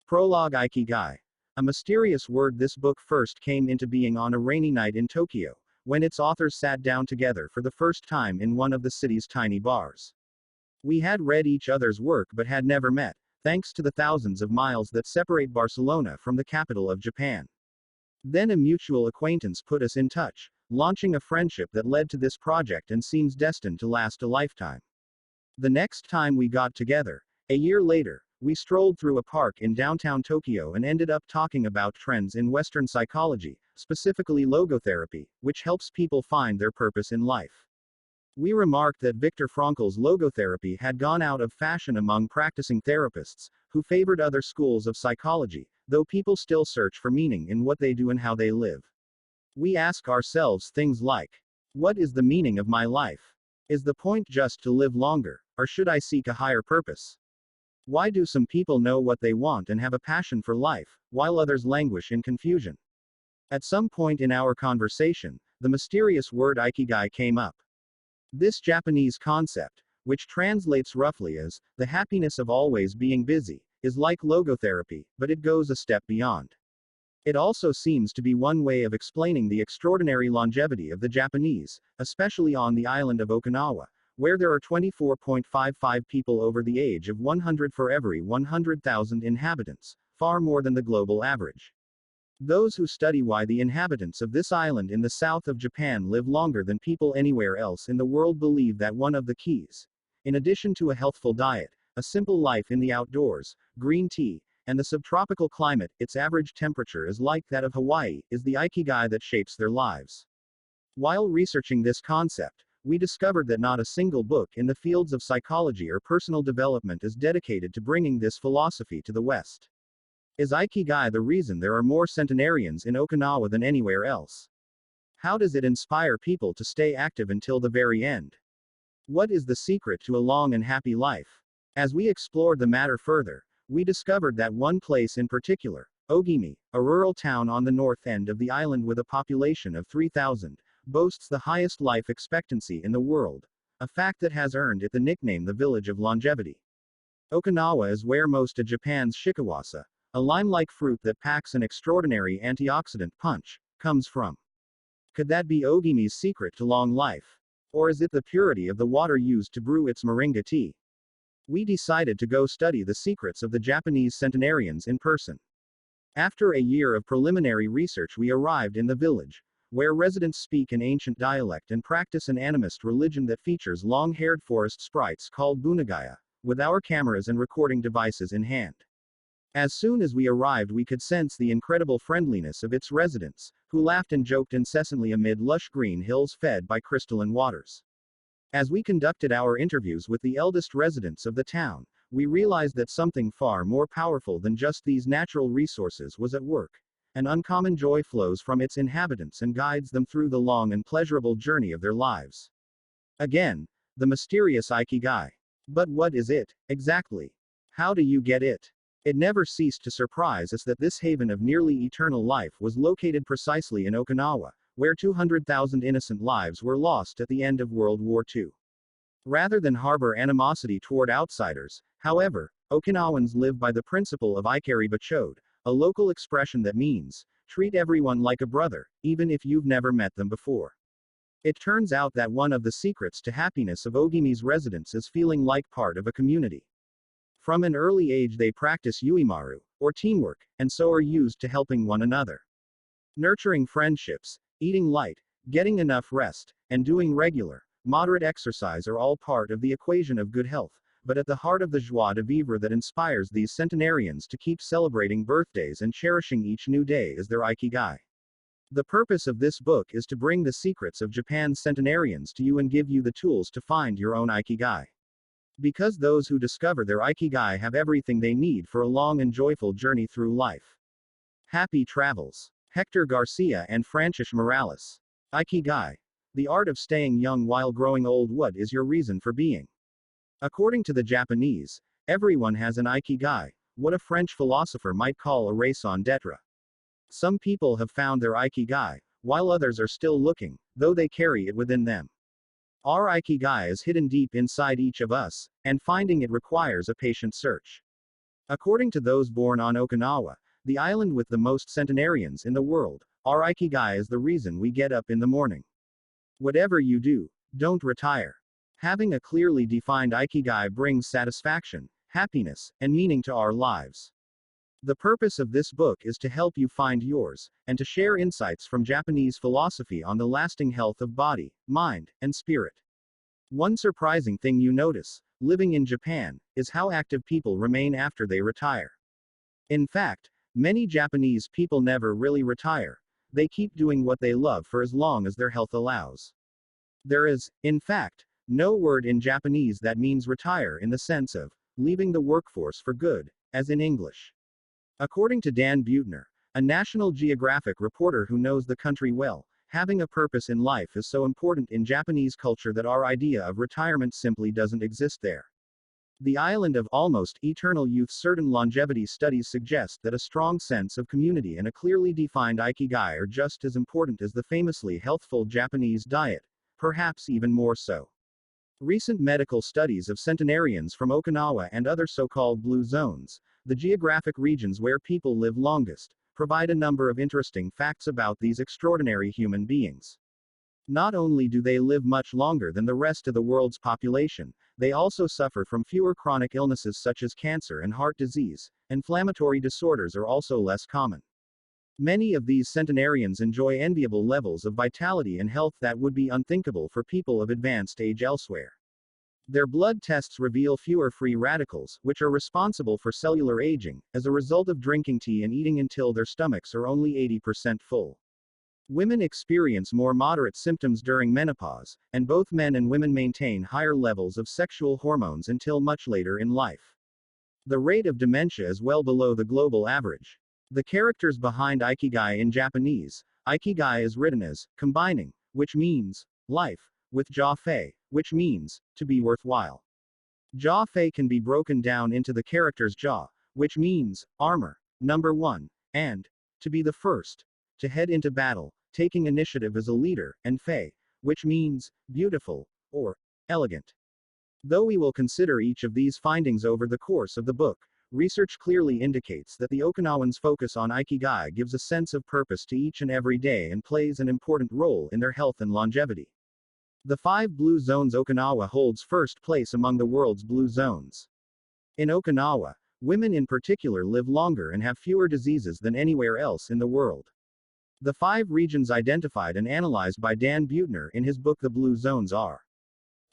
Prologue Ikigai. A mysterious word. This book first came into being on a rainy night in Tokyo, when its authors sat down together for the first time in one of the city's tiny bars. We had read each other's work but had never met, thanks to the thousands of miles that separate Barcelona from the capital of Japan. Then a mutual acquaintance put us in touch, launching a friendship that led to this project and seems destined to last a lifetime. The next time we got together, a year later, we strolled through a park in downtown Tokyo and ended up talking about trends in Western psychology, specifically logotherapy, which helps people find their purpose in life. We remarked that Viktor Frankl's logotherapy had gone out of fashion among practicing therapists, who favored other schools of psychology, though people still search for meaning in what they do and how they live. We ask ourselves things like, what is the meaning of my life? Is the point just to live longer, or should I seek a higher purpose? Why do some people know what they want and have a passion for life, while others languish in confusion? At some point in our conversation, the mysterious word Ikigai came up. This Japanese concept, which translates roughly as, the happiness of always being busy, is like logotherapy, but it goes a step beyond. It also seems to be one way of explaining the extraordinary longevity of the Japanese, especially on the island of Okinawa, where there are 24.55 people over the age of 100 for every 100,000 inhabitants, far more than the global average. Those who study why the inhabitants of this island in the south of Japan live longer than people anywhere else in the world believe that one of the keys, in addition to a healthful diet, a simple life in the outdoors, green tea, and the subtropical climate, its average temperature is like that of Hawaii, is the Ikigai that shapes their lives. While researching this concept, we discovered that not a single book in the fields of psychology or personal development is dedicated to bringing this philosophy to the West. Is Ikigai the reason there are more centenarians in Okinawa than anywhere else? How does it inspire people to stay active until the very end? What is the secret to a long and happy life? As we explored the matter further, we discovered that one place in particular, Ogimi, a rural town on the north end of the island with a population of 3,000, boasts the highest life expectancy in the world, a fact that has earned it the nickname the Village of Longevity. Okinawa is where most of Japan's shikiwasa, a lime-like fruit that packs an extraordinary antioxidant punch, comes from. Could that be Ogimi's secret to long life? Or is it the purity of the water used to brew its moringa tea? We decided to go study the secrets of the Japanese centenarians in person. After a year of preliminary research, we arrived in the village, where residents speak an ancient dialect and practice an animist religion that features long-haired forest sprites called bunagaya, with our cameras and recording devices in hand. As soon as we arrived, we could sense the incredible friendliness of its residents, who laughed and joked incessantly amid lush green hills fed by crystalline waters. As we conducted our interviews with the eldest residents of the town, we realized that something far more powerful than just these natural resources was at work. An uncommon joy flows from its inhabitants and guides them through the long and pleasurable journey of their lives. Again, the mysterious Ikigai. But what is it, exactly? How do you get it? It never ceased to surprise us that this haven of nearly eternal life was located precisely in Okinawa, where 200,000 innocent lives were lost at the end of World War II. Rather than harbor animosity toward outsiders, however, Okinawans live by the principle of Ikari Bachode, a local expression that means, treat everyone like a brother, even if you've never met them before. It turns out that one of the secrets to happiness of Ogimi's residents is feeling like part of a community. From an early age they practice uimaru, or teamwork, and so are used to helping one another. Nurturing friendships, eating light, getting enough rest, and doing regular, moderate exercise are all part of the equation of good health, but at the heart of the joie de vivre that inspires these centenarians to keep celebrating birthdays and cherishing each new day is their Ikigai. The purpose of this book is to bring the secrets of Japan's centenarians to you and give you the tools to find your own Ikigai. Because those who discover their Ikigai have everything they need for a long and joyful journey through life. Happy travels. Hector Garcia and Francesc Miralles. Ikigai. The art of staying young while growing old. What is your reason for being? According to the Japanese, everyone has an Ikigai, what a French philosopher might call a raison d'etre. Some people have found their Ikigai, while others are still looking, though they carry it within them. Our Ikigai is hidden deep inside each of us, and finding it requires a patient search. According to those born on Okinawa, the island with the most centenarians in the world, our Ikigai is the reason we get up in the morning. Whatever you do, don't retire. Having a clearly defined Ikigai brings satisfaction, happiness, and meaning to our lives. The purpose of this book is to help you find yours, and to share insights from Japanese philosophy on the lasting health of body, mind, and spirit. One surprising thing you notice, living in Japan, is how active people remain after they retire. In fact, many Japanese people never really retire. They keep doing what they love for as long as their health allows. There is, in fact, no word in Japanese that means retire in the sense of leaving the workforce for good, as in English. According to Dan Buettner, a National Geographic reporter who knows the country well, having a purpose in life is so important in Japanese culture that our idea of retirement simply doesn't exist there. The island of almost eternal youth. Certain longevity studies suggest that a strong sense of community and a clearly defined Ikigai are just as important as the famously healthful Japanese diet, perhaps even more so. Recent medical studies of centenarians from Okinawa and other so-called blue zones, the geographic regions where people live longest, provide a number of interesting facts about these extraordinary human beings. Not only do they live much longer than the rest of the world's population, they also suffer from fewer chronic illnesses such as cancer and heart disease. Inflammatory disorders are also less common. Many of these centenarians enjoy enviable levels of vitality and health that would be unthinkable for people of advanced age elsewhere. Their blood tests reveal fewer free radicals, which are responsible for cellular aging, as a result of drinking tea and eating until their stomachs are only 80% full. Women experience more moderate symptoms during menopause, and both men and women maintain higher levels of sexual hormones until much later in life. The rate of dementia is well below the global average. The characters behind Ikigai in Japanese, Ikigai is written as combining, which means life, with ja-fei, which means to be worthwhile. Ja-fei can be broken down into the characters ja, which means armor, number one, and to be the first, to head into battle, taking initiative as a leader, and fei, which means beautiful or elegant. Though we will consider each of these findings over the course of the book, research clearly indicates that the Okinawans' focus on Ikigai gives a sense of purpose to each and every day and plays an important role in their health and longevity. The 5 blue zones. Okinawa holds first place among the world's blue zones. In Okinawa, women in particular live longer and have fewer diseases than anywhere else in the world. The 5 regions identified and analyzed by Dan Buettner in his book The Blue Zones are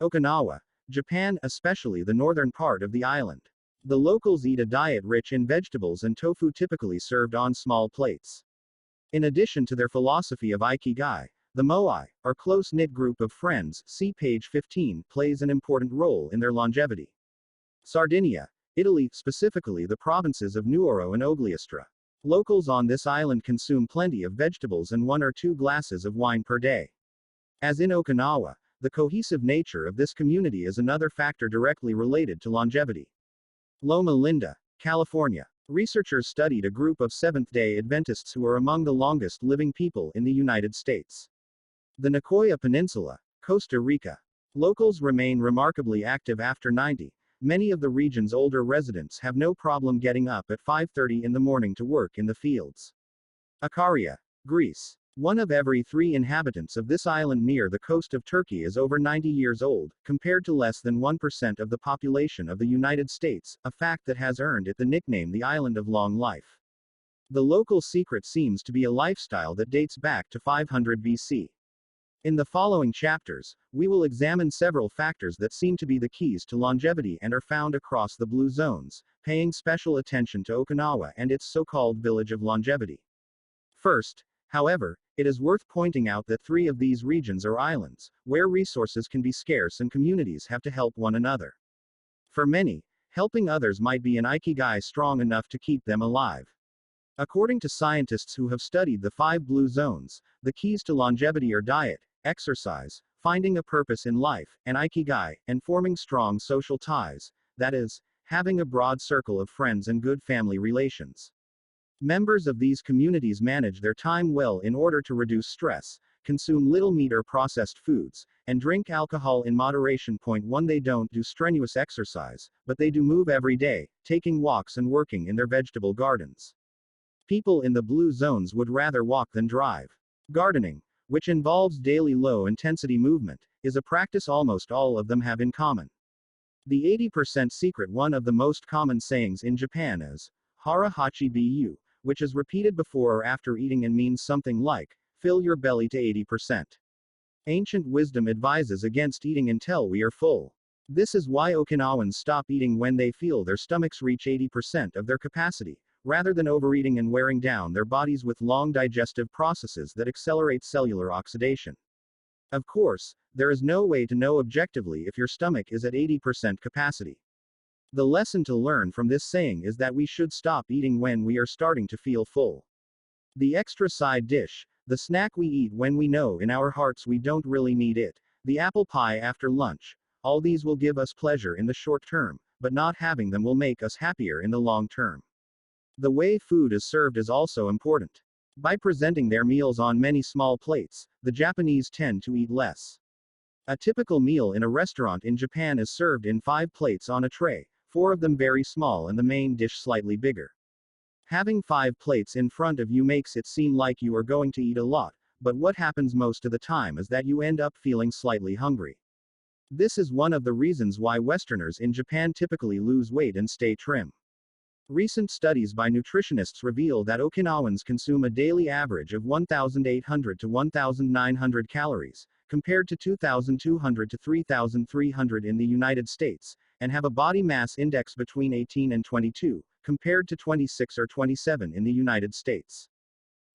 Okinawa, Japan, especially the northern part of the island. The locals eat a diet rich in vegetables and tofu, typically served on small plates. In addition to their philosophy of Ikigai, the Moai, or close-knit group of friends, see page 15, plays an important role in their longevity. Sardinia, Italy, specifically the provinces of Nuoro and Ogliastra. Locals on this island consume plenty of vegetables and 1 or 2 glasses of wine per day. As in Okinawa, the cohesive nature of this community is another factor directly related to longevity. Loma Linda, California. Researchers studied a group of Seventh-day Adventists who are among the longest living people in the United States. The Nicoya Peninsula, Costa Rica. Locals remain remarkably active after 90. Many of the region's older residents have no problem getting up at 5:30 in the morning to work in the fields. Ikaria, Greece. 1 of every 3 inhabitants of this island near the coast of Turkey is over 90 years old, compared to less than 1% of the population of the United States, a fact that has earned it the nickname the Island of Long Life. The local secret seems to be a lifestyle that dates back to 500 BC. In the following chapters, we will examine several factors that seem to be the keys to longevity and are found across the blue zones, paying special attention to Okinawa and its so-called village of longevity. First, however, it is worth pointing out that 3 of these regions are islands, where resources can be scarce and communities have to help one another. For many, helping others might be an Ikigai strong enough to keep them alive. According to scientists who have studied the 5 blue zones, the keys to longevity are diet, exercise, finding a purpose in life, and Ikigai, and forming strong social ties, that is, having a broad circle of friends and good family relations. Members of these communities manage their time well in order to reduce stress, consume little meat or processed foods, and drink alcohol in moderation. Point 1. They don't do strenuous exercise, but they do move every day, taking walks and working in their vegetable gardens. People in the blue zones would rather walk than drive. Gardening, which involves daily low-intensity movement, is a practice almost all of them have in common. The 80% secret. One of the most common sayings in Japan is, hara hachi bu, which is repeated before or after eating and means something like, fill your belly to 80%. Ancient wisdom advises against eating until we are full. This is why Okinawans stop eating when they feel their stomachs reach 80% of their capacity, rather than overeating and wearing down their bodies with long digestive processes that accelerate cellular oxidation. Of course, there is no way to know objectively if your stomach is at 80% capacity. The lesson to learn from this saying is that we should stop eating when we are starting to feel full. The extra side dish, the snack we eat when we know in our hearts we don't really need it, the apple pie after lunch, all these will give us pleasure in the short term, but not having them will make us happier in the long term. The way food is served is also important. By presenting their meals on many small plates, the Japanese tend to eat less. A typical meal in a restaurant in Japan is served in 5 plates on a tray, 4 of them very small and the main dish slightly bigger. Having 5 plates in front of you makes it seem like you are going to eat a lot, but what happens most of the time is that you end up feeling slightly hungry. This is one of the reasons why Westerners in Japan typically lose weight and stay trim. Recent studies by nutritionists reveal that Okinawans consume a daily average of 1,800 to 1,900 calories, compared to 2,200 to 3,300 in the United States, and have a body mass index between 18 and 22, compared to 26 or 27 in the United States.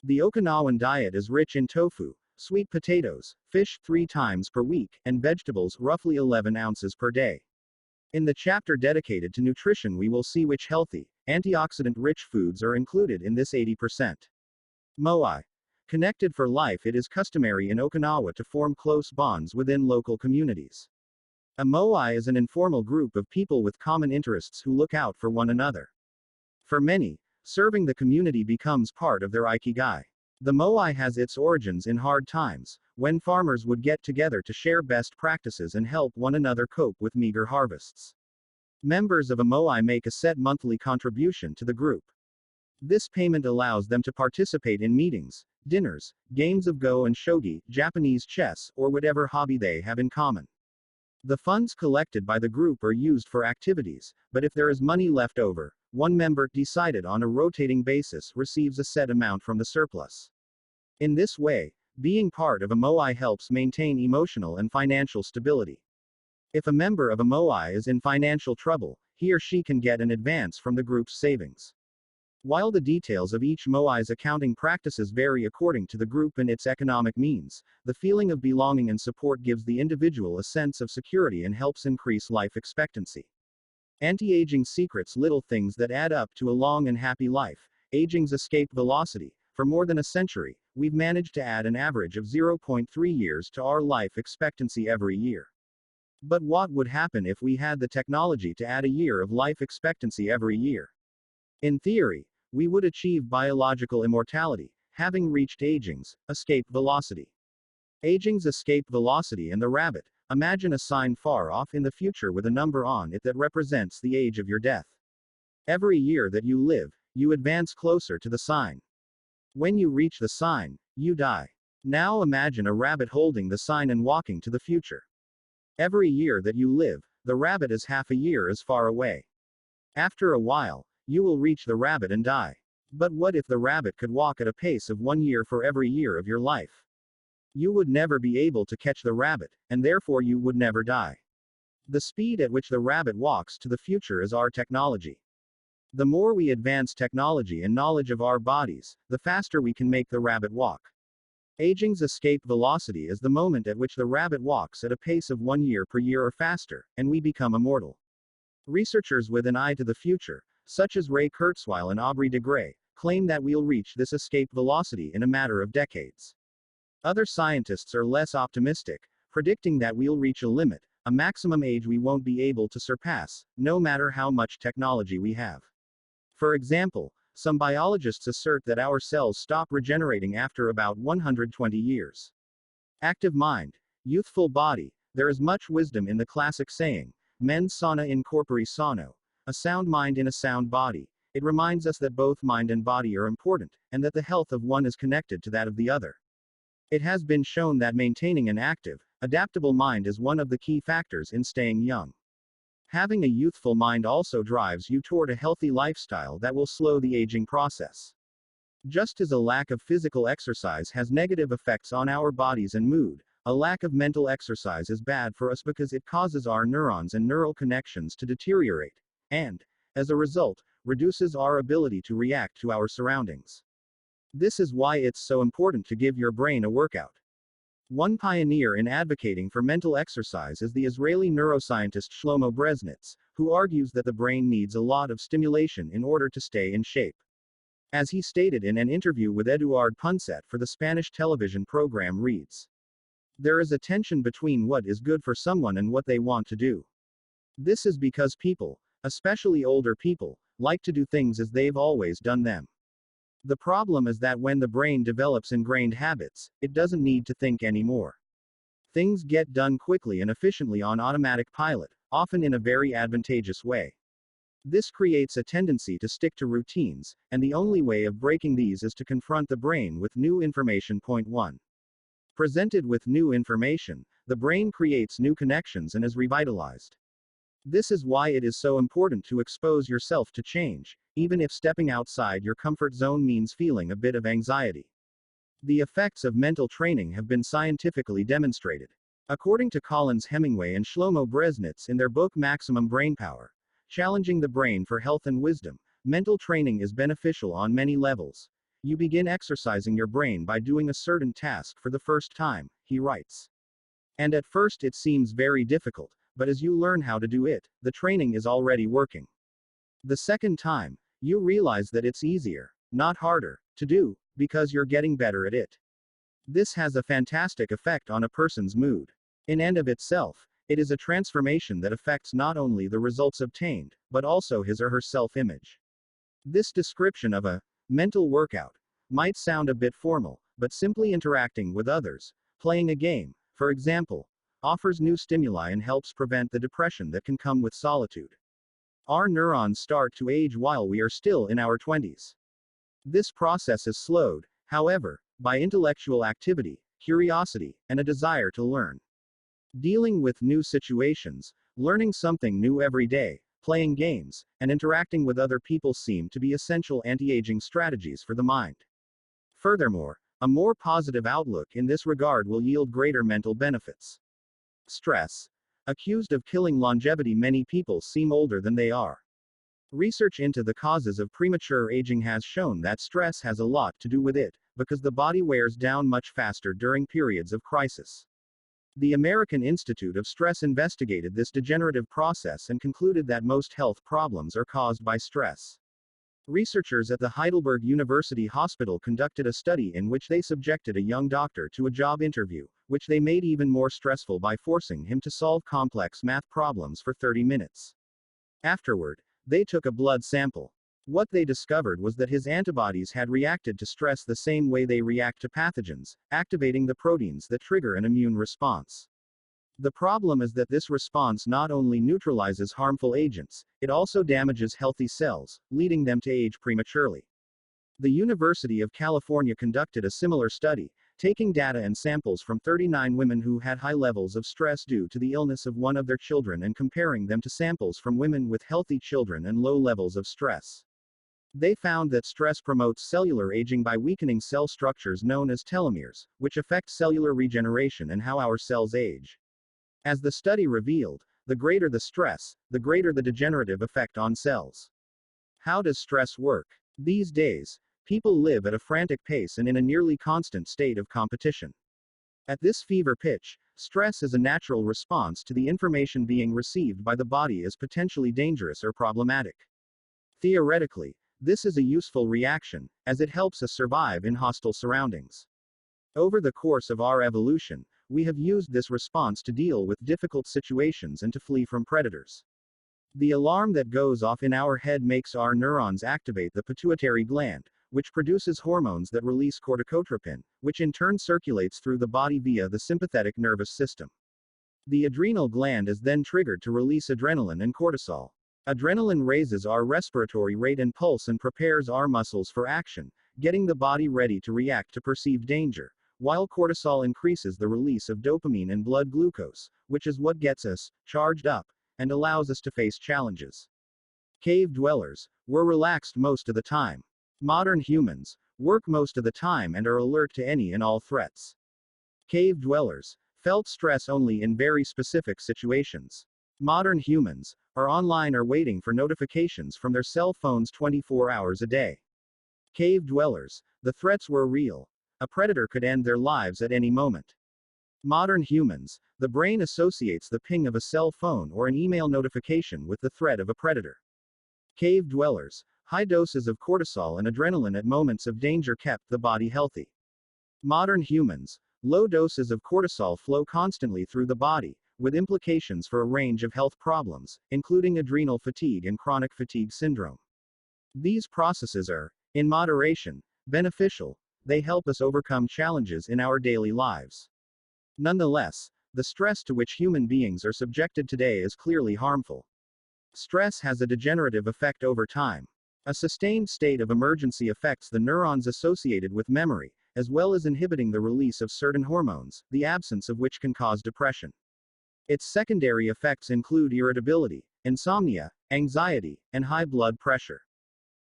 The Okinawan diet is rich in tofu, sweet potatoes, fish 3 times per week, and vegetables roughly 11 ounces per day. In the chapter dedicated to nutrition we will see which healthy, antioxidant-rich foods are included in this 80%. Moai. Connected for life. It is customary in Okinawa to form close bonds within local communities. A moai is an informal group of people with common interests who look out for one another. For many, serving the community becomes part of their Ikigai. The moai has its origins in hard times, when farmers would get together to share best practices and help one another cope with meager harvests. Members of a moai make a set monthly contribution to the group. This payment allows them to participate in meetings, dinners, games of go and shogi, Japanese chess, or whatever hobby they have in common. The funds collected by the group are used for activities, but if there is money left over, one member, decided on a rotating basis, receives a set amount from the surplus. In this way, being part of a moai helps maintain emotional and financial stability. If a member of a moai is in financial trouble, he or she can get an advance from the group's savings. While the details of each moai's accounting practices vary according to the group and its economic means, the feeling of belonging and support gives the individual a sense of security and helps increase life expectancy. Anti-aging secrets. Little things that add up to a long and happy life. Aging's escape velocity. For more than a century, we've managed to add an average of 0.3 years to our life expectancy every year. But what would happen if we had the technology to add a year of life expectancy every year? In theory, we would achieve biological immortality, having reached aging's escape velocity. Aging's escape velocity and the rabbit. Imagine a sign far off in the future with a number on it that represents the age of your death. Every year that you live, you advance closer to the sign. When you reach the sign, you die. Now imagine a rabbit holding the sign and walking to the future. Every year that you live, the rabbit is half a year as far away. After a while, you will reach the rabbit and die. But what if the rabbit could walk at a pace of 1 year for every year of your life? You would never be able to catch the rabbit, and therefore you would never die. The speed at which the rabbit walks to the future is our technology. The more we advance technology and knowledge of our bodies, the faster we can make the rabbit walk. Aging's escape velocity is the moment at which the rabbit walks at a pace of 1 year per year or faster, and we become immortal. Researchers with an eye to the future, such as Ray Kurzweil and Aubrey de Grey, claim that we'll reach this escape velocity in a matter of decades. Other scientists are less optimistic, predicting that we'll reach a limit, a maximum age we won't be able to surpass, no matter how much technology we have. For example, some biologists assert that our cells stop regenerating after about 120 years. Active mind, youthful body. There is much wisdom in the classic saying, mens sana in corpore sano, a sound mind in a sound body. It reminds us that both mind and body are important, and that the health of one is connected to that of the other. It has been shown that maintaining an active, adaptable mind is one of the key factors in staying young. Having a youthful mind also drives you toward a healthy lifestyle that will slow the aging process. Just as a lack of physical exercise has negative effects on our bodies and mood, a lack of mental exercise is bad for us because it causes our neurons and neural connections to deteriorate, and, as a result, reduces our ability to react to our surroundings. This is why it's so important to give your brain a workout. One pioneer in advocating for mental exercise is the Israeli neuroscientist Shlomo Brezhnitz, who argues that the brain needs a lot of stimulation in order to stay in shape. As he stated in an interview with Eduard Punset for the Spanish television program reads, "There is a tension between what is good for someone and what they want to do. This is because people, especially older people, like to do things as they've always done them. The problem is that when the brain develops ingrained habits, it doesn't need to think anymore. Things get done quickly and efficiently on automatic pilot, often in a very advantageous way. This creates a tendency to stick to routines, and the only way of breaking these is to confront the brain with new information. Point 1. Presented with new information, the brain creates new connections and is revitalized. This is why it is so important to expose yourself to change, even if stepping outside your comfort zone means feeling a bit of anxiety. The effects of mental training have been scientifically demonstrated. According to Collins Hemingway and Shlomo Brezhnitz in their book Maximum Brainpower, Challenging the Brain for Health and Wisdom, mental training is beneficial on many levels. You begin exercising your brain by doing a certain task for the first time, he writes. And at first it seems very difficult, but as you learn how to do it, the training is already working. The second time, you realize that it's easier, not harder, to do, because you're getting better at it. This has a fantastic effect on a person's mood. In and of itself, it is a transformation that affects not only the results obtained, but also his or her self-image. This description of a mental workout might sound a bit formal, but simply interacting with others, playing a game, for example, offers new stimuli and helps prevent the depression that can come with solitude. Our neurons start to age while we are still in our 20s. This process is slowed, however, by intellectual activity, curiosity, and a desire to learn. Dealing with new situations, learning something new every day, playing games, and interacting with other people seem to be essential anti-aging strategies for the mind. Furthermore, a more positive outlook in this regard will yield greater mental benefits. Stress. Accused of killing longevity, many people seem older than they are. Research into the causes of premature aging has shown that stress has a lot to do with it, because the body wears down much faster during periods of crisis. The American Institute of Stress investigated this degenerative process and concluded that most health problems are caused by stress. Researchers at the Heidelberg University Hospital conducted a study in which they subjected a young doctor to a job interview, which they made even more stressful by forcing him to solve complex math problems for 30 minutes. Afterward, they took a blood sample. What they discovered was that his antibodies had reacted to stress the same way they react to pathogens, activating the proteins that trigger an immune response. The problem is that this response not only neutralizes harmful agents, it also damages healthy cells, leading them to age prematurely. The University of California conducted a similar study, taking data and samples from 39 women who had high levels of stress due to the illness of one of their children and comparing them to samples from women with healthy children and low levels of stress. They found that stress promotes cellular aging by weakening cell structures known as telomeres, which affect cellular regeneration and how our cells age. As the study revealed, the greater the stress, the greater the degenerative effect on cells. How does stress work? These days, people live at a frantic pace and in a nearly constant state of competition. At this fever pitch, stress is a natural response to the information being received by the body as potentially dangerous or problematic. Theoretically, this is a useful reaction, as it helps us survive in hostile surroundings. Over the course of our evolution, we have used this response to deal with difficult situations and to flee from predators. The alarm that goes off in our head makes our neurons activate the pituitary gland, which produces hormones that release corticotropin, which in turn circulates through the body via the sympathetic nervous system. The adrenal gland is then triggered to release adrenaline and cortisol. Adrenaline raises our respiratory rate and pulse and prepares our muscles for action, getting the body ready to react to perceived danger, while cortisol increases the release of dopamine and blood glucose, which is what gets us charged up and allows us to face challenges. Cave dwellers were relaxed most of the time. Modern humans work most of the time and are alert to any and all threats. Cave dwellers felt stress only in very specific situations. Modern humans are online or waiting for notifications from their cell phones 24 hours a day. Cave dwellers, the threats were real. A predator could end their lives at any moment. Modern humans, the brain associates the ping of a cell phone or an email notification with the threat of a predator. Cave dwellers, high doses of cortisol and adrenaline at moments of danger kept the body healthy. Modern humans, low doses of cortisol flow constantly through the body, with implications for a range of health problems, including adrenal fatigue and chronic fatigue syndrome. These processes are, in moderation, beneficial. They help us overcome challenges in our daily lives. Nonetheless, the stress to which human beings are subjected today is clearly harmful. Stress has a degenerative effect over time. A sustained state of emergency affects the neurons associated with memory, as well as inhibiting the release of certain hormones, the absence of which can cause depression. Its secondary effects include irritability, insomnia, anxiety, and high blood pressure.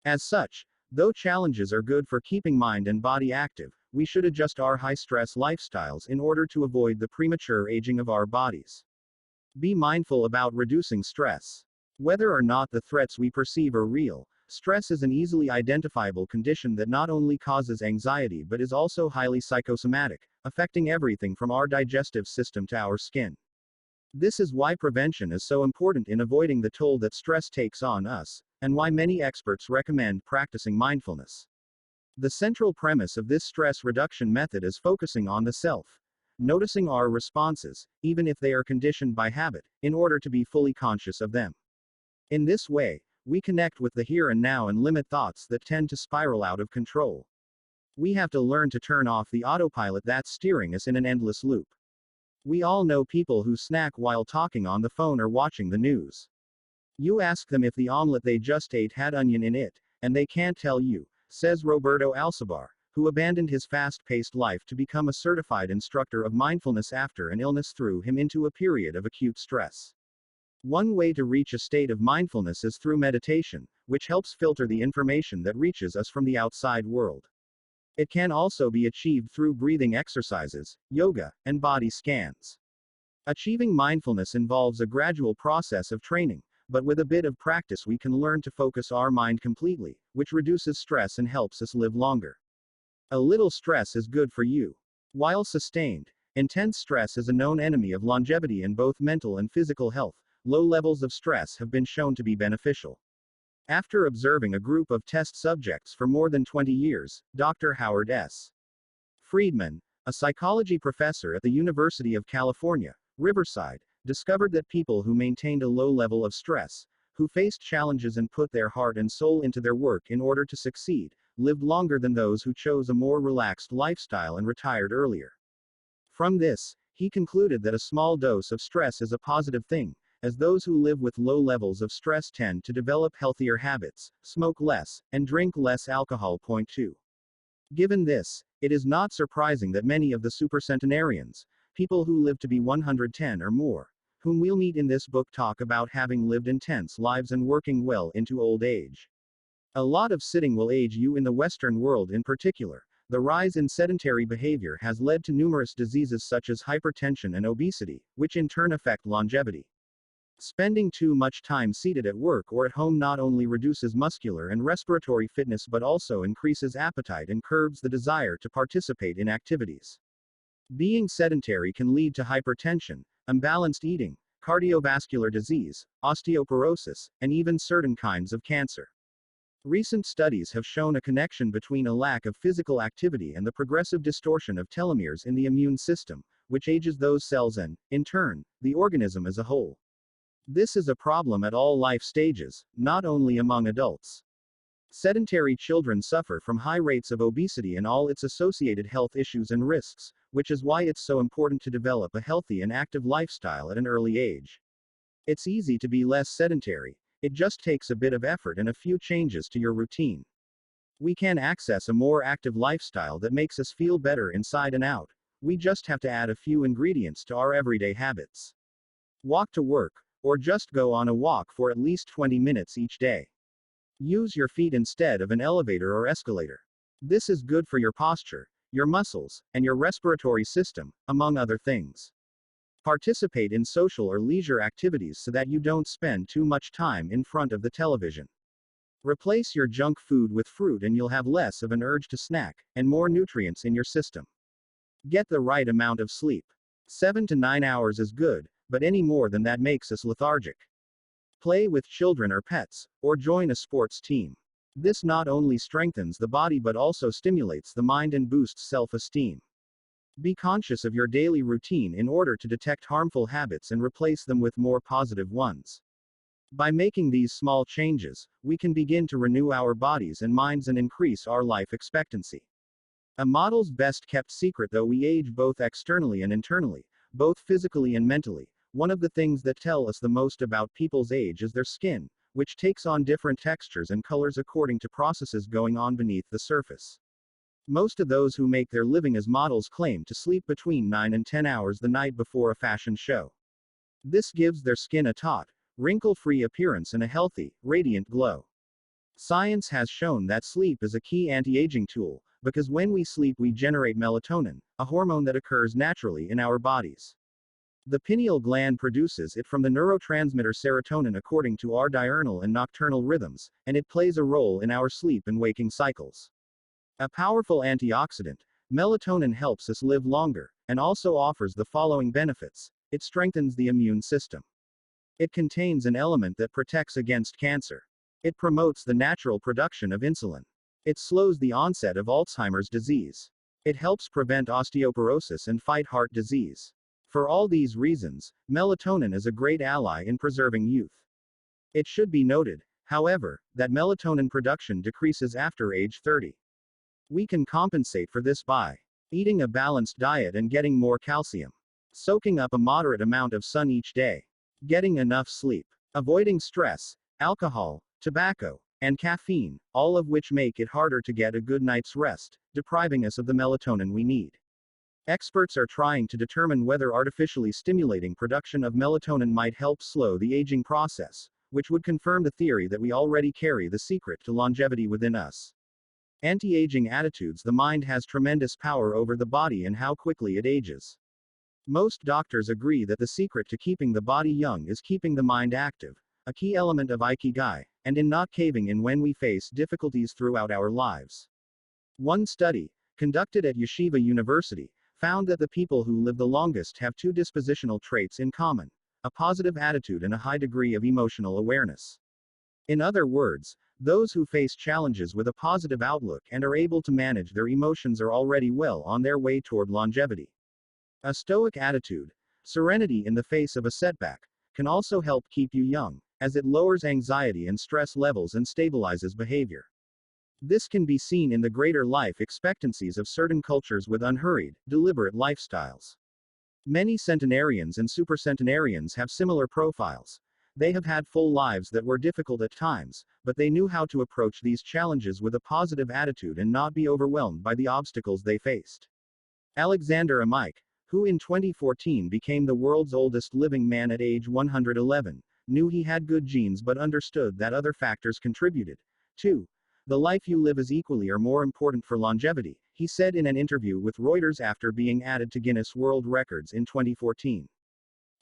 As such, though challenges are good for keeping mind and body active, we should adjust our high-stress lifestyles in order to avoid the premature aging of our bodies. Be mindful about reducing stress. Whether or not the threats we perceive are real, stress is an easily identifiable condition that not only causes anxiety but is also highly psychosomatic, affecting everything from our digestive system to our skin. This is why prevention is so important in avoiding the toll that stress takes on us, and why many experts recommend practicing mindfulness. The central premise of this stress reduction method is focusing on the self, noticing our responses, even if they are conditioned by habit, in order to be fully conscious of them. In this way, we connect with the here and now and limit thoughts that tend to spiral out of control. We have to learn to turn off the autopilot that's steering us in an endless loop. We all know people who snack while talking on the phone or watching the news. You ask them if the omelet they just ate had onion in it, and they can't tell you, says Roberto Alcibar, who abandoned his fast-paced life to become a certified instructor of mindfulness after an illness threw him into a period of acute stress. One way to reach a state of mindfulness is through meditation, which helps filter the information that reaches us from the outside world. It can also be achieved through breathing exercises, yoga, and body scans. Achieving mindfulness involves a gradual process of training, but with a bit of practice we can learn to focus our mind completely, which reduces stress and helps us live longer. A little stress is good for you. While sustained, intense stress is a known enemy of longevity in both mental and physical health. Low levels of stress have been shown to be beneficial. After observing a group of test subjects for more than 20 years, Dr. Howard S. Friedman, a psychology professor at the University of California, Riverside, discovered that people who maintained a low level of stress, who faced challenges and put their heart and soul into their work in order to succeed, lived longer than those who chose a more relaxed lifestyle and retired earlier. From this, he concluded that a small dose of stress is a positive thing, as those who live with low levels of stress tend to develop healthier habits, smoke less, and drink less alcohol. Point 2. Given this, it is not surprising that many of the supercentenarians, people who live to be 110 or more, whom we'll meet in this book, talk about having lived intense lives and working well into old age. A lot of sitting will age you in the Western world in particular. The rise in sedentary behavior has led to numerous diseases such as hypertension and obesity, which in turn affect longevity. Spending too much time seated at work or at home not only reduces muscular and respiratory fitness but also increases appetite and curbs the desire to participate in activities. Being sedentary can lead to hypertension, imbalanced eating, cardiovascular disease, osteoporosis, and even certain kinds of cancer. Recent studies have shown a connection between a lack of physical activity and the progressive distortion of telomeres in the immune system, which ages those cells and, in turn, the organism as a whole. This is a problem at all life stages, not only among adults. Sedentary children suffer from high rates of obesity and all its associated health issues and risks, which is why it's so important to develop a healthy and active lifestyle at an early age. It's easy to be less sedentary, it just takes a bit of effort and a few changes to your routine. We can access a more active lifestyle that makes us feel better inside and out. We just have to add a few ingredients to our everyday habits. Walk to work, or just go on a walk for at least 20 minutes each day. Use your feet instead of an elevator or escalator. This is good for your posture, your muscles, and your respiratory system, among other things. Participate in social or leisure activities so that you don't spend too much time in front of the television. Replace your junk food with fruit and you'll have less of an urge to snack, and more nutrients in your system. Get the right amount of sleep. 7 to 9 hours is good, but any more than that makes us lethargic. Play with children or pets, or join a sports team. This not only strengthens the body but also stimulates the mind and boosts self-esteem. Be conscious of your daily routine in order to detect harmful habits and replace them with more positive ones. By making these small changes, we can begin to renew our bodies and minds and increase our life expectancy. A model's best kept secret: though we age both externally and internally, both physically and mentally, one of the things that tell us the most about people's age is their skin, which takes on different textures and colors according to processes going on beneath the surface. Most of those who make their living as models claim to sleep between 9 and 10 hours the night before a fashion show. This gives their skin a taut, wrinkle-free appearance and a healthy, radiant glow. Science has shown that sleep is a key anti-aging tool, because when we sleep we generate melatonin, a hormone that occurs naturally in our bodies. The pineal gland produces it from the neurotransmitter serotonin according to our diurnal and nocturnal rhythms, and it plays a role in our sleep and waking cycles. A powerful antioxidant, melatonin helps us live longer, and also offers the following benefits. It strengthens the immune system. It contains an element that protects against cancer. It promotes the natural production of insulin. It slows the onset of Alzheimer's disease. It helps prevent osteoporosis and fight heart disease. For all these reasons, melatonin is a great ally in preserving youth. It should be noted, however, that melatonin production decreases after age 30. We can compensate for this by eating a balanced diet and getting more calcium, soaking up a moderate amount of sun each day, getting enough sleep, avoiding stress, alcohol, tobacco, and caffeine, all of which make it harder to get a good night's rest, depriving us of the melatonin we need. Experts are trying to determine whether artificially stimulating production of melatonin might help slow the aging process, which would confirm the theory that we already carry the secret to longevity within us. Anti-aging attitudes: the mind has tremendous power over the body and how quickly it ages. Most doctors agree that the secret to keeping the body young is keeping the mind active, a key element of Ikigai, and in not caving in when we face difficulties throughout our lives. One study, conducted at Yeshiva University, found that the people who live the longest have two dispositional traits in common: a positive attitude and a high degree of emotional awareness. In other words, those who face challenges with a positive outlook and are able to manage their emotions are already well on their way toward longevity. A stoic attitude, serenity in the face of a setback, can also help keep you young, as it lowers anxiety and stress levels and stabilizes behavior. This can be seen in the greater life expectancies of certain cultures with unhurried, deliberate lifestyles. Many centenarians and supercentenarians have similar profiles. They have had full lives that were difficult at times, but they knew how to approach these challenges with a positive attitude and not be overwhelmed by the obstacles they faced. Alexander Amike, who in 2014 became the world's oldest living man at age 111, knew he had good genes but understood that other factors contributed. 2. The life you live is equally or more important for longevity, he said in an interview with Reuters after being added to Guinness World Records in 2014.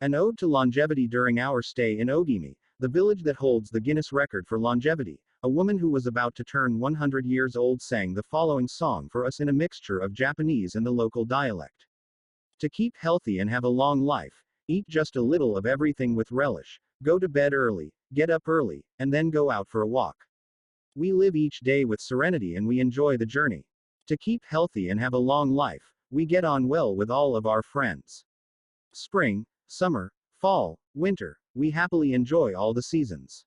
An ode to longevity. During our stay in Ogimi, the village that holds the Guinness record for longevity, a woman who was about to turn 100 years old sang the following song for us in a mixture of Japanese and the local dialect. To keep healthy and have a long life, eat just a little of everything with relish, go to bed early, get up early, and then go out for a walk. We live each day with serenity and we enjoy the journey. To keep healthy and have a long life, we get on well with all of our friends. Spring, summer, fall, winter, we happily enjoy all the seasons.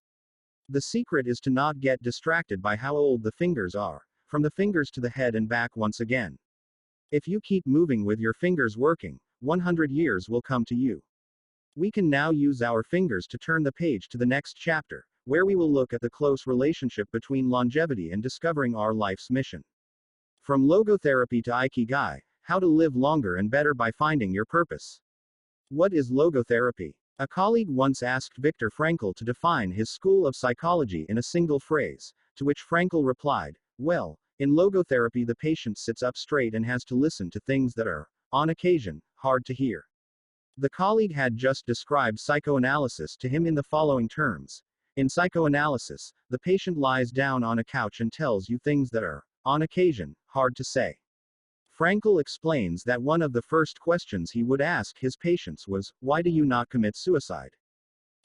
The secret is to not get distracted by how old the fingers are, from the fingers to the head and back once again. If you keep moving with your fingers working, 100 years will come to you. We can now use our fingers to turn the page to the next chapter, where we will look at the close relationship between longevity and discovering our life's mission. From logotherapy to Ikigai, how to live longer and better by finding your purpose. What is logotherapy? A colleague once asked Viktor Frankl to define his school of psychology in a single phrase, to which Frankl replied, "Well, in logotherapy the patient sits up straight and has to listen to things that are, on occasion, hard to hear." The colleague had just described psychoanalysis to him in the following terms. In psychoanalysis, the patient lies down on a couch and tells you things that are, on occasion, hard to say. Frankl explains that one of the first questions he would ask his patients was, "Why do you not commit suicide?"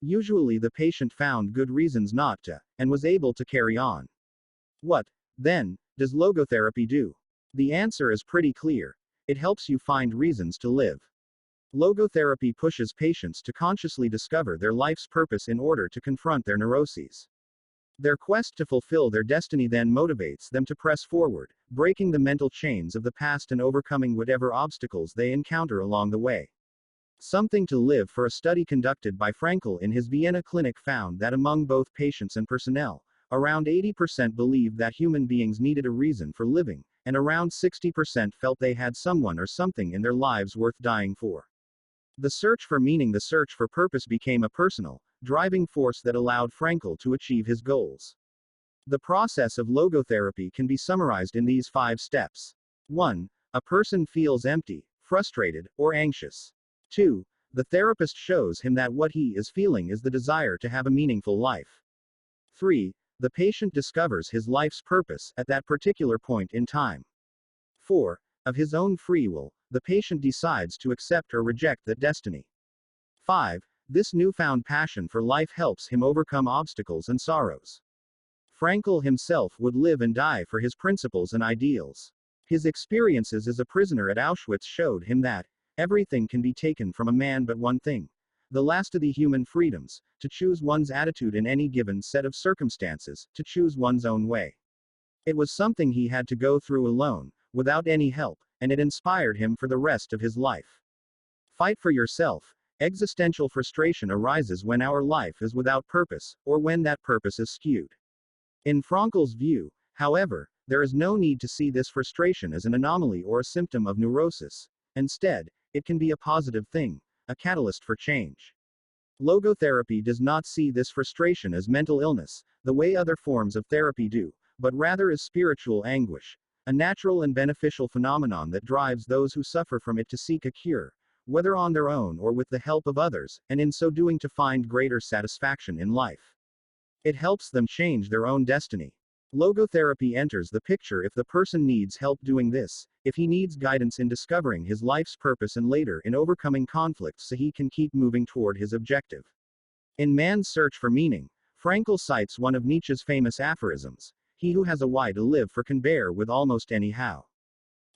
Usually the patient found good reasons not to, and was able to carry on. What, then, does logotherapy do? The answer is pretty clear. It helps you find reasons to live. Logotherapy pushes patients to consciously discover their life's purpose in order to confront their neuroses. Their quest to fulfill their destiny then motivates them to press forward, breaking the mental chains of the past and overcoming whatever obstacles they encounter along the way. Something to Live for a study conducted by Frankl in his Vienna clinic found that among both patients and personnel, around 80% believed that human beings needed a reason for living, and around 60% felt they had someone or something in their lives worth dying for. The search for meaning, the search for purpose became a personal, driving force that allowed Frankl to achieve his goals. The process of logotherapy can be summarized in these 5 steps. 1. A person feels empty, frustrated, or anxious. 2. The therapist shows him that what he is feeling is the desire to have a meaningful life. 3. The patient discovers his life's purpose at that particular point in time. 4. Of his own free will, the patient decides to accept or reject that destiny. 5. This newfound passion for life helps him overcome obstacles and sorrows. Frankl himself would live and die for his principles and ideals. His experiences as a prisoner at Auschwitz showed him that everything can be taken from a man but one thing, the last of the human freedoms, to choose one's attitude in any given set of circumstances, to choose one's own way. It was something he had to go through alone, without any help, and it inspired him for the rest of his life. Fight for yourself. Existential frustration arises when our life is without purpose, or when that purpose is skewed. In Frankl's view, however, there is no need to see this frustration as an anomaly or a symptom of neurosis. Instead, it can be a positive thing, a catalyst for change. Logotherapy does not see this frustration as mental illness, the way other forms of therapy do, but rather as spiritual anguish, a natural and beneficial phenomenon that drives those who suffer from it to seek a cure, whether on their own or with the help of others, and in so doing to find greater satisfaction in life. It helps them change their own destiny. Logotherapy enters the picture if the person needs help doing this, if he needs guidance in discovering his life's purpose and later in overcoming conflicts so he can keep moving toward his objective. In Man's Search for Meaning, Frankl cites one of Nietzsche's famous aphorisms: "He who has a why to live for can bear with almost any how."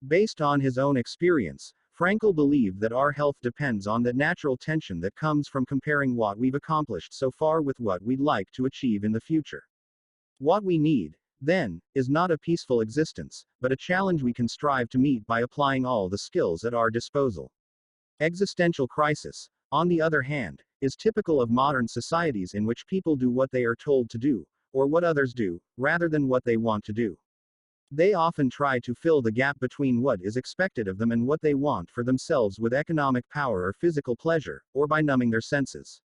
Based on his own experience, Frankl believed that our health depends on that natural tension that comes from comparing what we've accomplished so far with what we'd like to achieve in the future. What we need, then, is not a peaceful existence, but a challenge we can strive to meet by applying all the skills at our disposal. Existential crisis, on the other hand, is typical of modern societies in which people do what they are told to do, or what others do, rather than what they want to do. They often try to fill the gap between what is expected of them and what they want for themselves with economic power or physical pleasure, or by numbing their senses.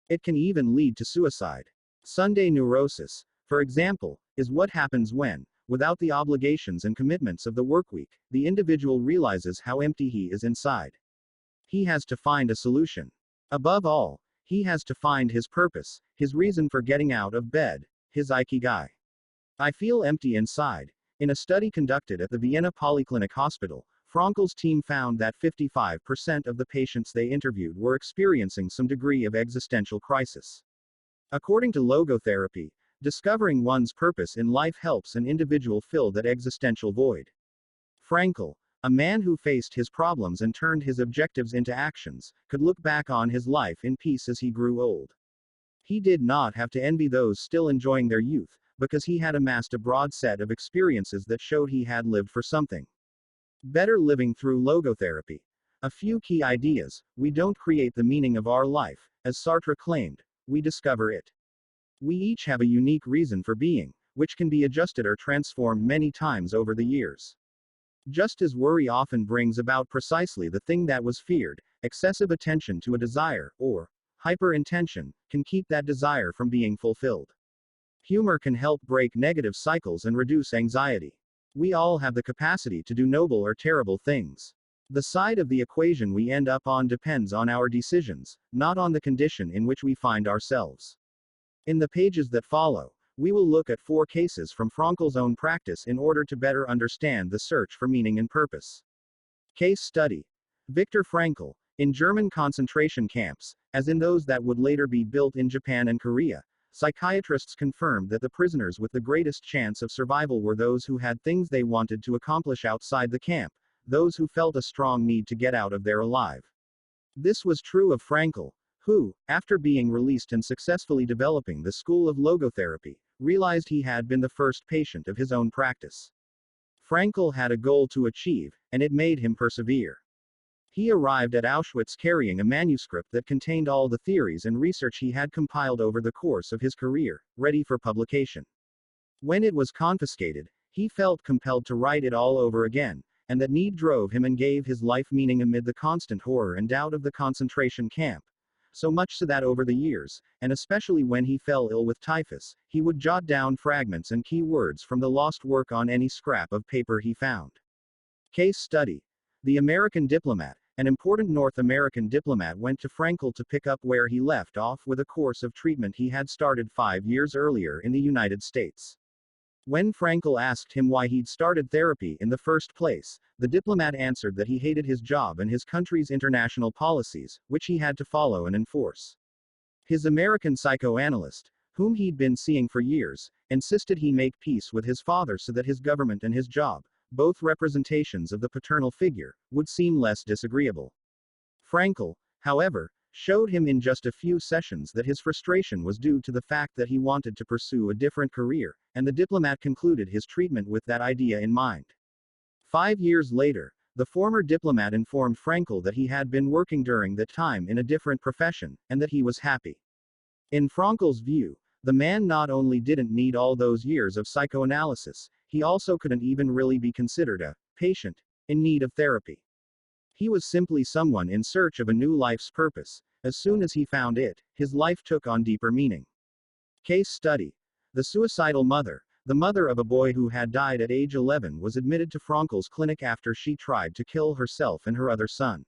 It can even lead to suicide. Sunday neurosis, for example, is what happens when, without the obligations and commitments of the workweek, the individual realizes how empty he is inside. He has to find a solution. Above all, he has to find his purpose, his reason for getting out of bed, his Ikigai. I feel empty inside. In a study conducted at the Vienna Polyclinic Hospital, Frankl's team found that 55% of the patients they interviewed were experiencing some degree of existential crisis. According to logotherapy, discovering one's purpose in life helps an individual fill that existential void. Frankl, a man who faced his problems and turned his objectives into actions, could look back on his life in peace as he grew old. He did not have to envy those still enjoying their youth, because he had amassed a broad set of experiences that showed he had lived for something better living through logotherapy. A few key ideas: we don't create the meaning of our life, as Sartre claimed, we discover it. We each have a unique reason for being, which can be adjusted or transformed many times over the years. Just as worry often brings about precisely the thing that was feared, excessive attention to a desire, or hyper-intention, can keep that desire from being fulfilled. Humor can help break negative cycles and reduce anxiety. We all have the capacity to do noble or terrible things. The side of the equation we end up on depends on our decisions, not on the condition in which we find ourselves. In the pages that follow, we will look at 4 cases from Frankl's own practice in order to better understand the search for meaning and purpose. Case study: Viktor Frankl. In German concentration camps, as in those that would later be built in Japan and Korea, psychiatrists confirmed that the prisoners with the greatest chance of survival were those who had things they wanted to accomplish outside the camp, those who felt a strong need to get out of there alive. This was true of Frankl, who, after being released and successfully developing the school of logotherapy, realized he had been the first patient of his own practice. Frankl had a goal to achieve, and it made him persevere. He arrived at Auschwitz carrying a manuscript that contained all the theories and research he had compiled over the course of his career, ready for publication. When it was confiscated, he felt compelled to write it all over again, and that need drove him and gave his life meaning amid the constant horror and doubt of the concentration camp. So much so that over the years, and especially when he fell ill with typhus, he would jot down fragments and key words from the lost work on any scrap of paper he found. Case study: The American diplomat. An important North American diplomat went to Frankl to pick up where he left off with a course of treatment he had started 5 years earlier in the United States. When Frankl asked him why he'd started therapy in the first place, the diplomat answered that he hated his job and his country's international policies, which he had to follow and enforce. His American psychoanalyst, whom he'd been seeing for years, insisted he make peace with his father so that his government and his job, both representations of the paternal figure, would seem less disagreeable. Frankl, however, showed him in just a few sessions that his frustration was due to the fact that he wanted to pursue a different career, and the diplomat concluded his treatment with that idea in mind. 5 years later, the former diplomat informed Frankl that he had been working during that time in a different profession, and that he was happy. In Frankl's view, the man not only didn't need all those years of psychoanalysis, he also couldn't even really be considered a patient in need of therapy. He was simply someone in search of a new life's purpose. As soon as he found it, his life took on deeper meaning. Case study: The suicidal mother. The mother of a boy who had died at age 11 was admitted to Frankl's clinic after she tried to kill herself and her other son.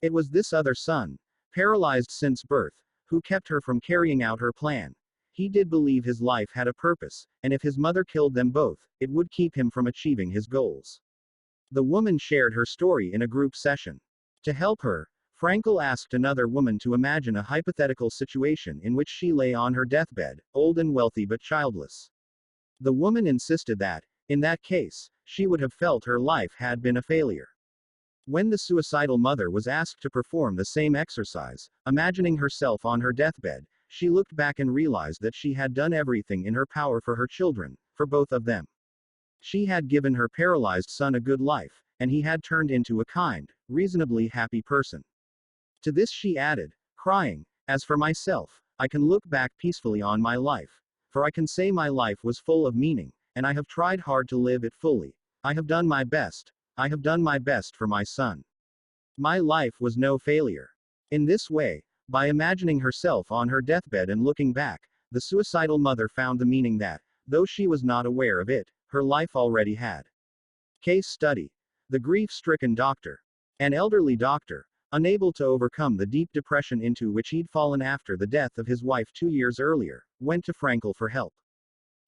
It was this other son, paralyzed since birth, who kept her from carrying out her plan. He did believe his life had a purpose, and if his mother killed them both, it would keep him from achieving his goals. The woman shared her story in a group session. To help her, Frankl asked another woman to imagine a hypothetical situation in which she lay on her deathbed, old and wealthy but childless. The woman insisted that, in that case, she would have felt her life had been a failure. When the suicidal mother was asked to perform the same exercise, imagining herself on her deathbed, she looked back and realized that she had done everything in her power for her children, for both of them. She had given her paralyzed son a good life, and he had turned into a kind, reasonably happy person. To this she added, crying, "As for myself, I can look back peacefully on my life, for I can say my life was full of meaning, and I have tried hard to live it fully. I have done my best. I have done my best for my son. My life was no failure." In this way, by imagining herself on her deathbed and looking back, the suicidal mother found the meaning that, though she was not aware of it, her life already had. Case study: The grief-stricken doctor. An elderly doctor, unable to overcome the deep depression into which he'd fallen after the death of his wife 2 years earlier, went to Frankl for help.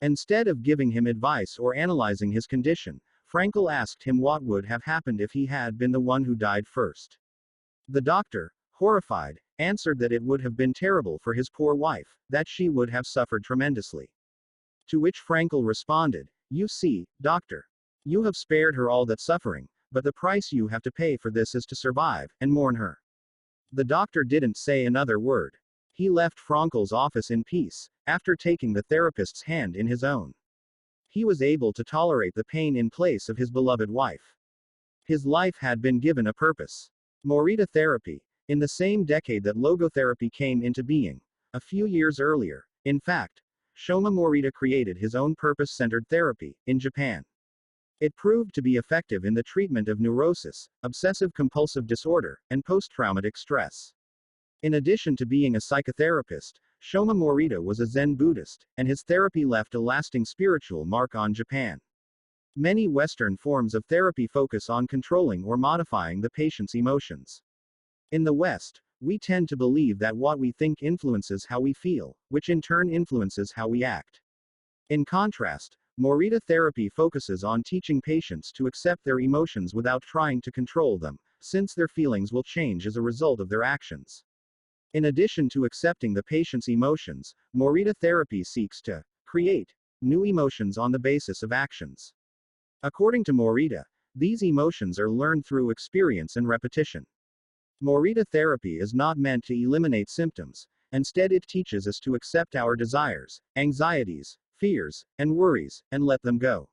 Instead of giving him advice or analyzing his condition, Frankl asked him what would have happened if he had been the one who died first. The doctor, horrified, answered that it would have been terrible for his poor wife, that she would have suffered tremendously. To which Frankl responded, "You see, doctor, you have spared her all that suffering, but the price you have to pay for this is to survive, and mourn her." The doctor didn't say another word. He left Frankel's office in peace, after taking the therapist's hand in his own. He was able to tolerate the pain in place of his beloved wife. His life had been given a purpose. Morita therapy. In the same decade that logotherapy came into being, a few years earlier, in fact, Shoma Morita created his own purpose-centered therapy, in Japan. It proved to be effective in the treatment of neurosis, obsessive-compulsive disorder, and post-traumatic stress. In addition to being a psychotherapist, Shoma Morita was a Zen Buddhist, and his therapy left a lasting spiritual mark on Japan. Many Western forms of therapy focus on controlling or modifying the patient's emotions. In the West, we tend to believe that what we think influences how we feel, which in turn influences how we act. In contrast, Morita therapy focuses on teaching patients to accept their emotions without trying to control them, since their feelings will change as a result of their actions. In addition to accepting the patient's emotions, Morita therapy seeks to create new emotions on the basis of actions. According to Morita, these emotions are learned through experience and repetition. Morita therapy is not meant to eliminate symptoms, instead it teaches us to accept our desires, anxieties, fears, and worries, and let them go.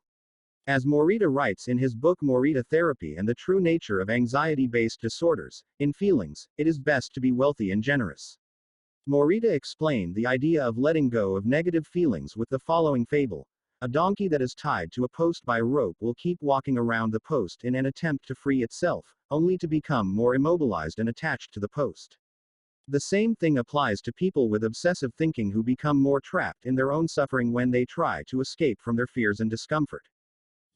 As Morita writes in his book Morita Therapy and the True Nature of Anxiety-Based Disorders, in feelings, it is best to be wealthy and generous. Morita explained the idea of letting go of negative feelings with the following fable. A donkey that is tied to a post by a rope will keep walking around the post in an attempt to free itself, only to become more immobilized and attached to the post. The same thing applies to people with obsessive thinking who become more trapped in their own suffering when they try to escape from their fears and discomfort.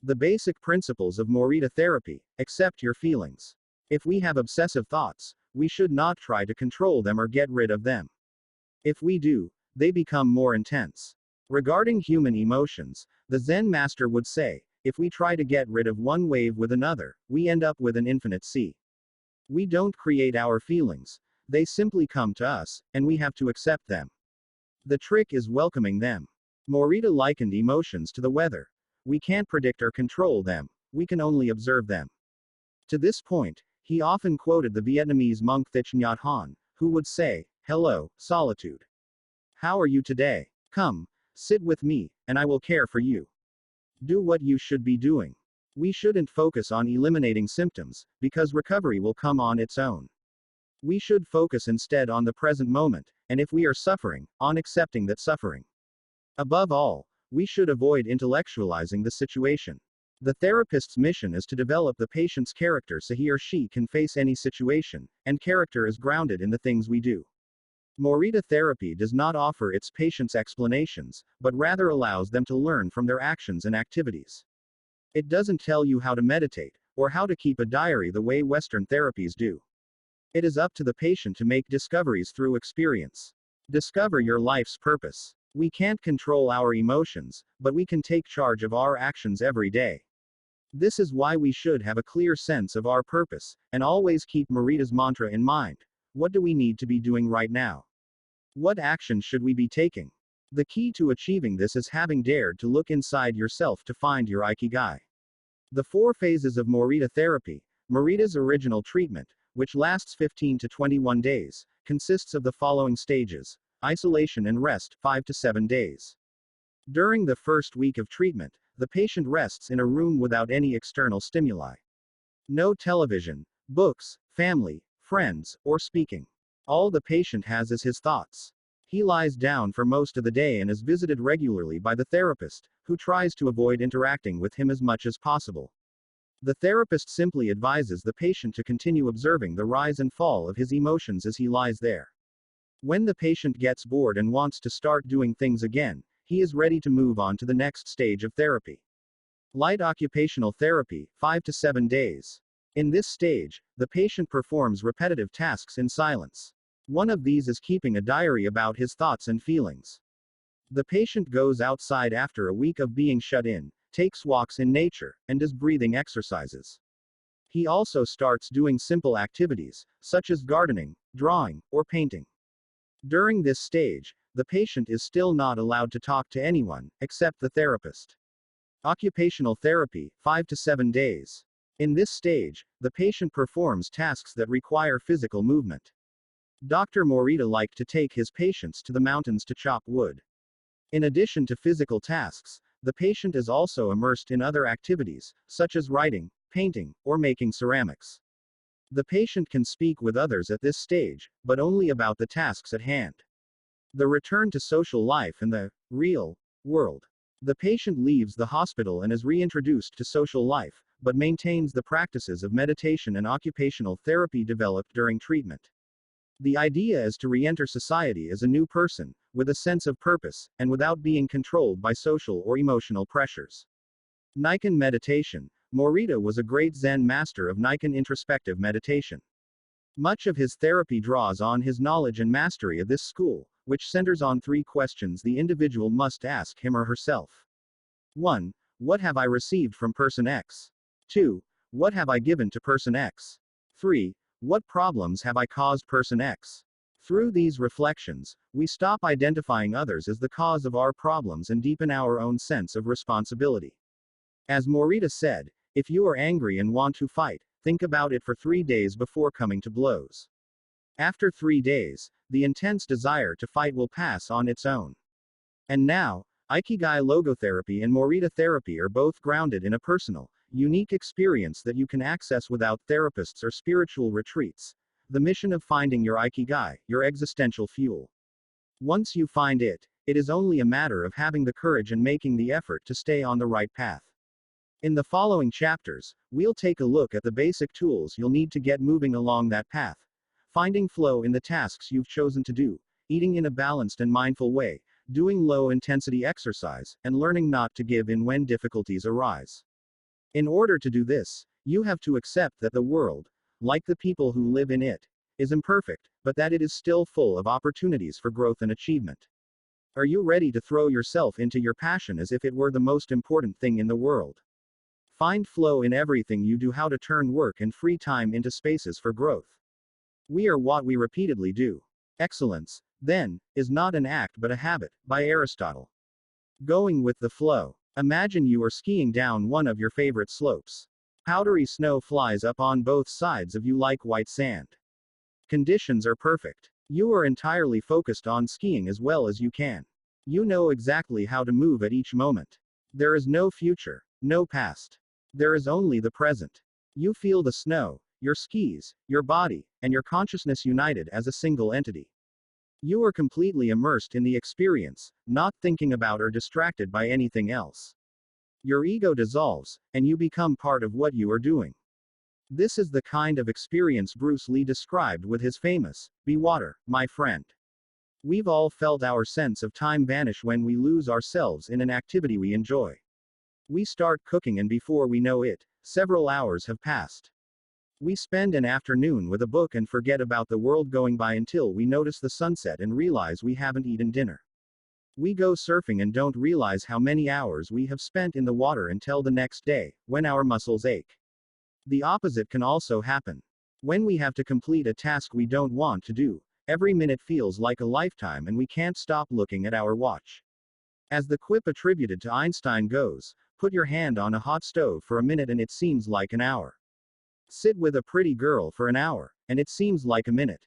The basic principles of Morita therapy: accept your feelings. If we have obsessive thoughts, we should not try to control them or get rid of them. If we do, they become more intense. Regarding human emotions, the Zen master would say, if we try to get rid of one wave with another, we end up with an infinite sea. We don't create our feelings, they simply come to us, and we have to accept them. The trick is welcoming them. Morita likened emotions to the weather. We can't predict or control them, we can only observe them. To this point, he often quoted the Vietnamese monk Thich Nhat Hanh, who would say, "Hello, solitude. How are you today? Come, sit with me, and I will care for you. Do what you should be doing." We shouldn't focus on eliminating symptoms, because recovery will come on its own. We should focus instead on the present moment, and if we are suffering, on accepting that suffering. Above all, we should avoid intellectualizing the situation. The therapist's mission is to develop the patient's character so he or she can face any situation, and character is grounded in the things we do. Morita therapy does not offer its patients explanations, but rather allows them to learn from their actions and activities. It doesn't tell you how to meditate, or how to keep a diary the way Western therapies do. It is up to the patient to make discoveries through experience. Discover your life's purpose. We can't control our emotions, but we can take charge of our actions every day. This is why we should have a clear sense of our purpose, and always keep Morita's mantra in mind. What do we need to be doing right now? What action should we be taking? The key to achieving this is having dared to look inside yourself to find your Ikigai. The 4 phases of Morita therapy. Morita's original treatment, which lasts 15 to 21 days, consists of the following stages: isolation and rest, 5 to 7 days. During the first week of treatment, the patient rests in a room without any external stimuli. No television, books, family, friends, or speaking. All the patient has is his thoughts. He lies down for most of the day and is visited regularly by the therapist, who tries to avoid interacting with him as much as possible. The therapist simply advises the patient to continue observing the rise and fall of his emotions as he lies there. When the patient gets bored and wants to start doing things again, he is ready to move on to the next stage of therapy. Light occupational therapy, 5 to 7 days. In this stage, the patient performs repetitive tasks in silence. One of these is keeping a diary about his thoughts and feelings. The patient goes outside after a week of being shut in, takes walks in nature, and does breathing exercises. He also starts doing simple activities, such as gardening, drawing, or painting. During this stage, the patient is still not allowed to talk to anyone, except the therapist. Occupational therapy, 5 to 7 days. In this stage, the patient performs tasks that require physical movement. Dr. Morita liked to take his patients to the mountains to chop wood. In addition to physical tasks, the patient is also immersed in other activities, such as writing, painting, or making ceramics. The patient can speak with others at this stage, but only about the tasks at hand. The return to social life in the real world. The patient leaves the hospital and is reintroduced to social life, but maintains the practices of meditation and occupational therapy developed during treatment. The idea is to re-enter society as a new person, with a sense of purpose, and without being controlled by social or emotional pressures. Nikan meditation. Morita was a great Zen master of Nikan introspective meditation. Much of his therapy draws on his knowledge and mastery of this school, which centers on 3 questions the individual must ask him or herself. 1. What have I received from person X? 2. What have I given to person X? 3. What problems have I caused person X? Through these reflections, we stop identifying others as the cause of our problems and deepen our own sense of responsibility. As Morita said, if you are angry and want to fight, think about it for 3 days before coming to blows. After 3 days, the intense desire to fight will pass on its own. And now, Ikigai logotherapy and Morita therapy are both grounded in a personal, unique experience that you can access without therapists or spiritual retreats. The mission of finding your Ikigai, your existential fuel. Once you find it, it is only a matter of having the courage and making the effort to stay on the right path. In the following chapters, we'll take a look at the basic tools you'll need to get moving along that path. Finding flow in the tasks you've chosen to do, eating in a balanced and mindful way, doing low-intensity exercise, and learning not to give in when difficulties arise. In order to do this, you have to accept that the world, like the people who live in it, is imperfect, but that it is still full of opportunities for growth and achievement. Are you ready to throw yourself into your passion as if it were the most important thing in the world? Find flow in everything you do. How to turn work and free time into spaces for growth. We are what we repeatedly do. Excellence, then, is not an act but a habit, by Aristotle. Going with the flow. Imagine you are skiing down one of your favorite slopes. Powdery snow flies up on both sides of you like white sand. Conditions are perfect. You are entirely focused on skiing as well as you can. You know exactly how to move at each moment. There is no future, no past. There is only the present. You feel the snow, your skis, your body, and your consciousness united as a single entity. You are completely immersed in the experience, not thinking about or distracted by anything else. Your ego dissolves, and you become part of what you are doing. This is the kind of experience Bruce Lee described with his famous, "Be water, my friend." We've all felt our sense of time vanish when we lose ourselves in an activity we enjoy. We start cooking and before we know it, several hours have passed. We spend an afternoon with a book and forget about the world going by until we notice the sunset and realize we haven't eaten dinner. We go surfing and don't realize how many hours we have spent in the water until the next day, when our muscles ache. The opposite can also happen. When we have to complete a task we don't want to do, every minute feels like a lifetime and we can't stop looking at our watch. As the quip attributed to Einstein goes, put your hand on a hot stove for a minute and it seems like an hour. Sit with a pretty girl for an hour, and it seems like a minute.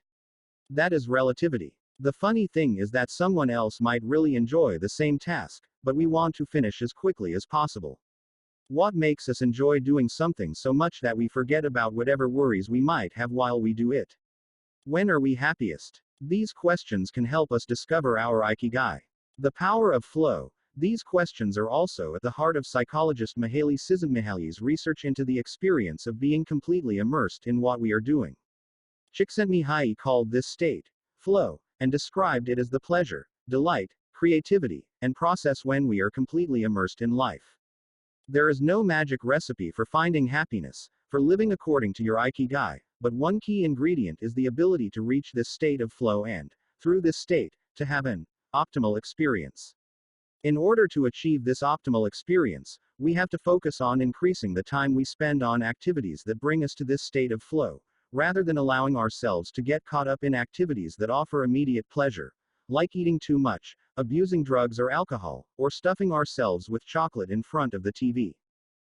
That is relativity. The funny thing is that someone else might really enjoy the same task, but we want to finish as quickly as possible. What makes us enjoy doing something so much that we forget about whatever worries we might have while we do it? When are we happiest? These questions can help us discover our Ikigai. The power of flow. These questions are also at the heart of psychologist Mihaly Csikszentmihalyi's research into the experience of being completely immersed in what we are doing. Csikszentmihalyi called this state flow, and described it as the pleasure, delight, creativity, and process when we are completely immersed in life. There is no magic recipe for finding happiness, for living according to your Ikigai, but one key ingredient is the ability to reach this state of flow and, through this state, to have an optimal experience. In order to achieve this optimal experience, we have to focus on increasing the time we spend on activities that bring us to this state of flow, rather than allowing ourselves to get caught up in activities that offer immediate pleasure, like eating too much, abusing drugs or alcohol, or stuffing ourselves with chocolate in front of the TV.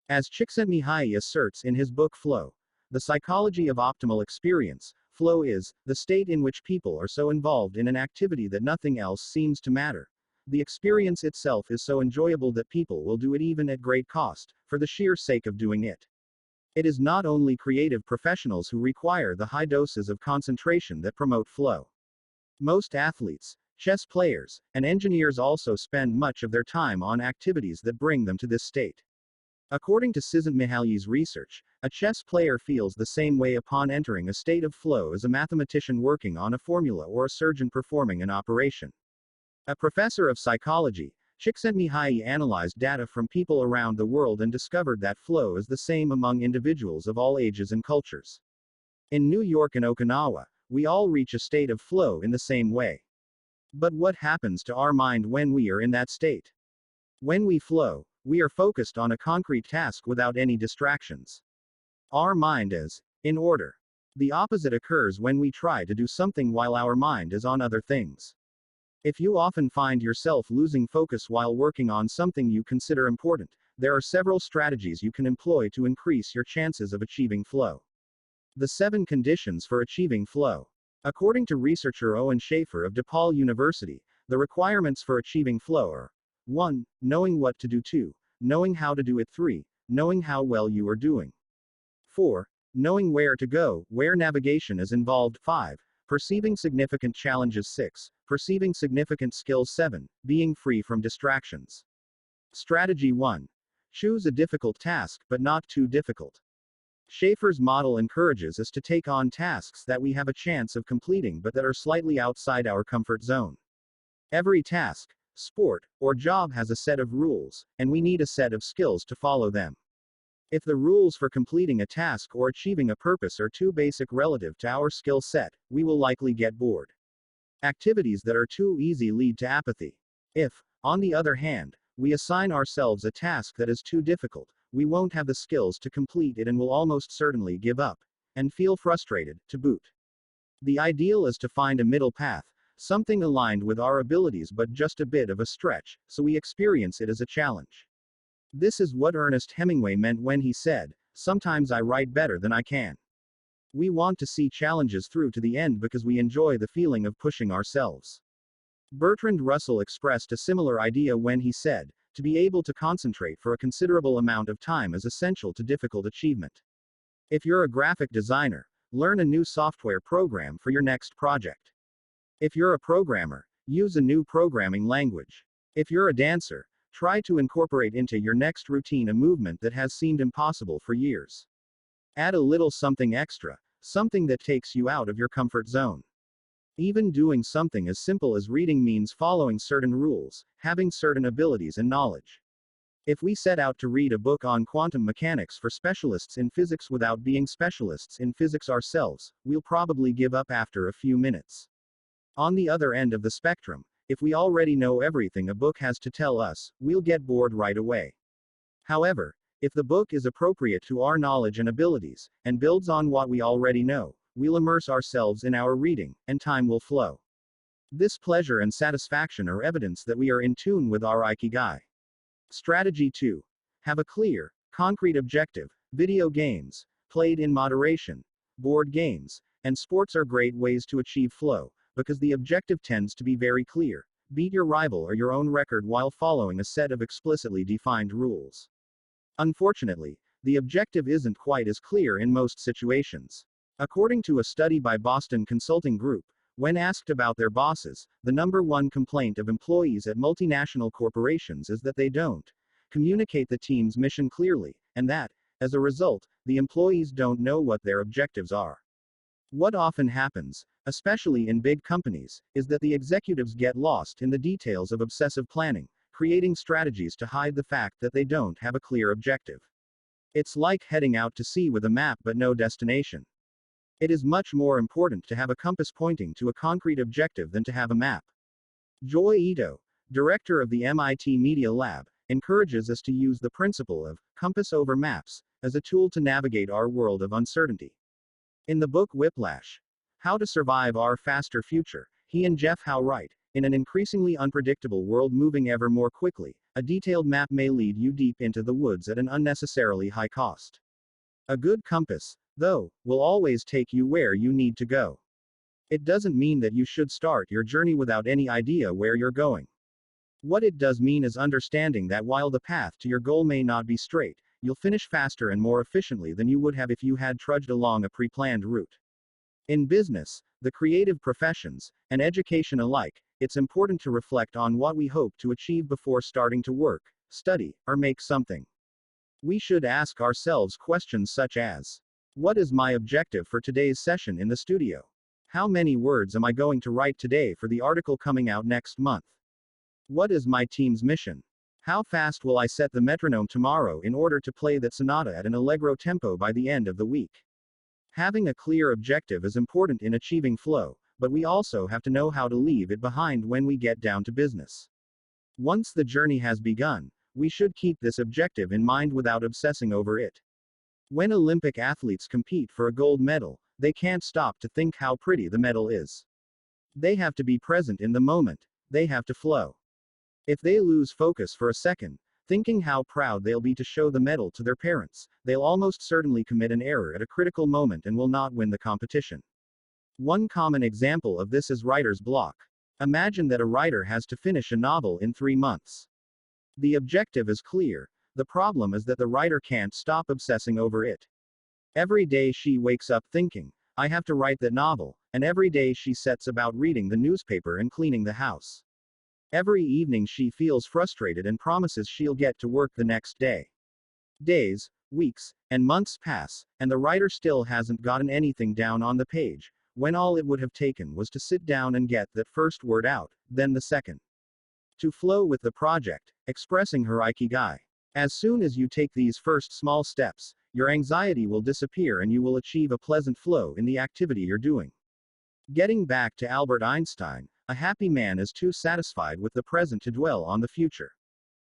As Csikszentmihalyi asserts in his book Flow, The Psychology of Optimal Experience, Flow is the state in which people are so involved in an activity that nothing else seems to matter. The experience itself is so enjoyable that people will do it even at great cost, for the sheer sake of doing it. It is not only creative professionals who require the high doses of concentration that promote flow. Most athletes, chess players, and engineers also spend much of their time on activities that bring them to this state. According to Miralles' research, a chess player feels the same way upon entering a state of flow as a mathematician working on a formula or a surgeon performing an operation. A professor of psychology, Csikszentmihalyi, analyzed data from people around the world and discovered that flow is the same among individuals of all ages and cultures. In New York and Okinawa, we all reach a state of flow in the same way. But what happens to our mind when we are in that state? When we flow, we are focused on a concrete task without any distractions. Our mind is in order. The opposite occurs when we try to do something while our mind is on other things. If you often find yourself losing focus while working on something you consider important, there are several strategies you can employ to increase your chances of achieving flow. The 7 conditions for achieving flow. According to researcher Owen Schaefer of DePaul University, the requirements for achieving flow are 1. Knowing what to do. 2. Knowing how to do it. 3. Knowing how well you are doing. 4. Knowing where to go, where navigation is involved. 5. Perceiving significant challenges. 6. Perceiving significant skills. 7. Being free from distractions. Strategy 1. Choose a difficult task, but not too difficult. Schaefer's model encourages us to take on tasks that we have a chance of completing but that are slightly outside our comfort zone. Every task, sport, or job has a set of rules, and we need a set of skills to follow them. If the rules for completing a task or achieving a purpose are too basic relative to our skill set, we will likely get bored. Activities that are too easy lead to apathy. If, on the other hand, we assign ourselves a task that is too difficult, we won't have the skills to complete it and will almost certainly give up, and feel frustrated, to boot. The ideal is to find a middle path, something aligned with our abilities but just a bit of a stretch, so we experience it as a challenge. This is what Ernest Hemingway meant when he said, "Sometimes I write better than I can." We want to see challenges through to the end because we enjoy the feeling of pushing ourselves. Bertrand Russell expressed a similar idea when he said, "To be able to concentrate for a considerable amount of time is essential to difficult achievement." If you're a graphic designer, learn a new software program for your next project. If you're a programmer, use a new programming language. If you're a dancer, try to incorporate into your next routine a movement that has seemed impossible for years. Add a little something extra, something that takes you out of your comfort zone. Even doing something as simple as reading means following certain rules, having certain abilities and knowledge. If we set out to read a book on quantum mechanics for specialists in physics without being specialists in physics ourselves, we'll probably give up after a few minutes. On the other end of the spectrum, if we already know everything a book has to tell us, we'll get bored right away. However, if the book is appropriate to our knowledge and abilities, and builds on what we already know, we'll immerse ourselves in our reading, and time will flow. This pleasure and satisfaction are evidence that we are in tune with our Ikigai. Strategy 2. Have a clear, concrete objective. Video games, played in moderation, board games, and sports are great ways to achieve flow, because the objective tends to be very clear. Beat your rival or your own record while following a set of explicitly defined rules. Unfortunately, the objective isn't quite as clear in most situations. According to a study by Boston Consulting Group, when asked about their bosses, the number one complaint of employees at multinational corporations is that they don't communicate the team's mission clearly, and that, as a result, the employees don't know what their objectives are. What often happens, especially in big companies, is that the executives get lost in the details of obsessive planning, creating strategies to hide the fact that they don't have a clear objective. It's like heading out to sea with a map but no destination. It is much more important to have a compass pointing to a concrete objective than to have a map. Joy Ito, director of the MIT Media Lab, encourages us to use the principle of compass over maps as a tool to navigate our world of uncertainty. In the book Whiplash, How to Survive Our Faster Future, he and Jeff Howe write, in an increasingly unpredictable world moving ever more quickly, a detailed map may lead you deep into the woods at an unnecessarily high cost. A good compass, though, will always take you where you need to go. It doesn't mean that you should start your journey without any idea where you're going. What it does mean is understanding that while the path to your goal may not be straight, you'll finish faster and more efficiently than you would have if you had trudged along a pre-planned route. In business, the creative professions, and education alike, it's important to reflect on what we hope to achieve before starting to work, study, or make something. We should ask ourselves questions such as, what is my objective for today's session in the studio? How many words am I going to write today for the article coming out next month? What is my team's mission? How fast will I set the metronome tomorrow in order to play that sonata at an allegro tempo by the end of the week? Having a clear objective is important in achieving flow, but we also have to know how to leave it behind when we get down to business. Once the journey has begun, we should keep this objective in mind without obsessing over it. When Olympic athletes compete for a gold medal, they can't stop to think how pretty the medal is. They have to be present in the moment, they have to flow. If they lose focus for a second, thinking how proud they'll be to show the medal to their parents, they'll almost certainly commit an error at a critical moment and will not win the competition. One common example of this is writer's block. Imagine that a writer has to finish a novel in 3 months. The objective is clear, the problem is that the writer can't stop obsessing over it. Every day she wakes up thinking, I have to write that novel, and every day she sets about reading the newspaper and cleaning the house. Every evening she feels frustrated and promises she'll get to work the next day. Days, weeks, and months pass, and the writer still hasn't gotten anything down on the page, when all it would have taken was to sit down and get that first word out, then the second. To flow with the project, expressing her Ikigai. As soon as you take these first small steps, your anxiety will disappear and you will achieve a pleasant flow in the activity you're doing. Getting back to Albert Einstein, a happy man is too satisfied with the present to dwell on the future.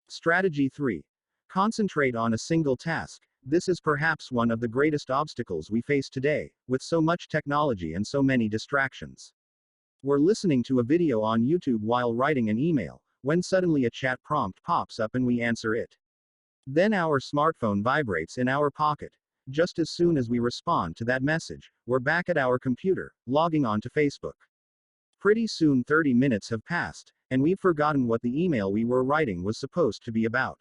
Strategy 3. Concentrate on a single task. This is perhaps one of the greatest obstacles we face today, with so much technology and so many distractions. We're listening to a video on YouTube while writing an email, when suddenly a chat prompt pops up and we answer it. Then our smartphone vibrates in our pocket. Just as soon as we respond to that message, we're back at our computer, logging on to Facebook. Pretty soon 30 minutes have passed, and we've forgotten what the email we were writing was supposed to be about.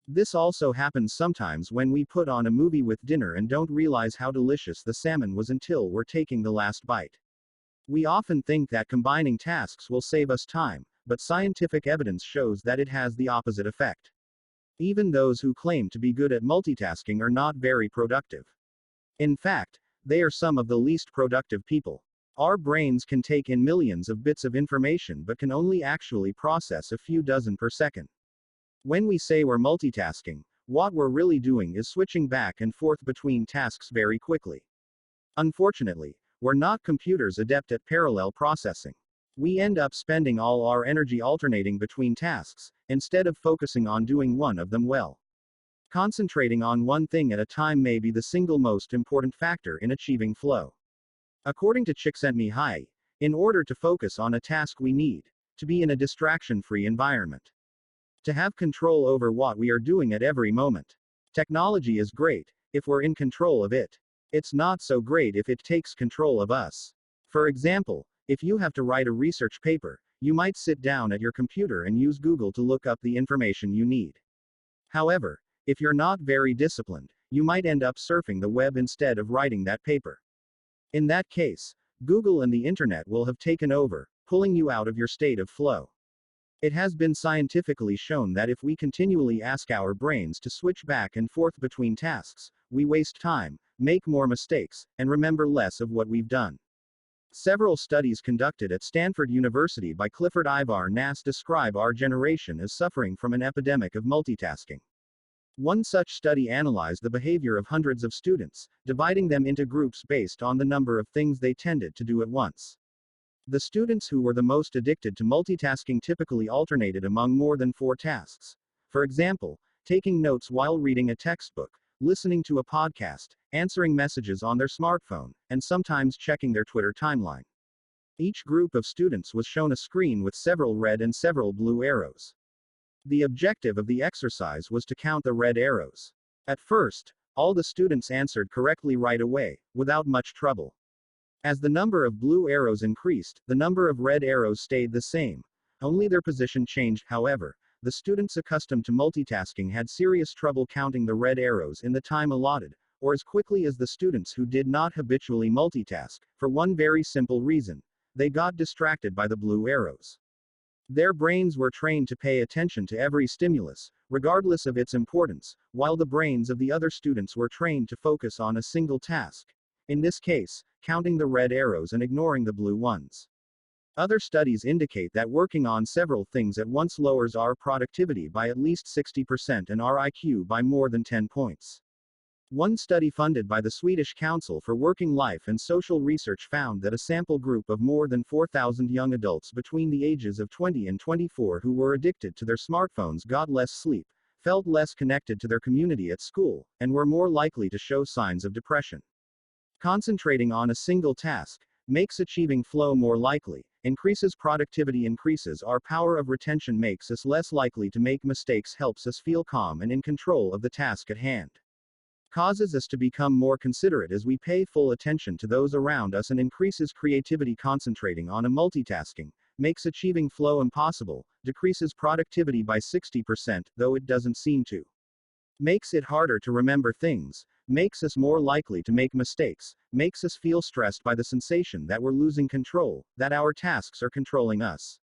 This also happens sometimes when we put on a movie with dinner and don't realize how delicious the salmon was until we're taking the last bite. We often think that combining tasks will save us time, but scientific evidence shows that it has the opposite effect. Even those who claim to be good at multitasking are not very productive. In fact, they are some of the least productive people. Our brains can take in millions of bits of information but can only actually process a few dozen per second. When we say we're multitasking, what we're really doing is switching back and forth between tasks very quickly. Unfortunately, we're not computers adept at parallel processing. We end up spending all our energy alternating between tasks, instead of focusing on doing one of them well. Concentrating on one thing at a time may be the single most important factor in achieving flow. According to Csikszentmihalyi, in order to focus on a task we need to be in a distraction-free environment. To have control over what we are doing at every moment. Technology is great if we're in control of it. It's not so great if it takes control of us. For example, if you have to write a research paper, you might sit down at your computer and use Google to look up the information you need. However, if you're not very disciplined, you might end up surfing the web instead of writing that paper. In that case, Google and the internet will have taken over, pulling you out of your state of flow. It has been scientifically shown that if we continually ask our brains to switch back and forth between tasks, we waste time, make more mistakes, and remember less of what we've done. Several studies conducted at Stanford University by Clifford Ivar Nass describe our generation as suffering from an epidemic of multitasking. One such study analyzed the behavior of hundreds of students, dividing them into groups based on the number of things they tended to do at once. The students who were the most addicted to multitasking typically alternated among more than 4 tasks. For example, taking notes while reading a textbook, listening to a podcast, answering messages on their smartphone, and sometimes checking their Twitter timeline. Each group of students was shown a screen with several red and several blue arrows. The objective of the exercise was to count the red arrows. At first, All the students answered correctly right away, without much trouble. As the number of blue arrows increased, the number of red arrows stayed the same. Only their position changed, however. The students accustomed to multitasking had serious trouble counting the red arrows in the time allotted, or as quickly as the students who did not habitually multitask, for one very simple reason. They got distracted by the blue arrows. Their brains were trained to pay attention to every stimulus, regardless of its importance, while the brains of the other students were trained to focus on a single task. In this case, counting the red arrows and ignoring the blue ones. Other studies indicate that working on several things at once lowers our productivity by at least 60% and our IQ by more than 10 points. One study funded by the Swedish Council for Working Life and Social Research found that a sample group of more than 4,000 young adults between the ages of 20 and 24 who were addicted to their smartphones got less sleep, felt less connected to their community at school, and were more likely to show signs of depression. Concentrating on a single task makes achieving flow more likely, increases productivity, increases our power of retention, makes us less likely to make mistakes, helps us feel calm and in control of the task at hand. Causes us to become more considerate as we pay full attention to those around us and increases creativity. Concentrating on a multitasking makes achieving flow impossible, decreases productivity by 60%, though it doesn't seem to. Makes it harder to remember things, makes us more likely to make mistakes, makes us feel stressed by the sensation that we're losing control, that our tasks are controlling us.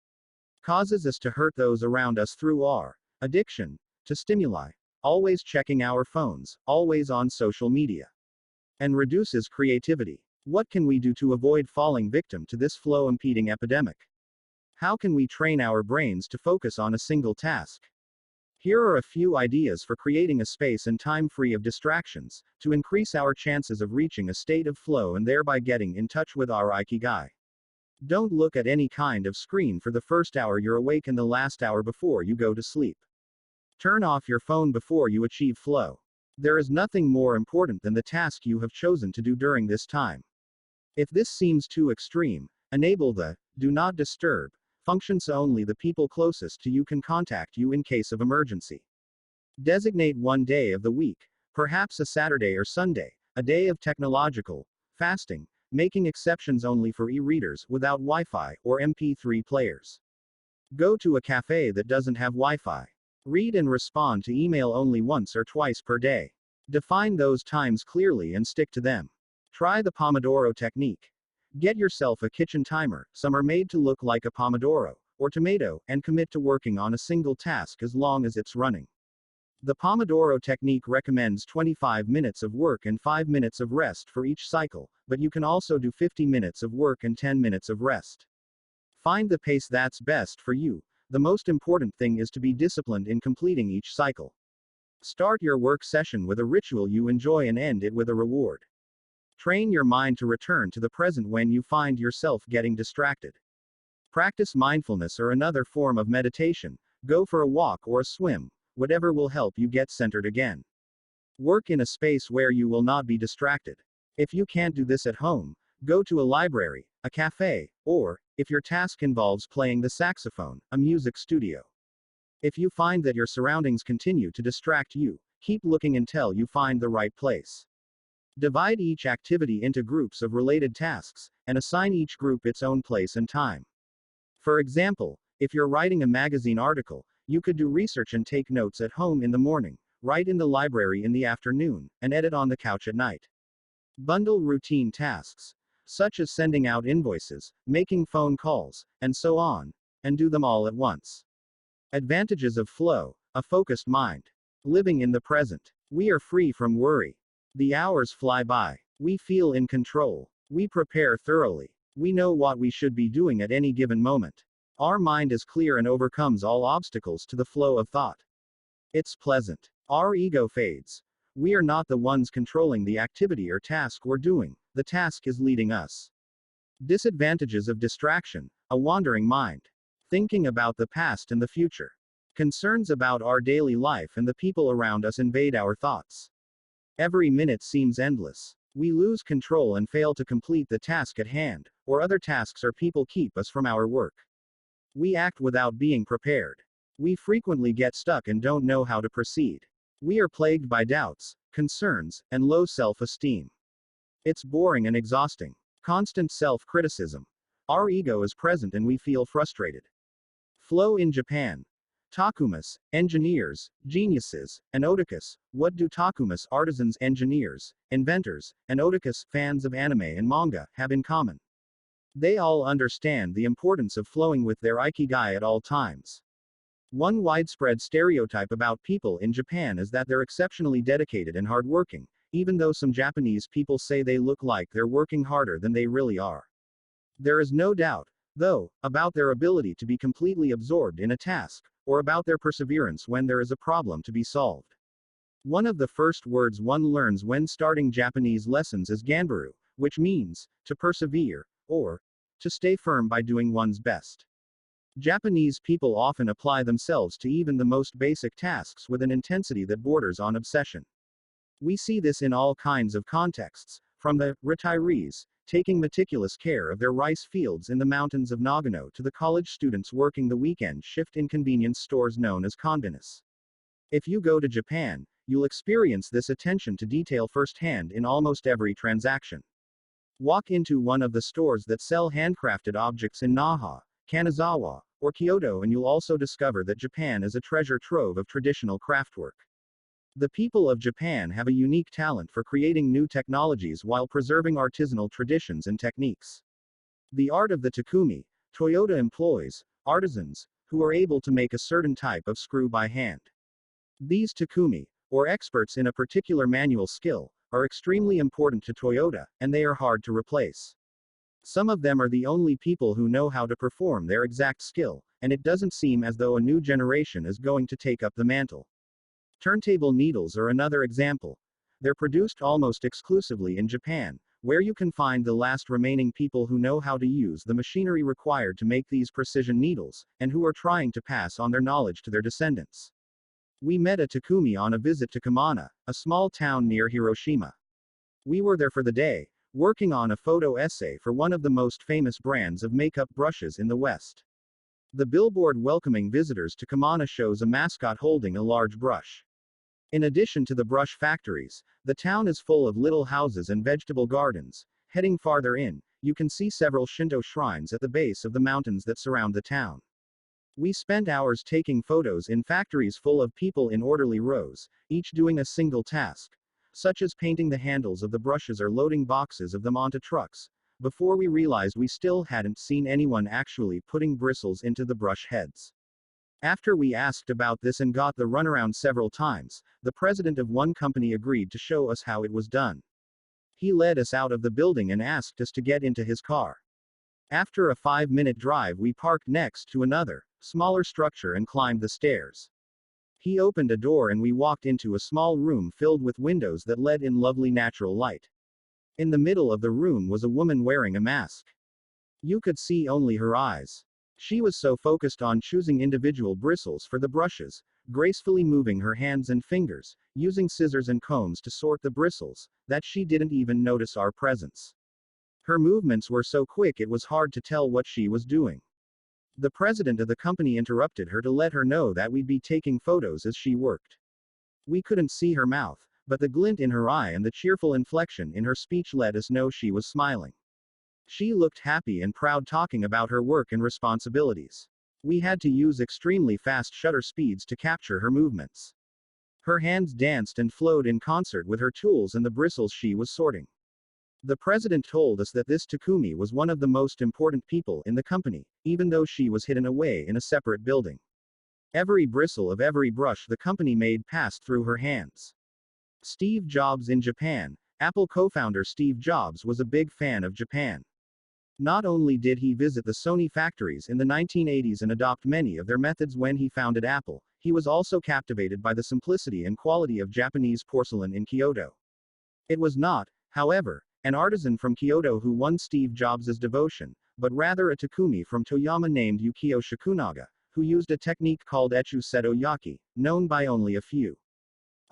Causes us to hurt those around us through our addiction to stimuli, always checking our phones, always on social media. And reduces creativity. What can we do to avoid falling victim to this flow impeding epidemic? How can we train our brains to focus on a single task? Here are a few ideas for creating a space and time free of distractions, to increase our chances of reaching a state of flow and thereby getting in touch with our Ikigai. Don't look at any kind of screen for the first hour you're awake and the last hour before you go to sleep. Turn off your phone before you achieve flow. There is nothing more important than the task you have chosen to do during this time. If this seems too extreme, enable the do not disturb function so only the people closest to you can contact you in case of emergency. Designate one day of the week, perhaps a Saturday or Sunday, a day of technological fasting, making exceptions only for e-readers without Wi-Fi or MP3 players. Go to a cafe that doesn't have Wi-Fi. Read and respond to email only once or twice per day. Define those times clearly and stick to them. Try the Pomodoro technique. Get yourself a kitchen timer, some are made to look like a pomodoro, or tomato, and commit to working on a single task as long as it's running. The Pomodoro technique recommends 25 minutes of work and 5 minutes of rest for each cycle, but you can also do 50 minutes of work and 10 minutes of rest. Find the pace that's best for you. The most important thing is to be disciplined in completing each cycle. Start your work session with a ritual you enjoy and end it with a reward. Train your mind to return to the present when you find yourself getting distracted. Practice mindfulness or another form of meditation. Go for a walk or a swim, whatever will help you get centered again. Work in a space where you will not be distracted. If you can't do this at home, go to a library, a cafe, or, if your task involves playing the saxophone, a music studio. If you find that your surroundings continue to distract you, keep looking until you find the right place. Divide each activity into groups of related tasks, and assign each group its own place and time. For example, if you're writing a magazine article, you could do research and take notes at home in the morning, write in the library in the afternoon, and edit on the couch at night. Bundle routine tasks, such as sending out invoices, making phone calls, and so on, and do them all at once. Advantages of flow: a focused mind. Living in the present. We are free from worry. The hours fly by. We feel in control. We prepare thoroughly. We know what we should be doing at any given moment. Our mind is clear and overcomes all obstacles to the flow of thought. It's pleasant. Our ego fades. We are not the ones controlling the activity or task we're doing, the task is leading us. Disadvantages of distraction: a wandering mind. Thinking about the past and the future. Concerns about our daily life and the people around us invade our thoughts. Every minute seems endless. We lose control and fail to complete the task at hand, or other tasks or people keep us from our work. We act without being prepared. We frequently get stuck and don't know how to proceed. We are plagued by doubts, concerns, and low self-esteem. It's boring and exhausting. Constant self-criticism. Our ego is present and we feel frustrated. Flow in Japan. Takumas, engineers, geniuses, and otakus. What do takumas, artisans, engineers, inventors, and otakus, fans of anime and manga, have in common? They all understand the importance of flowing with their Ikigai at all times. One widespread stereotype about people in Japan is that they're exceptionally dedicated and hardworking, even though some Japanese people say they look like they're working harder than they really are. There is no doubt, though, about their ability to be completely absorbed in a task, or about their perseverance when there is a problem to be solved. One of the first words one learns when starting Japanese lessons is ganbaru, which means to persevere, or to stay firm by doing one's best. Japanese people often apply themselves to even the most basic tasks with an intensity that borders on obsession. We see this in all kinds of contexts, from the retirees taking meticulous care of their rice fields in the mountains of Nagano to the college students working the weekend shift in convenience stores known as konbinus. If you go to Japan, you'll experience this attention to detail firsthand in almost every transaction. Walk into one of the stores that sell handcrafted objects in Naha, Kanazawa, or Kyoto and you'll also discover that Japan is a treasure trove of traditional craftwork. The people of Japan have a unique talent for creating new technologies while preserving artisanal traditions and techniques. The art of the takumi, Toyota employs artisans who are able to make a certain type of screw by hand. These takumi, or experts in a particular manual skill, are extremely important to Toyota, and they are hard to replace. Some of them are the only people who know how to perform their exact skill, and it doesn't seem as though a new generation is going to take up the mantle. Turntable needles are another example. They're produced almost exclusively in Japan, where you can find the last remaining people who know how to use the machinery required to make these precision needles, and who are trying to pass on their knowledge to their descendants. We met a takumi on a visit to Kamana, a small town near Hiroshima. We were there for the day, working on a photo essay for one of the most famous brands of makeup brushes in the West. The billboard welcoming visitors to Kamana shows a mascot holding a large brush. In addition to the brush factories, the town is full of little houses and vegetable gardens. Heading farther in, you can see several Shinto shrines at the base of the mountains that surround the town. We spent hours taking photos in factories full of people in orderly rows, each doing a single task, such as painting the handles of the brushes or loading boxes of them onto trucks, before we realized we still hadn't seen anyone actually putting bristles into the brush heads. After we asked about this and got the runaround several times, the president of one company agreed to show us how it was done. He led us out of the building and asked us to get into his car. After a 5-minute drive, we parked next to another, smaller structure and climbed the stairs. He opened a door and we walked into a small room filled with windows that let in lovely natural light. In the middle of the room was a woman wearing a mask. You could see only her eyes. She was so focused on choosing individual bristles for the brushes, gracefully moving her hands and fingers, using scissors and combs to sort the bristles, that she didn't even notice our presence. Her movements were so quick it was hard to tell what she was doing. The president of the company interrupted her to let her know that we'd be taking photos as she worked. We couldn't see her mouth, but the glint in her eye and the cheerful inflection in her speech let us know she was smiling. She looked happy and proud talking about her work and responsibilities. We had to use extremely fast shutter speeds to capture her movements. Her hands danced and flowed in concert with her tools and the bristles she was sorting. The president told us that this takumi was one of the most important people in the company, even though she was hidden away in a separate building. Every bristle of every brush the company made passed through her hands. Steve Jobs in Japan. Apple co-founder Steve Jobs was a big fan of Japan. Not only did he visit the Sony factories in the 1980s and adopt many of their methods when he founded Apple, he was also captivated by the simplicity and quality of Japanese porcelain in Kyoto. It was not, however, an artisan from Kyoto who won Steve Jobs' devotion, but rather a takumi from Toyama named Yukio Shikunaga, who used a technique called echu seto yaki, known by only a few.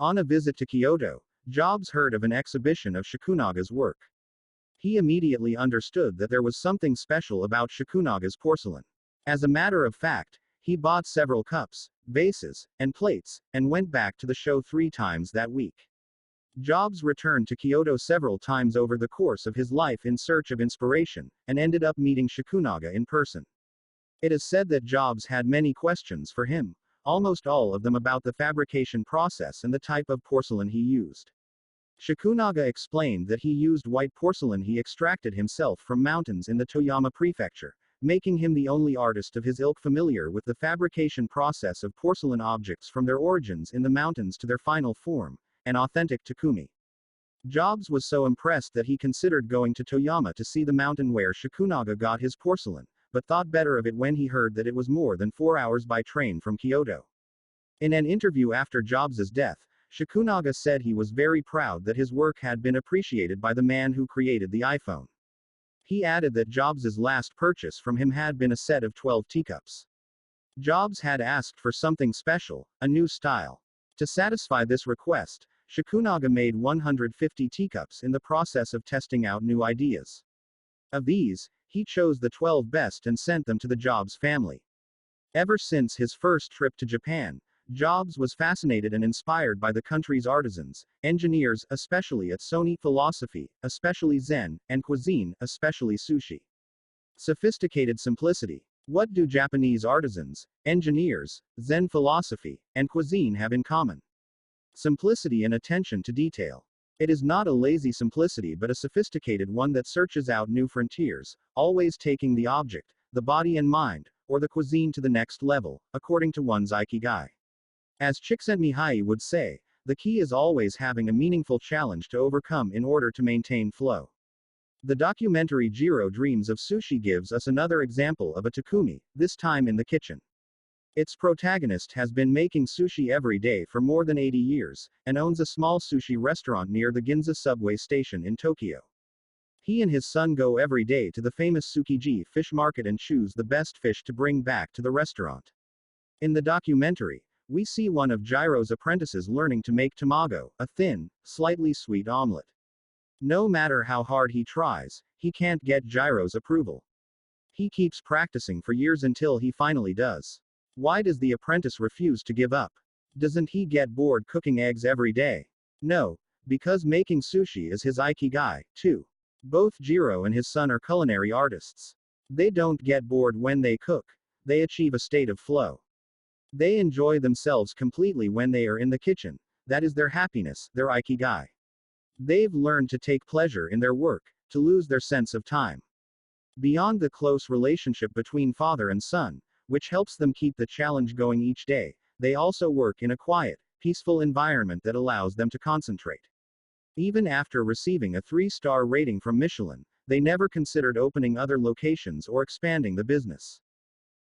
On a visit to Kyoto, Jobs heard of an exhibition of Shikunaga's work. He immediately understood that there was something special about Shikunaga's porcelain. As a matter of fact, He bought several cups, vases, and plates, and went back to the show 3 times that week. Jobs returned to Kyoto several times over the course of his life in search of inspiration, and ended up meeting Shikunaga in person. It is said that Jobs had many questions for him, almost all of them about the fabrication process and the type of porcelain he used. Shikunaga explained that he used white porcelain he extracted himself from mountains in the Toyama prefecture, making him the only artist of his ilk familiar with the fabrication process of porcelain objects from their origins in the mountains to their final form, an authentic takumi. Jobs was so impressed that he considered going to Toyama to see the mountain where Shikunaga got his porcelain, but thought better of it when he heard that it was more than 4 hours by train from Kyoto. In an interview after Jobs's death, Shikunaga said he was very proud that his work had been appreciated by the man who created the iPhone. He added that Jobs's last purchase from him had been a set of 12 teacups. Jobs had asked for something special, a new style. To satisfy this request, Shikunaga made 150 teacups in the process of testing out new ideas. Of these, he chose the 12 best and sent them to the Jobs family. Ever since his first trip to Japan, Jobs was fascinated and inspired by the country's artisans, engineers, especially at Sony, philosophy, especially Zen, and cuisine, especially sushi. Sophisticated simplicity. What do Japanese artisans, engineers, Zen philosophy, and cuisine have in common? Simplicity and attention to detail. It is not a lazy simplicity but a sophisticated one that searches out new frontiers, always taking the object, the body and mind, or the cuisine to the next level, according to one's Ikigai. As Csikszentmihalyi would say, the key is always having a meaningful challenge to overcome in order to maintain flow. The documentary Jiro Dreams of Sushi gives us another example of a takumi, this time in the kitchen. Its protagonist has been making sushi every day for more than 80 years, and owns a small sushi restaurant near the Ginza subway station in Tokyo. He and his son go every day to the famous Tsukiji fish market and choose the best fish to bring back to the restaurant. In the documentary, we see one of Jiro's apprentices learning to make tamago, a thin, slightly sweet omelet. No matter how hard he tries, he can't get Jiro's approval. He keeps practicing for years until he finally does. Why does the apprentice refuse to give up? Doesn't he get bored cooking eggs every day? No, because making sushi is his Ikigai, too. Both Jiro and his son are culinary artists. They don't get bored when they cook. They achieve a state of flow. They enjoy themselves completely when they are in the kitchen. That is their happiness, their Ikigai. They've learned to take pleasure in their work, to lose their sense of time. Beyond the close relationship between father and son, which helps them keep the challenge going each day, they also work in a quiet, peaceful environment that allows them to concentrate. Even after receiving a 3-star rating from Michelin, they never considered opening other locations or expanding the business.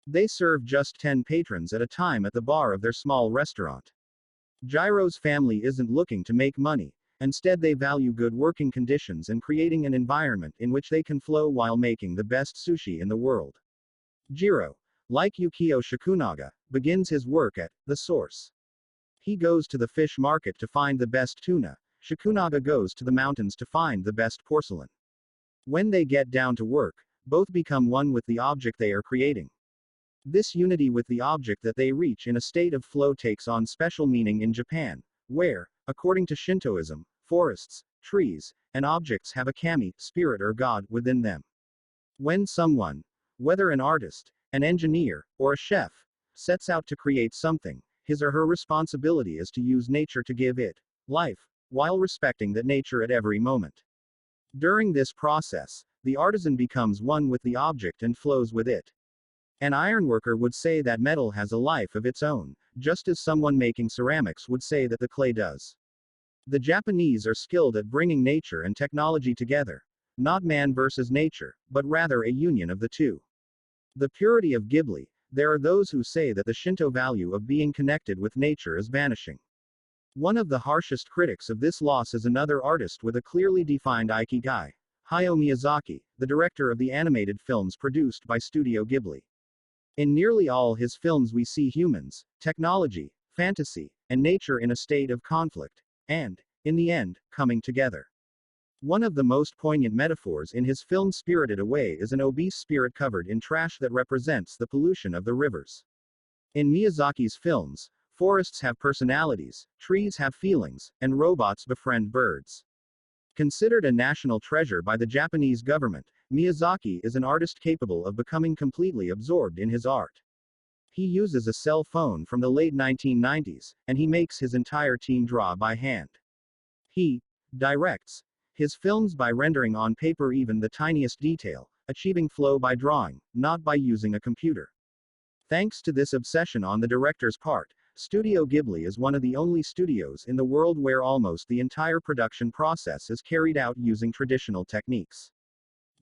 They serve just 10 patrons at a time at the bar of their small restaurant. Jiro's family isn't looking to make money. Instead, they value good working conditions and creating an environment in which they can flow while making the best sushi in the world. Jiro, like Yukio Shikunaga, begins his work at the source. He goes to the fish market to find the best tuna. Shikunaga goes to the mountains to find the best porcelain. When they get down to work, both become one with the object they are creating. This unity with the object that they reach in a state of flow takes on special meaning in Japan, where, according to Shintoism, forests, trees, and objects have a kami, spirit or god, within them. When someone, whether an artist, an engineer, or a chef, sets out to create something, his or her responsibility is to use nature to give it life, while respecting that nature at every moment. During this process, the artisan becomes one with the object and flows with it. An ironworker would say that metal has a life of its own, just as someone making ceramics would say that the clay does. The Japanese are skilled at bringing nature and technology together. Not man versus nature, but rather a union of the two. The purity of Ghibli. There are those who say that the Shinto value of being connected with nature is vanishing. One of the harshest critics of this loss is another artist with a clearly defined Ikigai, Hayao Miyazaki, the director of the animated films produced by Studio Ghibli. In nearly all his films we see humans, technology, fantasy, and nature in a state of conflict, and, in the end, coming together. One of the most poignant metaphors in his film Spirited Away is an obese spirit covered in trash that represents the pollution of the rivers. In Miyazaki's films, forests have personalities, trees have feelings, and robots befriend birds. Considered a national treasure by the Japanese government, Miyazaki is an artist capable of becoming completely absorbed in his art. He uses a cell phone from the late 1990s, and he makes his entire team draw by hand. He directs his films by rendering on paper even the tiniest detail, achieving flow by drawing, not by using a computer. Thanks to this obsession on the director's part, Studio Ghibli is one of the only studios in the world where almost the entire production process is carried out using traditional techniques.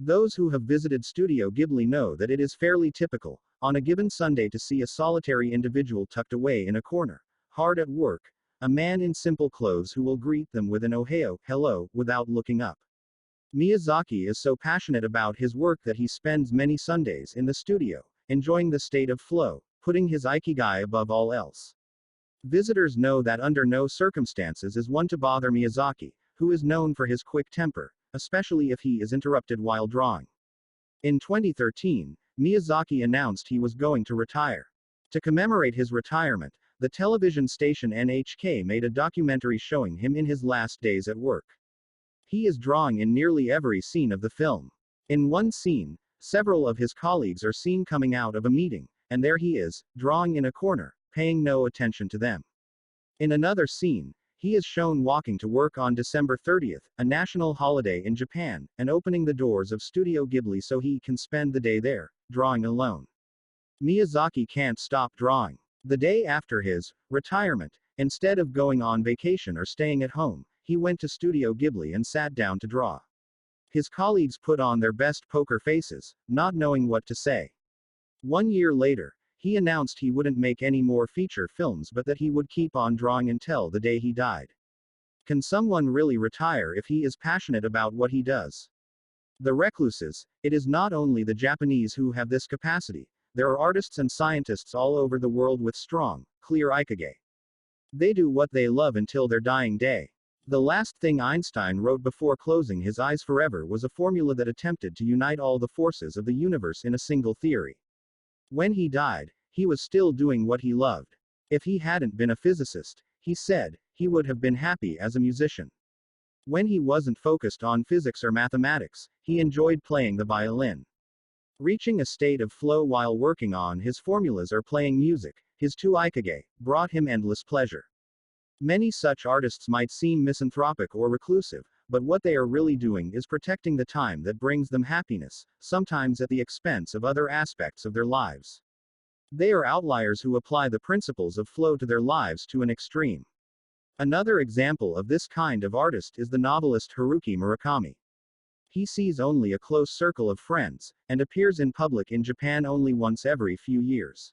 Those who have visited Studio Ghibli know that it is fairly typical, on a given Sunday, to see a solitary individual tucked away in a corner, hard at work, a man in simple clothes who will greet them with an "Ohio, hello," without looking up. Miyazaki is so passionate about his work that he spends many Sundays in the studio, enjoying the state of flow, putting his Ikigai above all else. Visitors know that under no circumstances is one to bother Miyazaki, who is known for his quick temper, especially if he is interrupted while drawing. In 2013, Miyazaki announced he was going to retire. To commemorate his retirement, the television station NHK made a documentary showing him in his last days at work. He is drawing in nearly every scene of the film. In one scene, several of his colleagues are seen coming out of a meeting, and there he is, drawing in a corner, paying no attention to them. In another scene, he is shown walking to work on December 30th, a national holiday in Japan, and opening the doors of Studio Ghibli so he can spend the day there, drawing alone. Miyazaki can't stop drawing. The day after his retirement, instead of going on vacation or staying at home, he went to Studio Ghibli and sat down to draw. His colleagues put on their best poker faces, not knowing what to say. 1 year later, he announced he wouldn't make any more feature films but that he would keep on drawing until the day he died. Can someone really retire if he is passionate about what he does? The recluses, it is not only the Japanese who have this capacity, there are artists and scientists all over the world with strong, clear Ikigai. They do what they love until their dying day. The last thing Einstein wrote before closing his eyes forever was a formula that attempted to unite all the forces of the universe in a single theory. When he died, he was still doing what he loved. If he hadn't been a physicist, he said, he would have been happy as a musician. When he wasn't focused on physics or mathematics, he enjoyed playing the violin. Reaching a state of flow while working on his formulas or playing music, his two Ikigai, brought him endless pleasure. Many such artists might seem misanthropic or reclusive, but what they are really doing is protecting the time that brings them happiness, sometimes at the expense of other aspects of their lives. They are outliers who apply the principles of flow to their lives to an extreme. Another example of this kind of artist is the novelist Haruki Murakami. He sees only a close circle of friends, and appears in public in Japan only once every few years.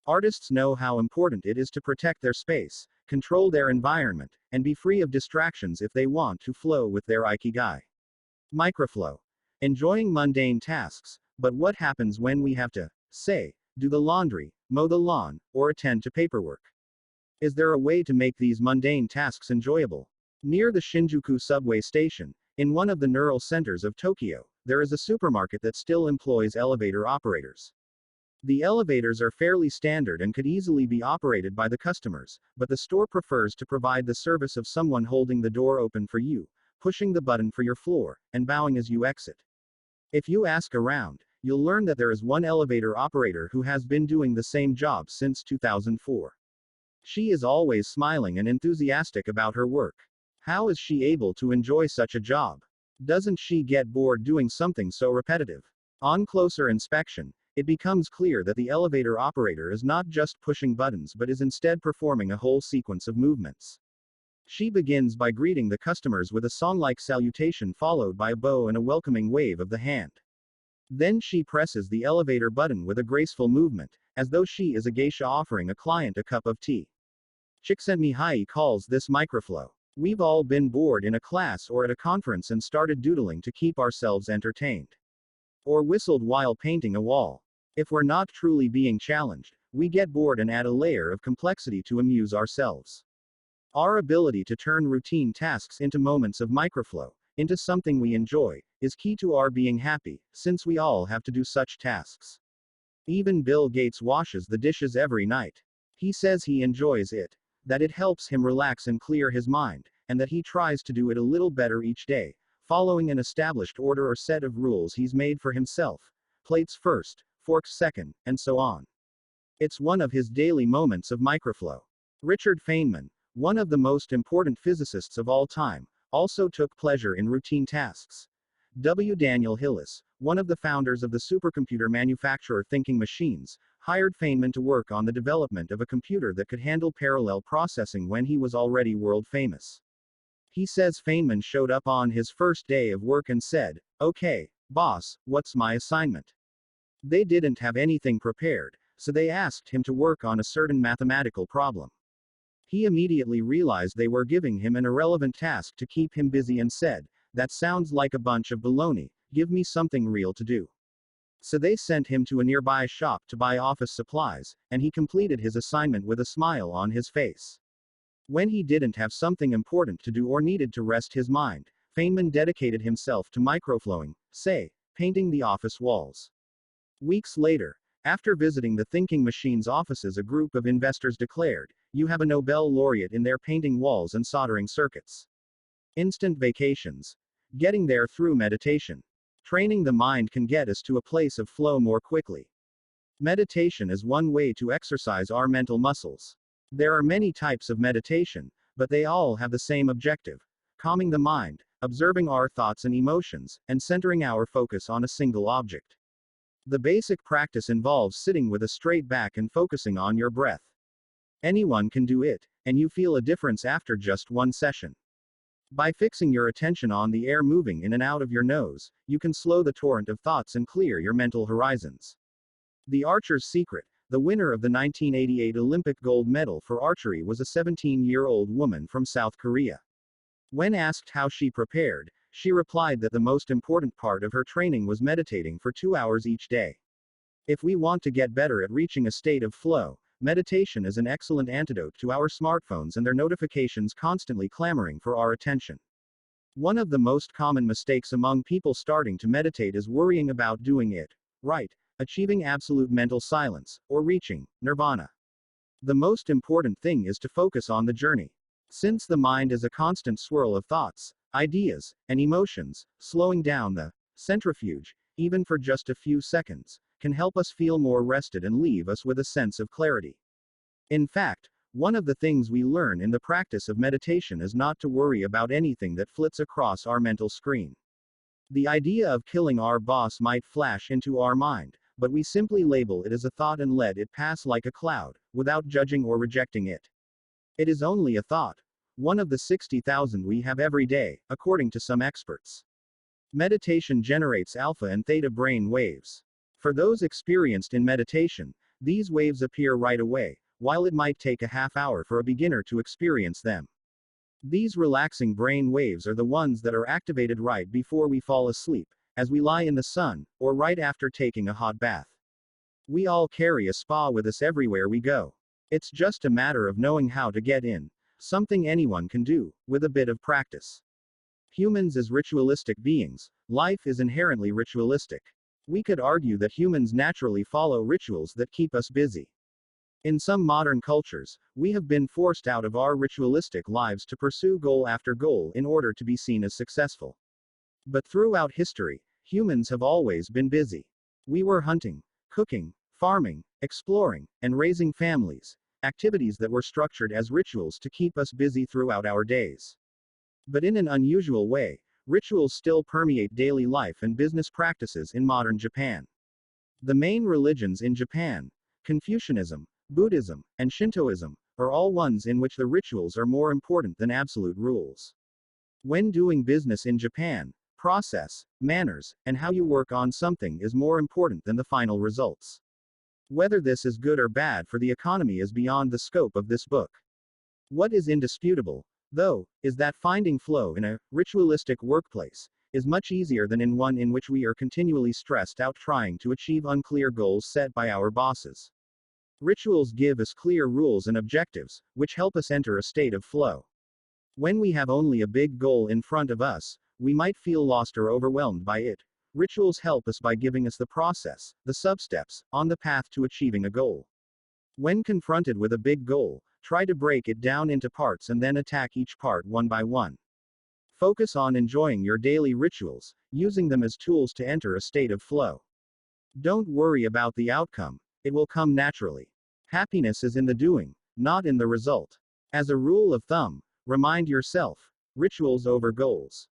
Artists know how important it is to protect their space, control their environment, and be free of distractions if they want to flow with their Ikigai. Microflow. Enjoying mundane tasks, but what happens when we have to, say, do the laundry, mow the lawn, or attend to paperwork? Is there a way to make these mundane tasks enjoyable? Near the Shinjuku subway station, in one of the neural centers of Tokyo, there is a supermarket that still employs elevator operators. The elevators are fairly standard and could easily be operated by the customers, but the store prefers to provide the service of someone holding the door open for you, pushing the button for your floor, and bowing as you exit. If you ask around, you'll learn that there is one elevator operator who has been doing the same job since 2004. She is always smiling and enthusiastic about her work. How is she able to enjoy such a job? Doesn't she get bored doing something so repetitive? On closer inspection, it becomes clear that the elevator operator is not just pushing buttons but is instead performing a whole sequence of movements. She begins by greeting the customers with a song-like salutation followed by a bow and a welcoming wave of the hand. Then she presses the elevator button with a graceful movement, as though she is a geisha offering a client a cup of tea. Csikszentmihalyi calls this microflow. We've all been bored in a class or at a conference and started doodling to keep ourselves entertained. Or whistled while painting a wall. If we're not truly being challenged, we get bored and add a layer of complexity to amuse ourselves. Our ability to turn routine tasks into moments of microflow, into something we enjoy, is key to our being happy, since we all have to do such tasks. Even Bill Gates washes the dishes every night. He says he enjoys it, that it helps him relax and clear his mind, and that he tries to do it a little better each day, following an established order or set of rules he's made for himself. Plates first, forks second, and so on. It's one of his daily moments of microflow. Richard Feynman, one of the most important physicists of all time, also took pleasure in routine tasks. W. Daniel Hillis, one of the founders of the supercomputer manufacturer Thinking Machines, hired Feynman to work on the development of a computer that could handle parallel processing when he was already world famous. He says Feynman showed up on his first day of work and said, "Okay, boss, what's my assignment?" They didn't have anything prepared, so they asked him to work on a certain mathematical problem. He immediately realized they were giving him an irrelevant task to keep him busy and said, "That sounds like a bunch of baloney, give me something real to do." So they sent him to a nearby shop to buy office supplies, and he completed his assignment with a smile on his face. When he didn't have something important to do or needed to rest his mind, Feynman dedicated himself to microflowing, say, painting the office walls. Weeks later, after visiting the Thinking Machines offices, a group of investors declared, "You have a Nobel laureate in there painting walls and soldering circuits." Instant vacations. Getting there through meditation. Training the mind can get us to a place of flow more quickly. Meditation is one way to exercise our mental muscles. There are many types of meditation, but they all have the same objective: calming the mind, observing our thoughts and emotions, and centering our focus on a single object. The basic practice involves sitting with a straight back and focusing on your breath. Anyone can do it, and you feel a difference after just one session. By fixing your attention on the air moving in and out of your nose, you can slow the torrent of thoughts and clear your mental horizons. The Archer's Secret, the winner of the 1988 Olympic gold medal for archery, was a 17-year-old woman from South Korea. When asked how she prepared, she replied that the most important part of her training was meditating for 2 hours each day. If we want to get better at reaching a state of flow, meditation is an excellent antidote to our smartphones and their notifications constantly clamoring for our attention. One of the most common mistakes among people starting to meditate is worrying about doing it right, achieving absolute mental silence, or reaching nirvana. The most important thing is to focus on the journey. Since the mind is a constant swirl of thoughts, ideas, and emotions, slowing down the centrifuge, even for just a few seconds, can help us feel more rested and leave us with a sense of clarity. In fact, one of the things we learn in the practice of meditation is not to worry about anything that flits across our mental screen. The idea of killing our boss might flash into our mind, but we simply label it as a thought and let it pass like a cloud, without judging or rejecting it. It is only a thought. One of the 60,000 we have every day, according to some experts. Meditation generates alpha and theta brain waves. For those experienced in meditation, these waves appear right away, while it might take a half hour for a beginner to experience them. These relaxing brain waves are the ones that are activated right before we fall asleep, as we lie in the sun, or right after taking a hot bath. We all carry a spa with us everywhere we go. It's just a matter of knowing how to get in. Something anyone can do, with a bit of practice. Humans as ritualistic beings, life is inherently ritualistic. We could argue that humans naturally follow rituals that keep us busy. In some modern cultures, we have been forced out of our ritualistic lives to pursue goal after goal in order to be seen as successful. But throughout history, humans have always been busy. We were hunting, cooking, farming, exploring, and raising families. Activities that were structured as rituals to keep us busy throughout our days. But in an unusual way, rituals still permeate daily life and business practices in modern Japan. The main religions in Japan, Confucianism, Buddhism, and Shintoism, are all ones in which the rituals are more important than absolute rules. When doing business in Japan, process, manners, and how you work on something is more important than the final results. Whether this is good or bad for the economy is beyond the scope of this book. What is indisputable, though, is that finding flow in a ritualistic workplace is much easier than in one in which we are continually stressed out trying to achieve unclear goals set by our bosses. Rituals give us clear rules and objectives, which help us enter a state of flow. When we have only a big goal in front of us, we might feel lost or overwhelmed by it, Rituals help us by giving us the process, the sub-steps, on the path to achieving a goal. When confronted with a big goal, try to break it down into parts and then attack each part one by one. Focus on enjoying your daily rituals, using them as tools to enter a state of flow. Don't worry about the outcome, it will come naturally. Happiness is in the doing, not in the result. As a rule of thumb, remind yourself, rituals over goals.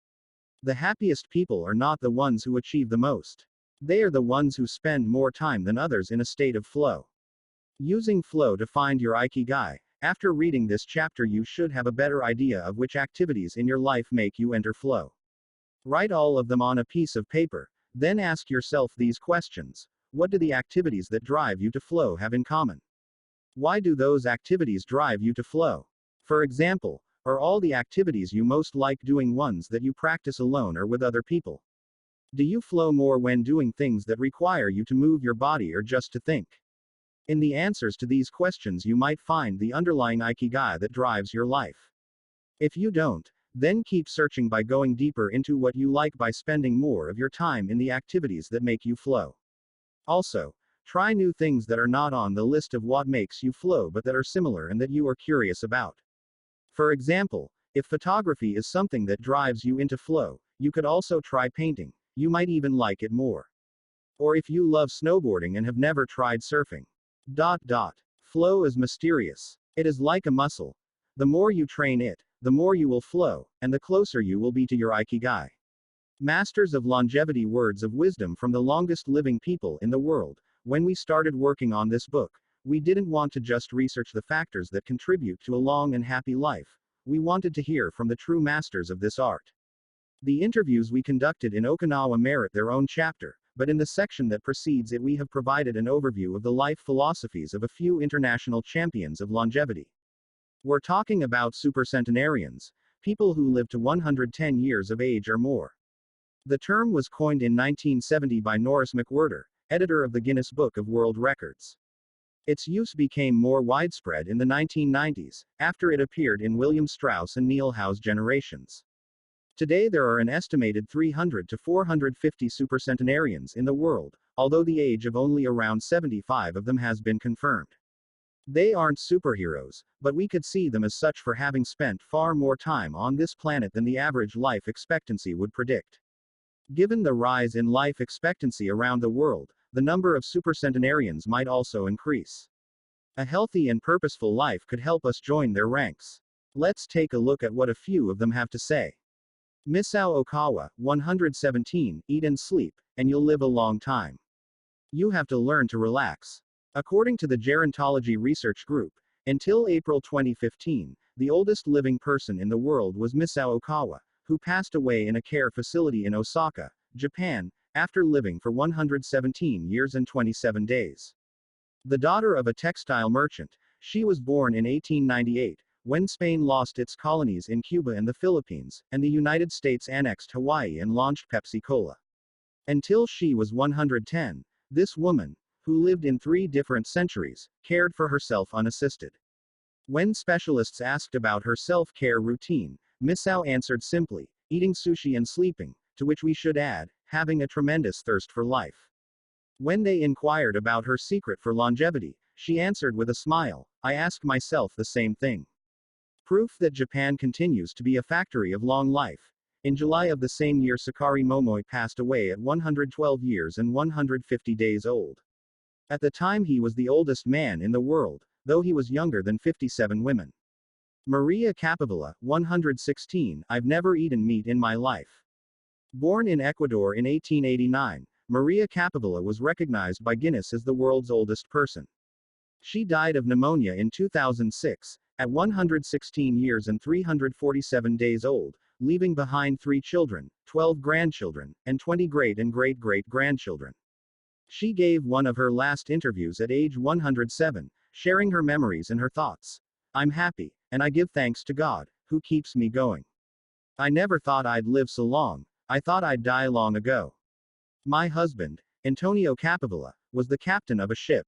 The happiest people are not the ones who achieve the most. They are the ones who spend more time than others in a state of flow. Using flow to find your Ikigai. After reading this chapter, you should have a better idea of which activities in your life make you enter flow. Write all of them on a piece of paper, then ask yourself these questions. What do the activities that drive you to flow have in common? Why do those activities drive you to flow? For example, are all the activities you most like doing ones that you practice alone or with other people? Do you flow more when doing things that require you to move your body or just to think? In the answers to these questions, you might find the underlying Ikigai that drives your life. If you don't, then keep searching by going deeper into what you like by spending more of your time in the activities that make you flow. Also, try new things that are not on the list of what makes you flow but that are similar and that you are curious about. For example, if photography is something that drives you into flow, you could also try painting. You might even like it more. Or if you love snowboarding and have never tried surfing. Flow is mysterious. It is like a muscle. The more you train it, the more you will flow, and the closer you will be to your Ikigai. Masters of longevity, words of wisdom from the longest living people in the world. When we started working on this book, we didn't want to just research the factors that contribute to a long and happy life. We wanted to hear from the true masters of this art. The interviews we conducted in Okinawa merit their own chapter, but in the section that precedes it we have provided an overview of the life philosophies of a few international champions of longevity. We're talking about supercentenarians, people who live to 110 years of age or more. The term was coined in 1970 by Norris McWhirter, editor of the Guinness Book of World Records. Its use became more widespread in the 1990s, after it appeared in William Strauss and Neil Howe's Generations. Today there are an estimated 300 to 450 supercentenarians in the world, although the age of only around 75 of them has been confirmed. They aren't superheroes, but we could see them as such for having spent far more time on this planet than the average life expectancy would predict. Given the rise in life expectancy around the world, the number of supercentenarians might also increase. A healthy and purposeful life could help us join their ranks. Let's take a look at what a few of them have to say. Misao Okawa, 117, eat and sleep, and you'll live a long time. You have to learn to relax. According to the Gerontology Research Group, until April 2015, the oldest living person in the world was Misao Okawa, who passed away in a care facility in Osaka, Japan, after living for 117 years and 27 days. The daughter of a textile merchant, she was born in 1898, when Spain lost its colonies in Cuba and the Philippines, and the United States annexed Hawaii and launched Pepsi-Cola. Until she was 110, this woman, who lived in 3 different centuries, cared for herself unassisted. When specialists asked about her self-care routine, Misao answered simply, eating sushi and sleeping, to which we should add, having a tremendous thirst for life. When they inquired about her secret for longevity, she answered with a smile, I ask myself the same thing. Proof that Japan continues to be a factory of long life. In July of the same year, Sakari Momoi passed away at 112 years and 150 days old. At the time he was the oldest man in the world, though he was younger than 57 women. Maria Capovilla, 116, I've never eaten meat in my life. Born in Ecuador in 1889, Maria Capovilla was recognized by Guinness as the world's oldest person. She died of pneumonia in 2006, at 116 years and 347 days old, leaving behind 3 children, 12 grandchildren, and 20 great and great-great-grandchildren. She gave one of her last interviews at age 107, sharing her memories and her thoughts. I'm happy, and I give thanks to God, who keeps me going. I never thought I'd live so long, I thought I'd die long ago. My husband, Antonio Capovilla, was the captain of a ship.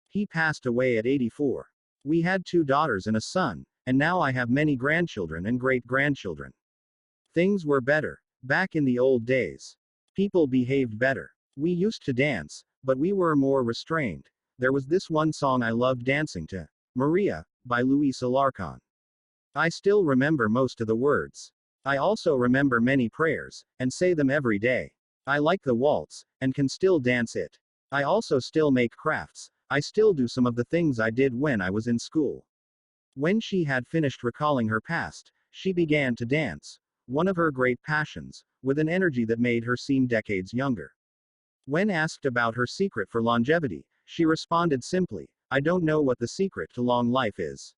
He passed away at 84. We had 2 daughters and a son, and now I have many grandchildren and great-grandchildren. Things were better back in the old days. People behaved better. We used to dance, but we were more restrained. There was this one song I loved dancing to, Maria, by Luis Alarcon. I still remember most of the words. I also remember many prayers, and say them every day. I like the waltz, and can still dance it. I also still make crafts. I still do some of the things I did when I was in school. When she had finished recalling her past, she began to dance, one of her great passions, with an energy that made her seem decades younger. When asked about her secret for longevity, she responded simply, I don't know what the secret to long life is.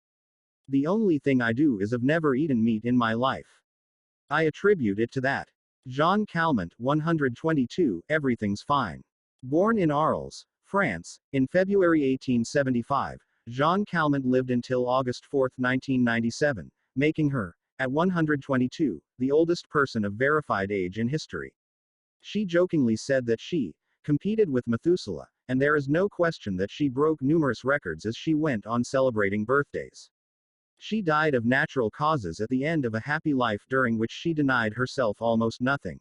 The only thing I do is have never eaten meat in my life. I attribute it to that. Jean Calment, 122, Everything's Fine. Born in Arles, France, in February 1875, Jean Calment lived until August 4, 1997, making her, at 122, the oldest person of verified age in history. She jokingly said that she competed with Methuselah, and there is no question that she broke numerous records as she went on celebrating birthdays. She died of natural causes at the end of a happy life during which she denied herself almost nothing.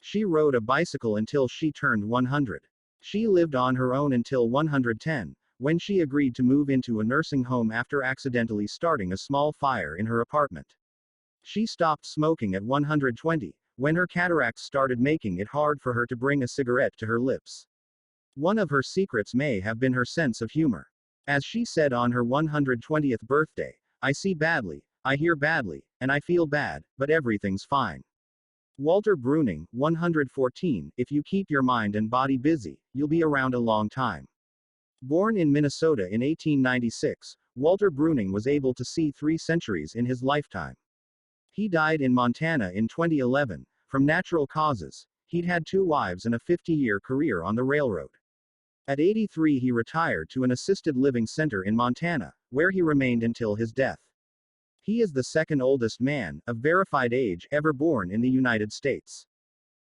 She rode a bicycle until she turned 100. She lived on her own until 110, when she agreed to move into a nursing home after accidentally starting a small fire in her apartment. She stopped smoking at 120, when her cataracts started making it hard for her to bring a cigarette to her lips. One of her secrets may have been her sense of humor. As she said on her 120th birthday, I see badly, I hear badly, and I feel bad, but everything's fine. Walter Bruning, 114, if you keep your mind and body busy, you'll be around a long time. Born in Minnesota in 1896, Walter Bruning was able to see 3 centuries in his lifetime. He died in Montana in 2011, from natural causes. He'd had 2 wives and a 50-year career on the railroad. At 83 he retired to an assisted living center in Montana, where he remained until his death. He is the second oldest man, of verified age, ever born in the United States.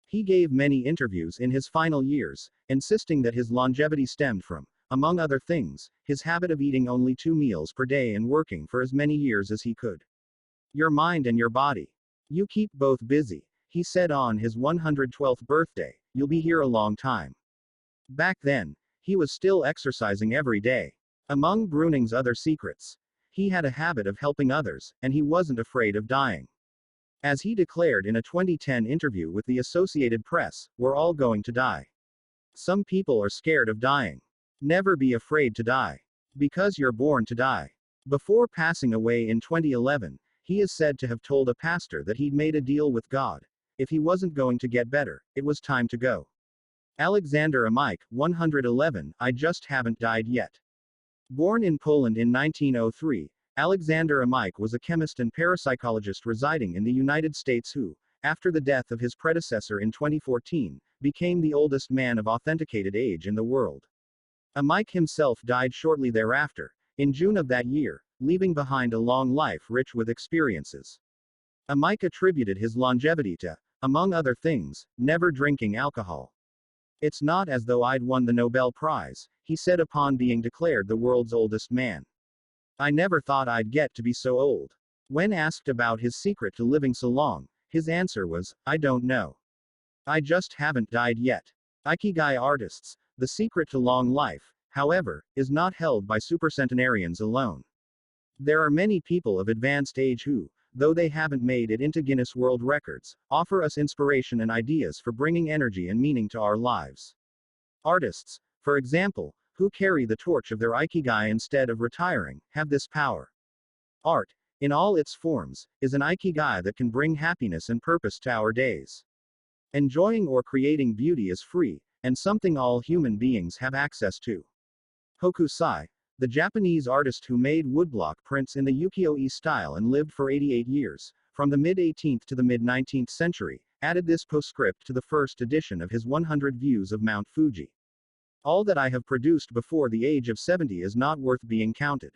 He gave many interviews in his final years, insisting that his longevity stemmed from, among other things, his habit of eating only 2 meals per day and working for as many years as he could. Your mind and your body. You keep both busy, he said on his 112th birthday, you'll be here a long time. Back then, he was still exercising every day. Among Bruning's other secrets, he had a habit of helping others, and he wasn't afraid of dying. As he declared in a 2010 interview with the Associated Press, we're all going to die. Some people are scared of dying. Never be afraid to die. Because you're born to die. Before passing away in 2011, he is said to have told a pastor that he'd made a deal with God. If he wasn't going to get better, it was time to go. Alexander Amike, 111, I just haven't died yet. Born in Poland in 1903, Alexander Amike was a chemist and parapsychologist residing in the United States who, after the death of his predecessor in 2014, became the oldest man of authenticated age in the world. Amike himself died shortly thereafter, in June of that year, leaving behind a long life rich with experiences. Amike attributed his longevity to, among other things, never drinking alcohol. It's not as though I'd won the Nobel Prize, he said upon being declared the world's oldest man. I never thought I'd get to be so old. When asked about his secret to living so long, his answer was, I don't know. I just haven't died yet. Ikigai artists, the secret to long life, however, is not held by supercentenarians alone. There are many people of advanced age who, though they haven't made it into Guinness World Records, offer us inspiration and ideas for bringing energy and meaning to our lives. Artists, for example, who carry the torch of their Ikigai instead of retiring, have this power. Art, in all its forms, is an Ikigai that can bring happiness and purpose to our days. Enjoying or creating beauty is free, and something all human beings have access to. Hokusai, the Japanese artist who made woodblock prints in the ukiyo-e style and lived for 88 years, from the mid-18th to the mid-19th century, added this postscript to the first edition of his 100 Views of Mount Fuji. All that I have produced before the age of 70 is not worth being counted.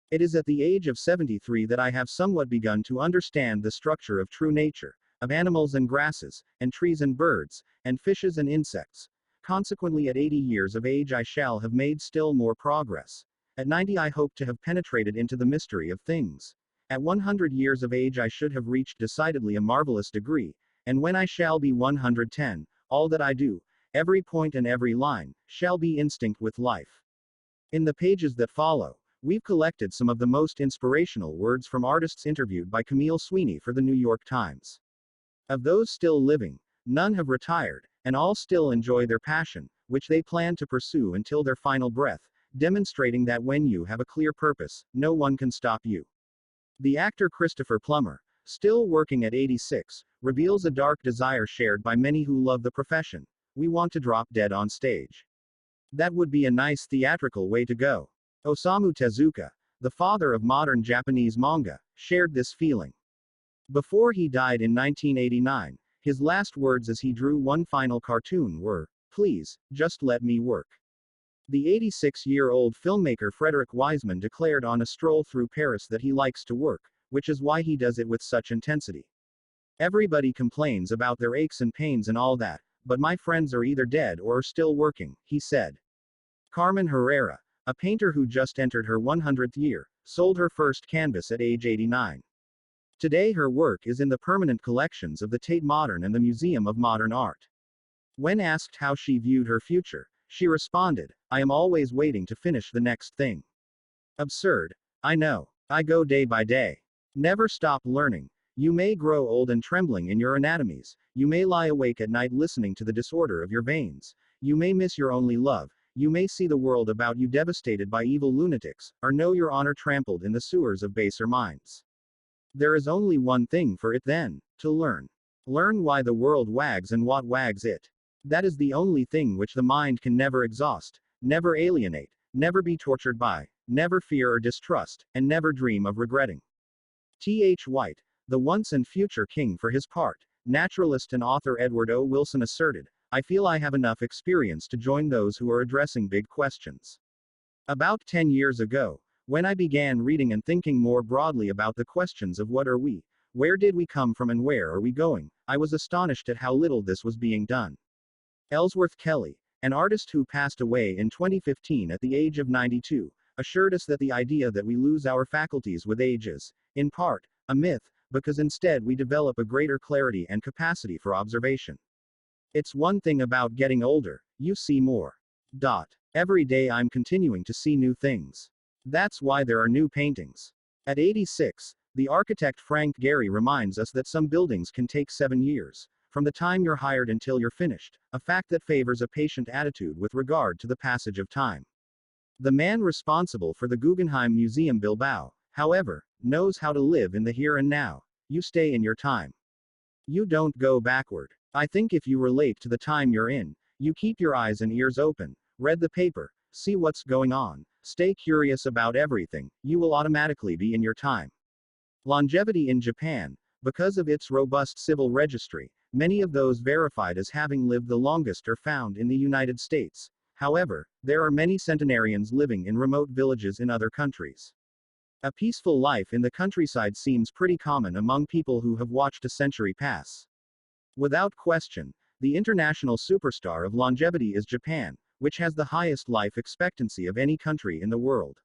It is at the age of 73 that I have somewhat begun to understand the structure of true nature, of animals and grasses, and trees and birds, and fishes and insects. Consequently, at 80 years of age I shall have made still more progress. At 90 I hope to have penetrated into the mystery of things. At 100 years of age I should have reached decidedly a marvelous degree, and when I shall be 110, all that I do, every point and every line, shall be instinct with life. In the pages that follow, we've collected some of the most inspirational words from artists interviewed by Camille Sweeney for the New York Times. Of those still living, none have retired, and all still enjoy their passion, which they plan to pursue until their final breath, demonstrating that when you have a clear purpose, no one can stop you. The actor Christopher Plummer, still working at 86, reveals a dark desire shared by many who love the profession. We want to drop dead on stage. That would be a nice theatrical way to go. Osamu Tezuka, the father of modern Japanese manga, shared this feeling. Before he died in 1989, his last words as he drew one final cartoon were, "Please, just let me work." The 86-year-old filmmaker Frederick Wiseman declared on a stroll through Paris that he likes to work, which is why he does it with such intensity. Everybody complains about their aches and pains and all that, but my friends are either dead or are still working, he said. Carmen Herrera, a painter who just entered her 100th year, sold her first canvas at age 89. Today her work is in the permanent collections of the Tate Modern and the Museum of Modern Art. When asked how she viewed her future, she responded, "I am always waiting to finish the next thing." Absurd. I know. I go day by day. Never stop learning. You may grow old and trembling in your anatomies. You may lie awake at night listening to the disorder of your veins. You may miss your only love. You may see the world about you devastated by evil lunatics, or know your honor trampled in the sewers of baser minds. There is only one thing for it then, to learn. Learn why the world wags and what wags it. That is the only thing which the mind can never exhaust, never alienate, never be tortured by, never fear or distrust, and never dream of regretting. T.H. White, the once and future king for his part, naturalist and author Edward O. Wilson asserted, "I feel I have enough experience to join those who are addressing big questions." About 10 years ago, when I began reading and thinking more broadly about the questions of what are we, where did we come from and where are we going, I was astonished at how little this was being done. Ellsworth Kelly, an artist who passed away in 2015 at the age of 92, assured us that the idea that we lose our faculties with age is, in part, a myth, because instead we develop a greater clarity and capacity for observation. It's one thing about getting older, you see more. Every day I'm continuing to see new things. That's why there are new paintings. At 86, the architect Frank Gehry reminds us that some buildings can take 7 years, from the time you're hired until you're finished, a fact that favors a patient attitude with regard to the passage of time. The man responsible for the Guggenheim Museum Bilbao, however, knows how to live in the here and now. You stay in your time. You don't go backward. I think if you relate to the time you're in, you keep your eyes and ears open, read the paper, see what's going on, stay curious about everything, you will automatically be in your time. Longevity in Japan, because of its robust civil registry, many of those verified as having lived the longest are found in the United States. However, there are many centenarians living in remote villages in other countries. A peaceful life in the countryside seems pretty common among people who have watched a century pass. Without question, the international superstar of longevity is Japan, which has the highest life expectancy of any country in the world.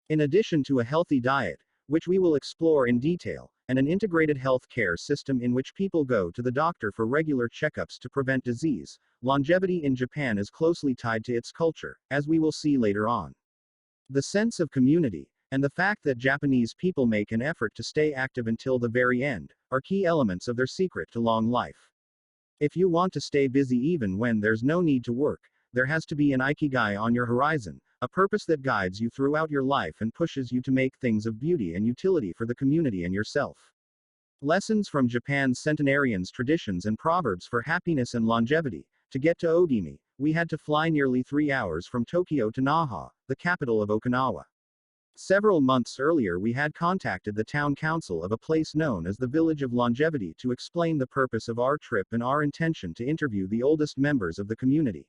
In addition to a healthy diet, which we will explore in detail, and an integrated health care system in which people go to the doctor for regular checkups to prevent disease, longevity in Japan is closely tied to its culture, as we will see later on. The sense of community, and the fact that Japanese people make an effort to stay active until the very end, are key elements of their secret to long life. If you want to stay busy even when there's no need to work, there has to be an Ikigai on your horizon, a purpose that guides you throughout your life and pushes you to make things of beauty and utility for the community and yourself. Lessons from Japan's centenarians' traditions and proverbs for happiness and longevity. To get to Ogimi, we had to fly nearly 3 hours from Tokyo to Naha, the capital of Okinawa. Several months earlier we had contacted the town council of a place known as the Village of Longevity to explain the purpose of our trip and our intention to interview the oldest members of the community.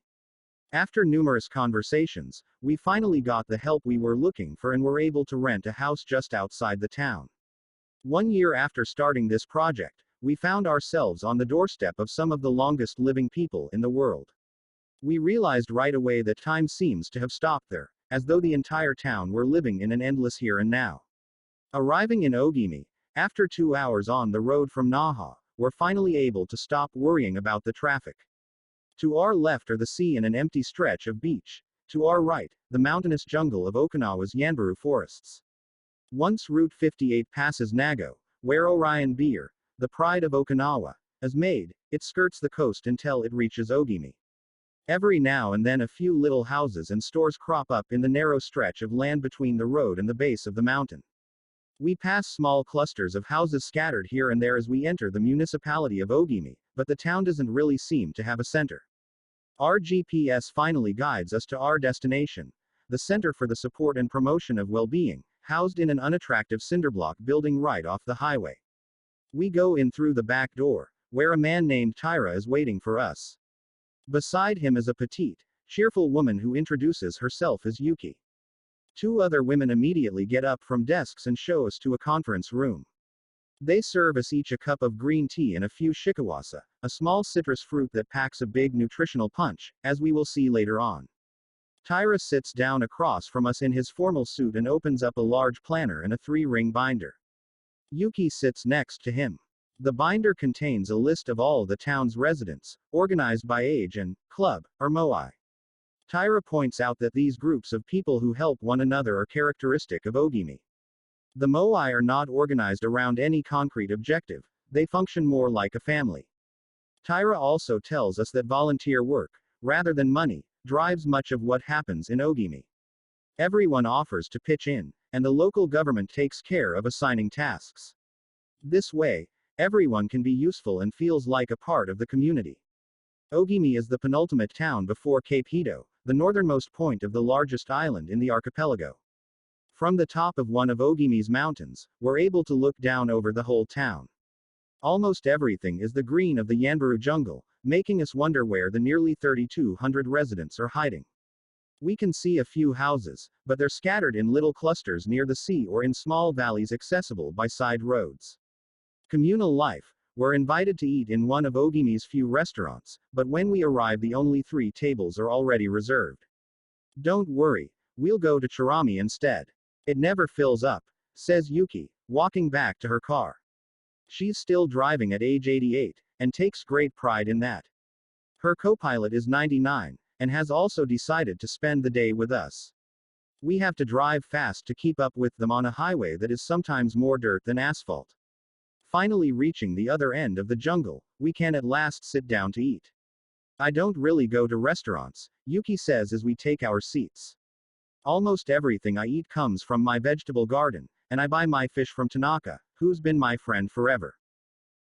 After numerous conversations, we finally got the help we were looking for and were able to rent a house just outside the town. 1 year after starting this project, we found ourselves on the doorstep of some of the longest living people in the world. We realized right away that time seems to have stopped there, as though the entire town were living in an endless here and now. Arriving in Ogimi, after 2 hours on the road from Naha, we're finally able to stop worrying about the traffic. To our left are the sea and an empty stretch of beach. To our right, the mountainous jungle of Okinawa's Yanbaru forests. Once Route 58 passes Nago, where Orion beer, the pride of Okinawa, is made, it skirts the coast until it reaches Ogimi. Every now and then a few little houses and stores crop up in the narrow stretch of land between the road and the base of the mountain. We pass small clusters of houses scattered here and there as we enter the municipality of Ogimi, but the town doesn't really seem to have a center. Our GPS finally guides us to our destination, the Center for the Support and Promotion of Well-Being, housed in an unattractive cinderblock building right off the highway. We go in through the back door, where a man named Tyra is waiting for us. Beside him is a petite, cheerful woman who introduces herself as Yuki. Two other women immediately get up from desks and show us to a conference room. They serve us each a cup of green tea and a few shikiwasa, a small citrus fruit that packs a big nutritional punch, as we will see later on. Tyra sits down across from us in his formal suit and opens up a large planner and a 3-ring binder. Yuki sits next to him. The binder contains a list of all the town's residents, organized by age and club, or moai. Tyra points out that these groups of people who help one another are characteristic of Ogimi. The moai are not organized around any concrete objective, they function more like a family. Tyra also tells us that volunteer work, rather than money, drives much of what happens in Ogimi. Everyone offers to pitch in, and the local government takes care of assigning tasks. This way, everyone can be useful and feels like a part of the community. Ogimi is the penultimate town before Cape Hito, the northernmost point of the largest island in the archipelago. From the top of one of Ogimi's mountains, we're able to look down over the whole town. Almost everything is the green of the Yanbaru jungle, making us wonder where the nearly 3,200 residents are hiding. We can see a few houses, but they're scattered in little clusters near the sea or in small valleys accessible by side roads. Communal life. We're invited to eat in one of Ogimi's few restaurants, but when we arrive the only 3 tables are already reserved. Don't worry, we'll go to Chirami instead. It never fills up, says Yuki, walking back to her car. She's still driving at age 88, and takes great pride in that. Her co-pilot is 99, and has also decided to spend the day with us. We have to drive fast to keep up with them on a highway that is sometimes more dirt than asphalt. Finally reaching the other end of the jungle, we can at last sit down to eat. I don't really go to restaurants, Yuki says as we take our seats. Almost everything I eat comes from my vegetable garden, and I buy my fish from Tanaka, who's been my friend forever.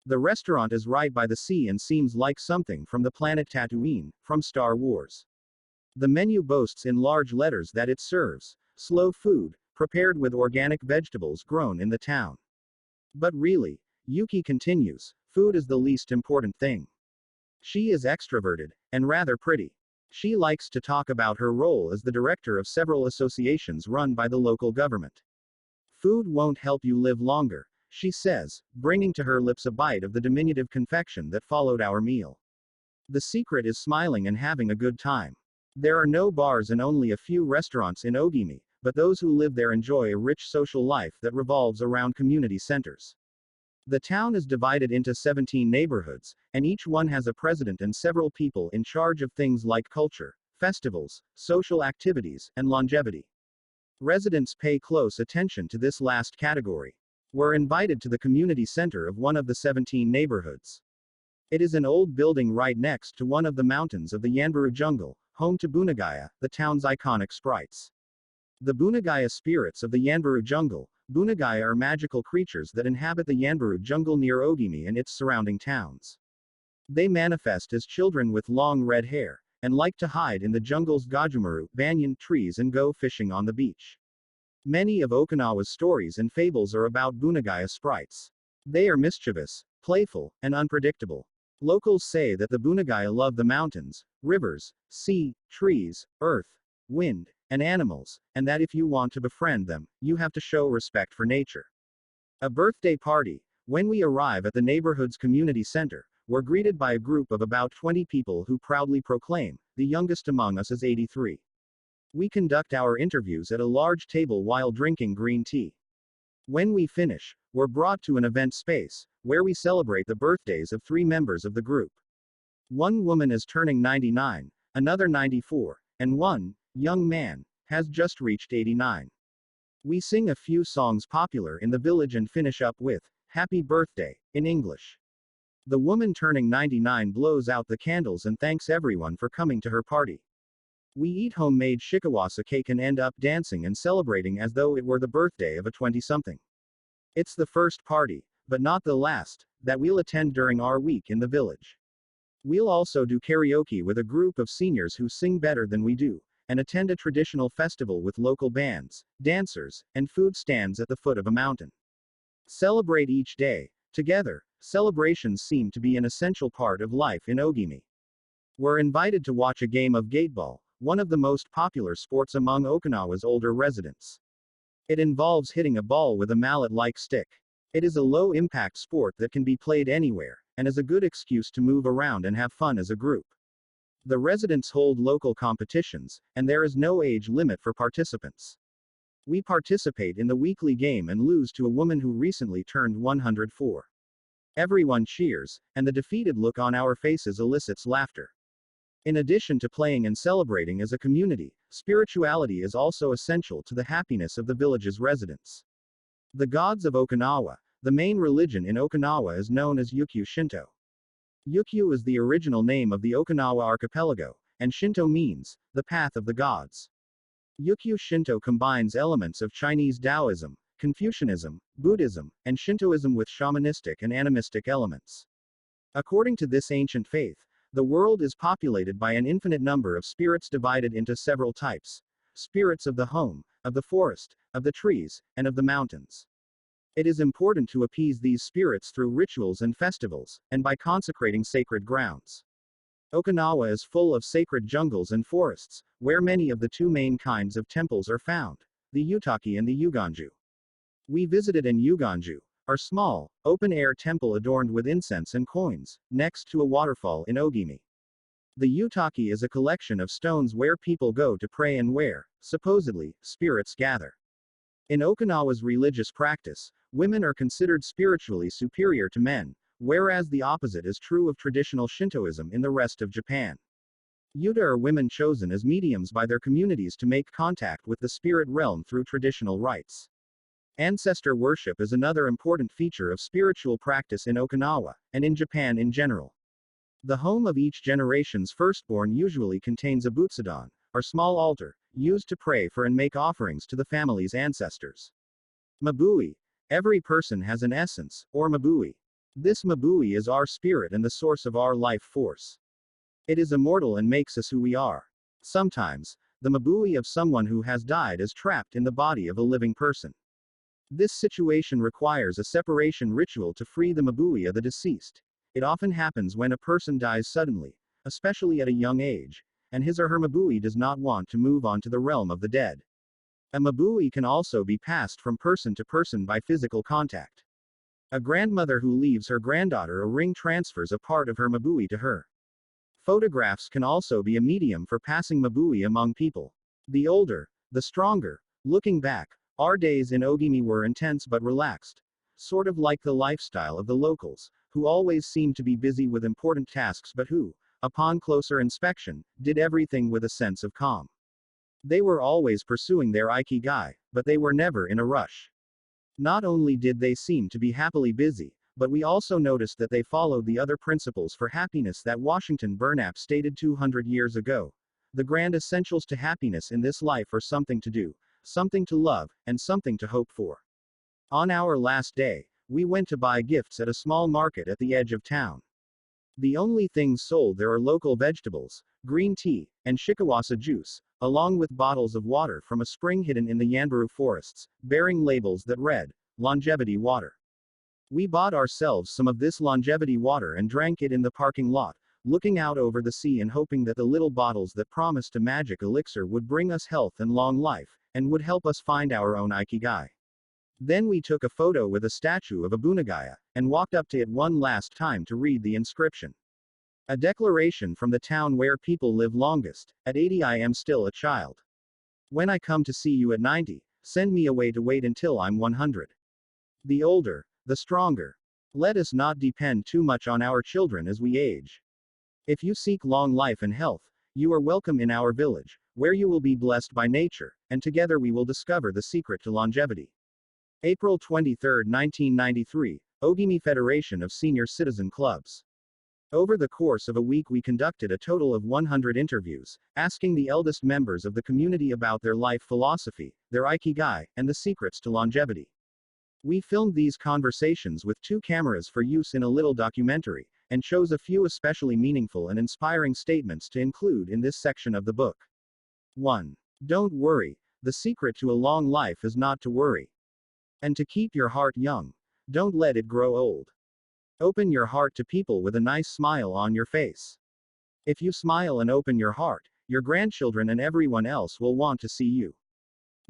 The restaurant is right by the sea and seems like something from the planet Tatooine, from Star Wars. The menu boasts in large letters that it serves slow food, prepared with organic vegetables grown in the town. But really, Yuki continues, food is the least important thing. She is extroverted, and rather pretty. She likes to talk about her role as the director of several associations run by the local government. Food won't help you live longer, she says, bringing to her lips a bite of the diminutive confection that followed our meal. The secret is smiling and having a good time. There are no bars and only a few restaurants in Ogimi, but those who live there enjoy a rich social life that revolves around community centers. The town is divided into 17 neighborhoods, and each one has a president and several people in charge of things like culture, festivals, social activities, and longevity. Residents pay close attention to this last category. We're invited to the community center of one of the 17 neighborhoods. It is an old building right next to one of the mountains of the Yanbaru jungle, home to Bunagaya, the town's iconic sprites. The Bunagaya spirits of the Yanbaru jungle. Bunagaya are magical creatures that inhabit the Yanbaru jungle near Ogimi and its surrounding towns. They manifest as children with long red hair, and like to hide in the jungle's gajumaru, banyan trees and go fishing on the beach. Many of Okinawa's stories and fables are about Bunagaya sprites. They are mischievous, playful, and unpredictable. Locals say that the Bunagaya love the mountains, rivers, sea, trees, earth, wind, and animals, and that if you want to befriend them, you have to show respect for nature. A birthday party. When we arrive at the neighborhood's community center, we're greeted by a group of about 20 people who proudly proclaim, the youngest among us is 83. We conduct our interviews at a large table while drinking green tea. When we finish, we're brought to an event space, where we celebrate the birthdays of 3 members of the group. One woman is turning 99, another 94, and one, young man, has just reached 89. We sing a few songs popular in the village and finish up with, Happy Birthday, in English. The woman turning 99 blows out the candles and thanks everyone for coming to her party. We eat homemade shikawasa cake and end up dancing and celebrating as though it were the birthday of a 20-something. It's the first party, but not the last, that we'll attend during our week in the village. We'll also do karaoke with a group of seniors who sing better than we do, and attend a traditional festival with local bands, dancers, and food stands at the foot of a mountain. Celebrate each day, together. Celebrations seem to be an essential part of life in Ogimi. We're invited to watch a game of gateball, one of the most popular sports among Okinawa's older residents. It involves hitting a ball with a mallet-like stick. It is a low-impact sport that can be played anywhere, and is a good excuse to move around and have fun as a group. The residents hold local competitions, and there is no age limit for participants. We participate in the weekly game and lose to a woman who recently turned 104. Everyone cheers, and the defeated look on our faces elicits laughter. In addition to playing and celebrating as a community, spirituality is also essential to the happiness of the village's residents. The gods of Okinawa. The main religion in Okinawa is known as Yukyu Shinto. Yukyu is the original name of the Okinawa archipelago, and Shinto means, the path of the gods. Yukyu Shinto combines elements of Chinese Taoism, Confucianism, Buddhism, and Shintoism with shamanistic and animistic elements. According to this ancient faith, the world is populated by an infinite number of spirits divided into several types: spirits of the home, of the forest, of the trees, and of the mountains. It is important to appease these spirits through rituals and festivals, and by consecrating sacred grounds. Okinawa is full of sacred jungles and forests, where many of the two main kinds of temples are found, the Utaki and the Uganju. We visited an Uganju, our small, open-air temple adorned with incense and coins, next to a waterfall in Ogimi. The Utaki is a collection of stones where people go to pray and where, supposedly, spirits gather. In Okinawa's religious practice, women are considered spiritually superior to men, whereas the opposite is true of traditional Shintoism in the rest of Japan. Yuta are women chosen as mediums by their communities to make contact with the spirit realm through traditional rites. Ancestor worship is another important feature of spiritual practice in Okinawa, and in Japan in general. The home of each generation's firstborn usually contains a butsudan, or small altar, used to pray for and make offerings to the family's ancestors. Mabui. Every person has an essence, or mabui. This mabui is our spirit and the source of our life force. It is immortal and makes us who we are. Sometimes, the mabui of someone who has died is trapped in the body of a living person. This situation requires a separation ritual to free the mabui of the deceased. It often happens when a person dies suddenly, especially at a young age, and his or her mabui does not want to move on to the realm of the dead. A mabui can also be passed from person to person by physical contact. A grandmother who leaves her granddaughter a ring transfers a part of her mabui to her. Photographs can also be a medium for passing mabui among people. The older, the stronger. Looking back, our days in Ogimi were intense but relaxed, sort of like the lifestyle of the locals, who always seemed to be busy with important tasks but who, upon closer inspection, did everything with a sense of calm. They were always pursuing their Ikigai, but they were never in a rush. Not only did they seem to be happily busy, but we also noticed that they followed the other principles for happiness that Washington Burnap stated 200 years ago. The grand essentials to happiness in this life are something to do, something to love, and something to hope for. On our last day, we went to buy gifts at a small market at the edge of town. The only things sold there are local vegetables, green tea, and shikawasa juice, along with bottles of water from a spring hidden in the Yanbaru forests, bearing labels that read, longevity water. We bought ourselves some of this longevity water and drank it in the parking lot, looking out over the sea and hoping that the little bottles that promised a magic elixir would bring us health and long life, and would help us find our own Ikigai. Then we took a photo with a statue of Abunagaya, and walked up to it one last time to read the inscription. A declaration from the town where people live longest. At 80 I am still a child. When I come to see you at 90, send me away to wait until I'm 100. The older, the stronger. Let us not depend too much on our children as we age. If you seek long life and health, you are welcome in our village, where you will be blessed by nature, and together we will discover the secret to longevity. April 23, 1993, Ogimi Federation of Senior Citizen Clubs. Over the course of a week we conducted a total of 100 interviews, asking the eldest members of the community about their life philosophy, their Ikigai, and the secrets to longevity. We filmed these conversations with 2 cameras for use in a little documentary, and chose a few especially meaningful and inspiring statements to include in this section of the book. 1. Don't worry. The secret to a long life is not to worry. And to keep your heart young. Don't let it grow old. Open your heart to people with a nice smile on your face. If you smile and open your heart, your grandchildren and everyone else will want to see you.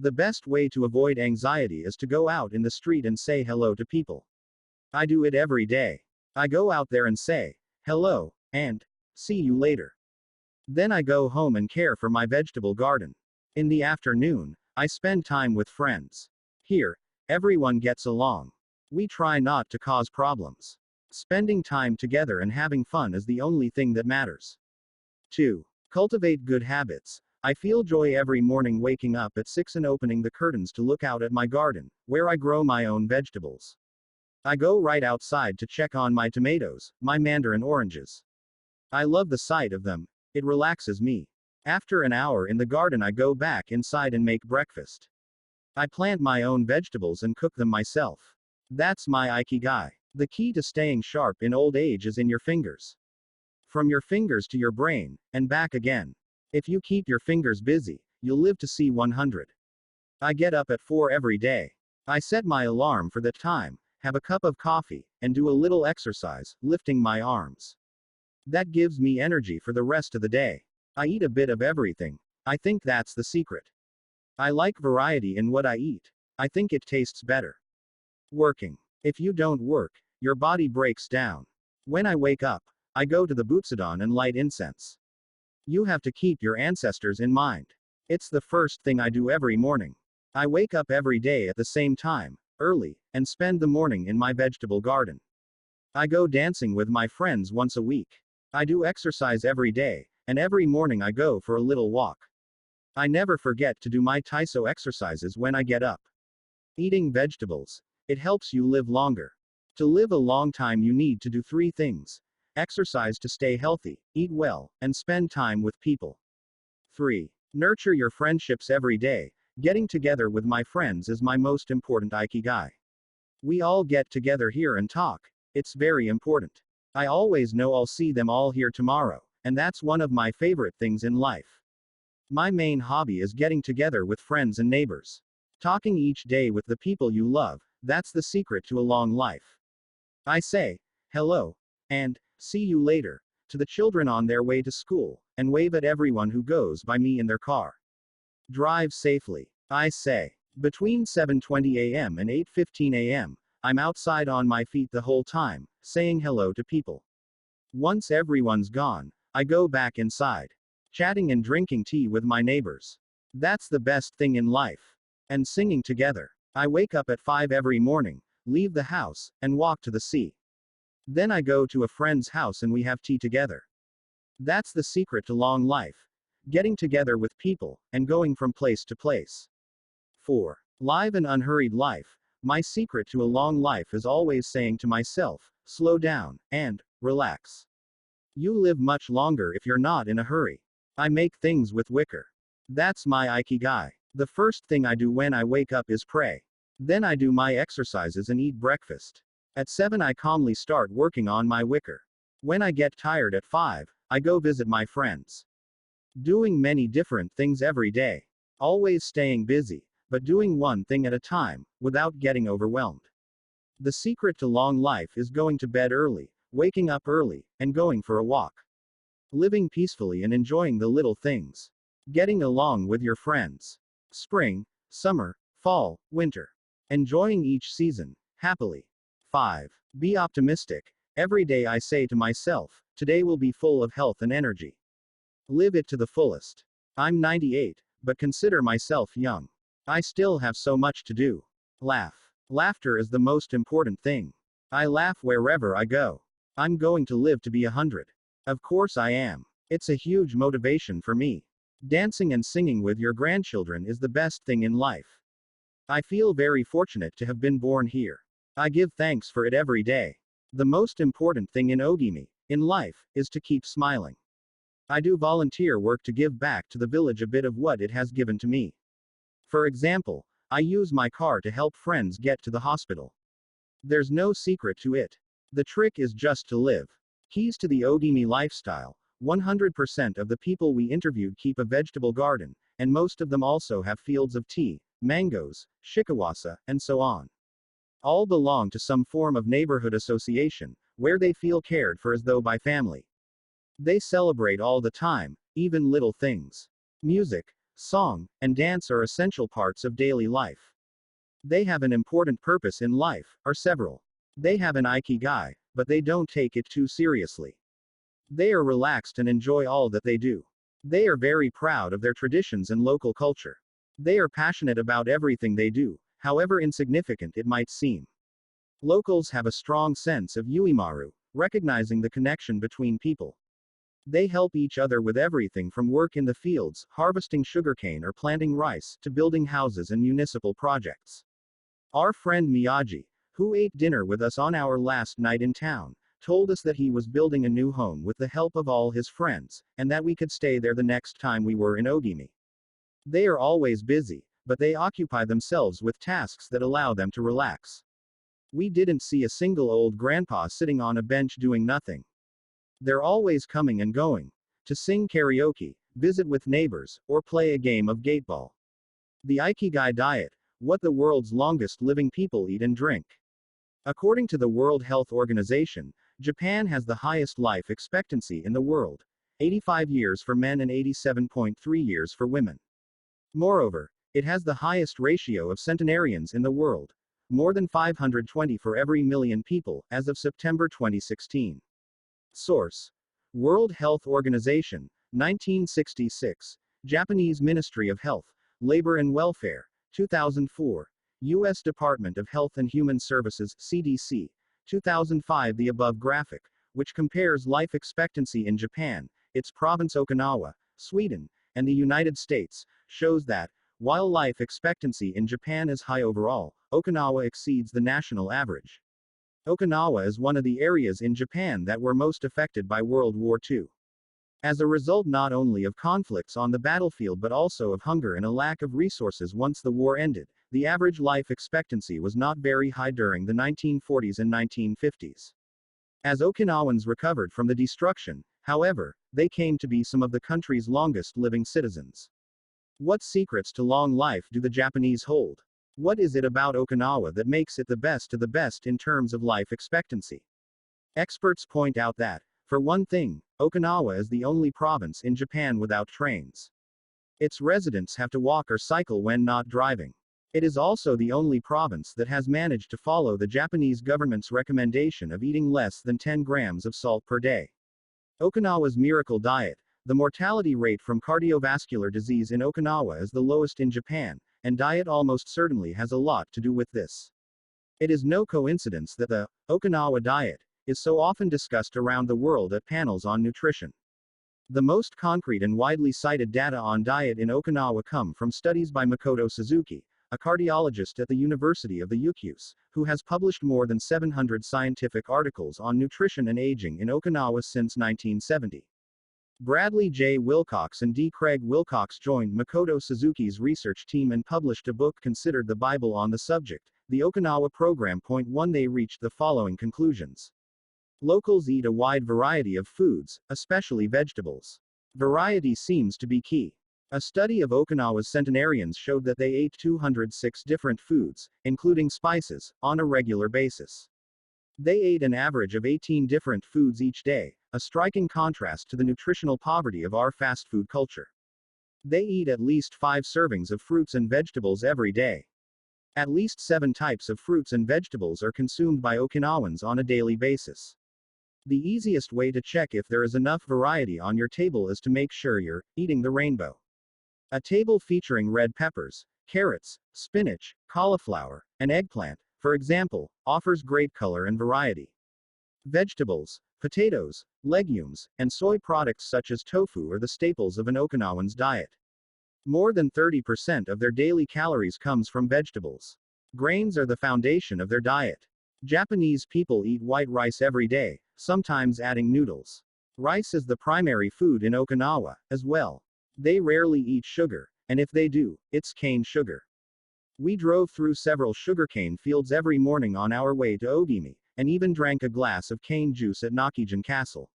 The best way to avoid anxiety is to go out in the street and say hello to people. I do it every day. I go out there and say, hello, and see you later. Then I go home and care for my vegetable garden. In the afternoon, I spend time with friends. Here, everyone gets along. We try not to cause problems. Spending time together and having fun is the only thing that matters. 2. Cultivate good habits. I feel joy every morning waking up at 6 and opening the curtains to look out at my garden, where I grow my own vegetables. I go right outside to check on my tomatoes, my mandarin oranges. I love the sight of them. It relaxes me. After an hour in the garden I go back inside and make breakfast. I plant my own vegetables and cook them myself. That's my Ikigai. The key to staying sharp in old age is in your fingers. From your fingers to your brain, and back again. If you keep your fingers busy, you'll live to see 100. I get up at 4 every day. I set my alarm for that time, have a cup of coffee, and do a little exercise, lifting my arms. That gives me energy for the rest of the day. I eat a bit of everything. I think that's the secret. I like variety in what I eat. I think it tastes better. Working. If you don't work, your body breaks down. When I wake up, I go to the Butsudan and light incense. You have to keep your ancestors in mind. It's the first thing I do every morning. I wake up every day at the same time, early, and spend the morning in my vegetable garden. I go dancing with my friends once a week. I do exercise every day, and every morning I go for a little walk. I never forget to do my Taiso exercises when I get up. Eating vegetables. It helps you live longer. To live a long time you need to do 3 things. Exercise to stay healthy, eat well, and spend time with people. 3. Nurture your friendships every day. Getting together with my friends is my most important Ikigai. We all get together here and talk. It's very important. I always know I'll see them all here tomorrow, and that's one of my favorite things in life. My main hobby is getting together with friends and neighbors. Talking each day with the people you love, that's the secret to a long life. I say, hello, and see you later, to the children on their way to school, and wave at everyone who goes by me in their car. Drive safely. I say. Between 7:20 a.m. and 8:15 a.m., I'm outside on my feet the whole time, saying hello to people. Once everyone's gone, I go back inside, chatting and drinking tea with my neighbors. That's the best thing in life. And singing together. I wake up at 5 every morning, leave the house, and walk to the sea. Then I go to a friend's house and we have tea together. That's the secret to long life. Getting together with people, and going from place to place. 4. Live and unhurried life. My secret to a long life is always saying to myself, slow down, and relax. You live much longer if you're not in a hurry. I make things with wicker. That's my Ikigai. The first thing I do when I wake up is pray. Then I do my exercises and eat breakfast. At 7 I calmly start working on my wicker. When I get tired at 5, I go visit my friends. Doing many different things every day. Always staying busy, but doing one thing at a time, without getting overwhelmed. The secret to long life is going to bed early, waking up early, and going for a walk. Living peacefully and enjoying the little things. Getting along with your friends. Spring, summer, fall, winter. Enjoying each season, happily. 5. Be optimistic. Every day I say to myself, today will be full of health and energy. Live it to the fullest. I'm 98, but consider myself young. I still have so much to do. Laugh. Laughter is the most important thing. I laugh wherever I go. I'm going to live to be 100. Of course I am. It's a huge motivation for me. Dancing and singing with your grandchildren is the best thing in life. I feel very fortunate to have been born here. I give thanks for it every day. The most important thing in Ogimi, in life, is to keep smiling. I do volunteer work to give back to the village a bit of what it has given to me. For example, I use my car to help friends get to the hospital. There's no secret to it. The trick is just to live. Keys to the Ogimi lifestyle. 100% of the people we interviewed keep a vegetable garden, and most of them also have fields of tea, mangoes, shikawasa, and so on. All belong to some form of neighborhood association, where they feel cared for as though by family. They celebrate all the time, even little things. Music, song, and dance are essential parts of daily life. They have an important purpose in life, or several. They have an Ikigai, but they don't take it too seriously. They are relaxed and enjoy all that they do. They are very proud of their traditions and local culture. They are passionate about everything they do, however insignificant it might seem. Locals have a strong sense of uimaru, recognizing the connection between people. They help each other with everything from work in the fields, harvesting sugarcane or planting rice, to building houses and municipal projects. Our friend Miyagi, who ate dinner with us on our last night in town, told us that he was building a new home with the help of all his friends, and that we could stay there the next time we were in Ogimi. They are always busy, but they occupy themselves with tasks that allow them to relax. We didn't see a single old grandpa sitting on a bench doing nothing. They're always coming and going, to sing karaoke, visit with neighbors, or play a game of gateball. The Ikigai diet, what the world's longest living people eat and drink. According to the World Health Organization, Japan has the highest life expectancy in the world, 85 years for men and 87.3 years for women. Moreover, it has the highest ratio of centenarians in the world, more than 520 for every million people, as of September 2016. Source: World Health Organization, 1966, Japanese Ministry of Health, Labor and Welfare, 2004, U.S. Department of Health and Human Services, CDC, 2005. The above graphic, which compares life expectancy in Japan, its province Okinawa, Sweden, and the United States, shows that, while life expectancy in Japan is high overall, Okinawa exceeds the national average. Okinawa is one of the areas in Japan that were most affected by World War II. As a result not only of conflicts on the battlefield but also of hunger and a lack of resources once the war ended, the average life expectancy was not very high during the 1940s and 1950s. As Okinawans recovered from the destruction, however, they came to be some of the country's longest living citizens. What secrets to long life do the Japanese hold? What is it about Okinawa that makes it the best of the best in terms of life expectancy? Experts point out that, for one thing, Okinawa is the only province in Japan without trains. Its residents have to walk or cycle when not driving. It is also the only province that has managed to follow the Japanese government's recommendation of eating less than 10 grams of salt per day. Okinawa's miracle diet. The mortality rate from cardiovascular disease in Okinawa is the lowest in Japan, and diet almost certainly has a lot to do with this. It is no coincidence that the Okinawa diet is so often discussed around the world at panels on nutrition. The most concrete and widely cited data on diet in Okinawa come from studies by Makoto Suzuki, a cardiologist at the University of the Ryukyus, who has published more than 700 scientific articles on nutrition and aging in Okinawa since 1970. Bradley J. Wilcox and D. Craig Wilcox joined Makoto Suzuki's research team and published a book considered the Bible on the subject, the Okinawa Program. 1. They reached the following conclusions. Locals eat a wide variety of foods, especially vegetables. Variety seems to be key. A study of Okinawa's centenarians showed that they ate 206 different foods, including spices, on a regular basis. They ate an average of 18 different foods each day, a striking contrast to the nutritional poverty of our fast food culture. They eat at least 5 servings of fruits and vegetables every day. At least 7 types of fruits and vegetables are consumed by Okinawans on a daily basis. The easiest way to check if there is enough variety on your table is to make sure you're eating the rainbow. A table featuring red peppers, carrots, spinach, cauliflower, and eggplant, for example, offers great color and variety. Vegetables, potatoes, legumes, and soy products such as tofu are the staples of an Okinawan's diet. More than 30% of their daily calories comes from vegetables. Grains are the foundation of their diet. Japanese people eat white rice every day, sometimes adding noodles. Rice is the primary food in Okinawa, as well. They rarely eat sugar, and if they do, it's cane sugar. We drove through several sugarcane fields every morning on our way to Ogimi, and even drank a glass of cane juice at Nakijin Castle.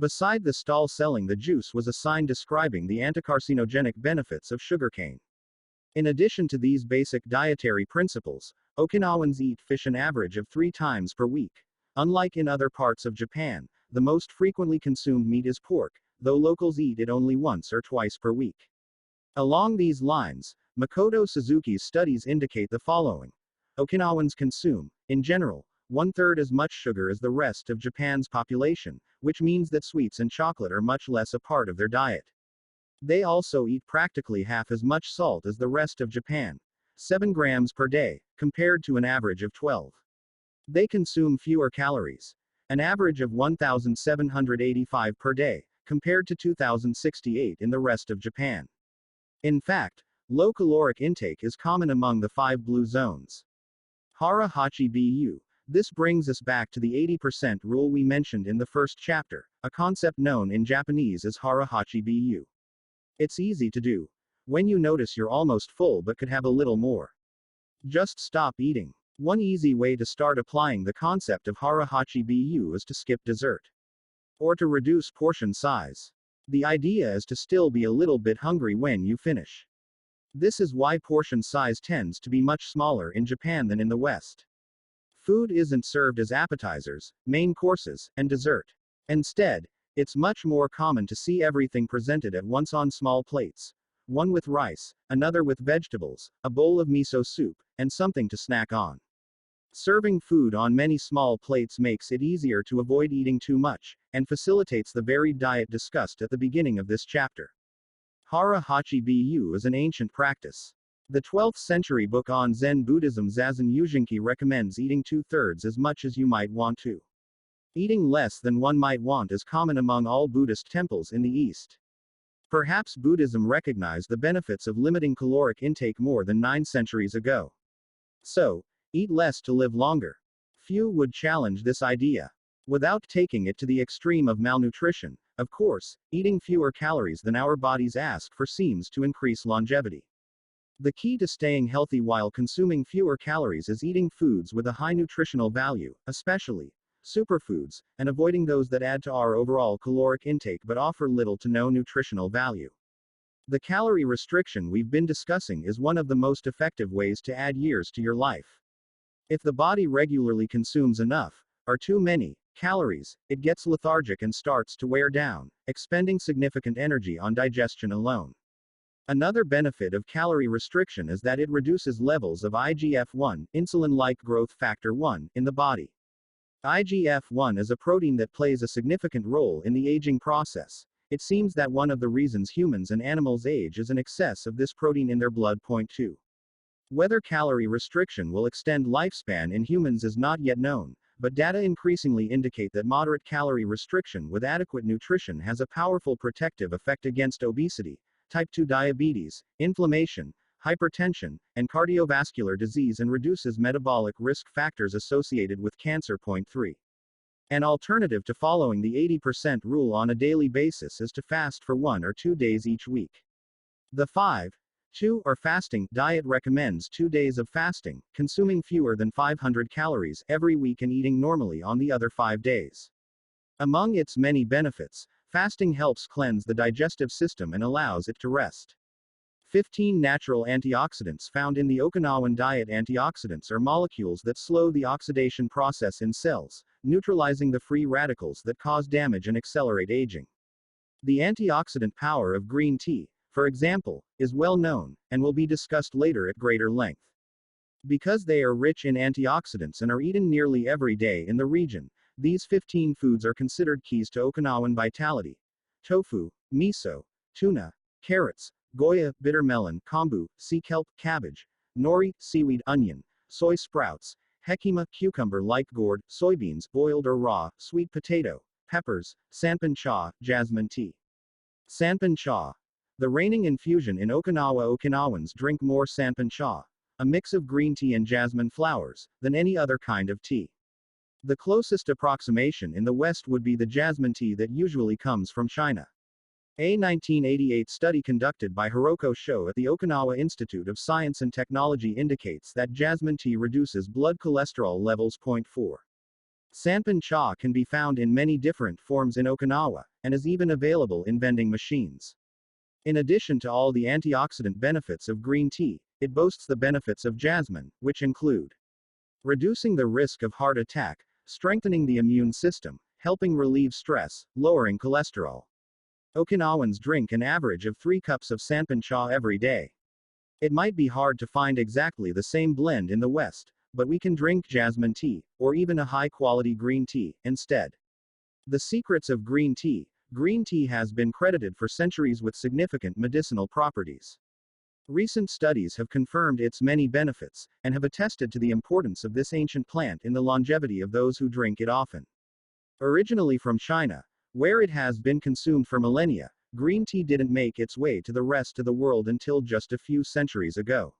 Beside the stall selling the juice was a sign describing the anticarcinogenic benefits of sugarcane. In addition to these basic dietary principles, Okinawans eat fish an average of 3 times per week. Unlike in other parts of Japan, the most frequently consumed meat is pork, though locals eat it only once or twice per week. Along these lines, Makoto Suzuki's studies indicate the following. Okinawans consume, in general, 1/3 as much sugar as the rest of Japan's population, which means that sweets and chocolate are much less a part of their diet. They also eat practically half as much salt as the rest of Japan, 7 grams per day, compared to an average of 12. They consume fewer calories, an average of 1,785 per day, compared to 2,068 in the rest of Japan. In fact, low caloric intake is common among the 5 blue zones. Hara Hachi Bu. This brings us back to the 80% rule we mentioned in the first chapter, a concept known in Japanese as Hara Hachi Bu. It's easy to do. When you notice you're almost full but could have a little more, just stop eating. One easy way to start applying the concept of Hara Hachi Bu is to skip dessert. Or to reduce portion size. The idea is to still be a little bit hungry when you finish. This is why portion size tends to be much smaller in Japan than in the West. Food isn't served as appetizers, main courses, and dessert. Instead, it's much more common to see everything presented at once on small plates. One with rice, another with vegetables, a bowl of miso soup, and something to snack on. Serving food on many small plates makes it easier to avoid eating too much, and facilitates the varied diet discussed at the beginning of this chapter. Hara Hachi Bu is an ancient practice. The 12th century book on Zen Buddhism Zazen Yujinki recommends eating 2/3 as much as you might want to. Eating less than one might want is common among all Buddhist temples in the East. Perhaps Buddhism recognized the benefits of limiting caloric intake more than 9 centuries ago. So, eat less to live longer. Few would challenge this idea. Without taking it to the extreme of malnutrition, of course, eating fewer calories than our bodies ask for seems to increase longevity. The key to staying healthy while consuming fewer calories is eating foods with a high nutritional value, especially superfoods, and avoiding those that add to our overall caloric intake but offer little to no nutritional value. The calorie restriction we've been discussing is one of the most effective ways to add years to your life. If the body regularly consumes enough, or too many, calories, it gets lethargic and starts to wear down, expending significant energy on digestion alone. Another benefit of calorie restriction is that it reduces levels of IGF-1, insulin-like growth factor 1, in the body. IGF-1 is a protein that plays a significant role in the aging process. It seems that one of the reasons humans and animals age is an excess of this protein in their blood. Point 2. Whether calorie restriction will extend lifespan in humans is not yet known, but data increasingly indicate that moderate calorie restriction with adequate nutrition has a powerful protective effect against obesity, type 2 diabetes, inflammation, hypertension, and cardiovascular disease, and reduces metabolic risk factors associated with cancer. Point 3. An alternative to following the 80% rule on a daily basis is to fast for 1 or 2 days each week. The 5-2 or fasting diet recommends 2 days of fasting, consuming fewer than 500 calories every week and eating normally on the other 5 days. Among its many benefits, fasting helps cleanse the digestive system and allows it to rest. 15 natural antioxidants found in the Okinawan diet. Antioxidants are molecules that slow the oxidation process in cells, neutralizing the free radicals that cause damage and accelerate aging. The antioxidant power of green tea, for example, is well known, and will be discussed later at greater length. Because they are rich in antioxidants and are eaten nearly every day in the region, these 15 foods are considered keys to Okinawan vitality. Tofu, miso, tuna, carrots, goya, bitter melon, kombu, sea kelp, cabbage, nori, seaweed, onion, soy sprouts, Hekima, cucumber like gourd, soybeans, boiled or raw, sweet potato, peppers, sanpan cha, jasmine tea. Sanpan cha. The reigning infusion in Okinawa. Okinawans drink more sanpan cha, a mix of green tea and jasmine flowers, than any other kind of tea. The closest approximation in the West would be the jasmine tea that usually comes from China. A 1988 study conducted by Hiroko Sho at the Okinawa Institute of Science and Technology indicates that jasmine tea reduces blood cholesterol levels. 4. Sanpan cha can be found in many different forms in Okinawa, and is even available in vending machines. In addition to all the antioxidant benefits of green tea, it boasts the benefits of jasmine, which include reducing the risk of heart attack, strengthening the immune system, helping relieve stress, lowering cholesterol. Okinawans drink an average of 3 cups of sanpan cha every day. It might be hard to find exactly the same blend in the West, but we can drink jasmine tea, or even a high-quality green tea, instead. The secrets of green tea. Green tea has been credited for centuries with significant medicinal properties. Recent studies have confirmed its many benefits, and have attested to the importance of this ancient plant in the longevity of those who drink it often. Originally from China, where it has been consumed for millennia, green tea didn't make its way to the rest of the world until just a few centuries ago.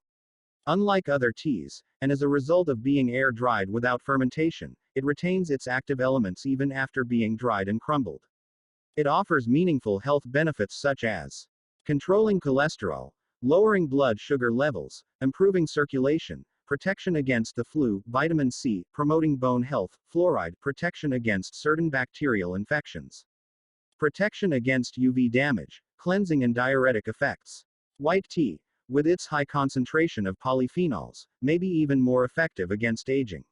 Unlike other teas, and as a result of being air-dried without fermentation, it retains its active elements even after being dried and crumbled. It offers meaningful health benefits such as controlling cholesterol, lowering blood sugar levels, improving circulation, protection against the flu, vitamin C, promoting bone health, fluoride, protection against certain bacterial infections, protection against UV damage, cleansing and diuretic effects. White tea, with its high concentration of polyphenols, may be even more effective against aging.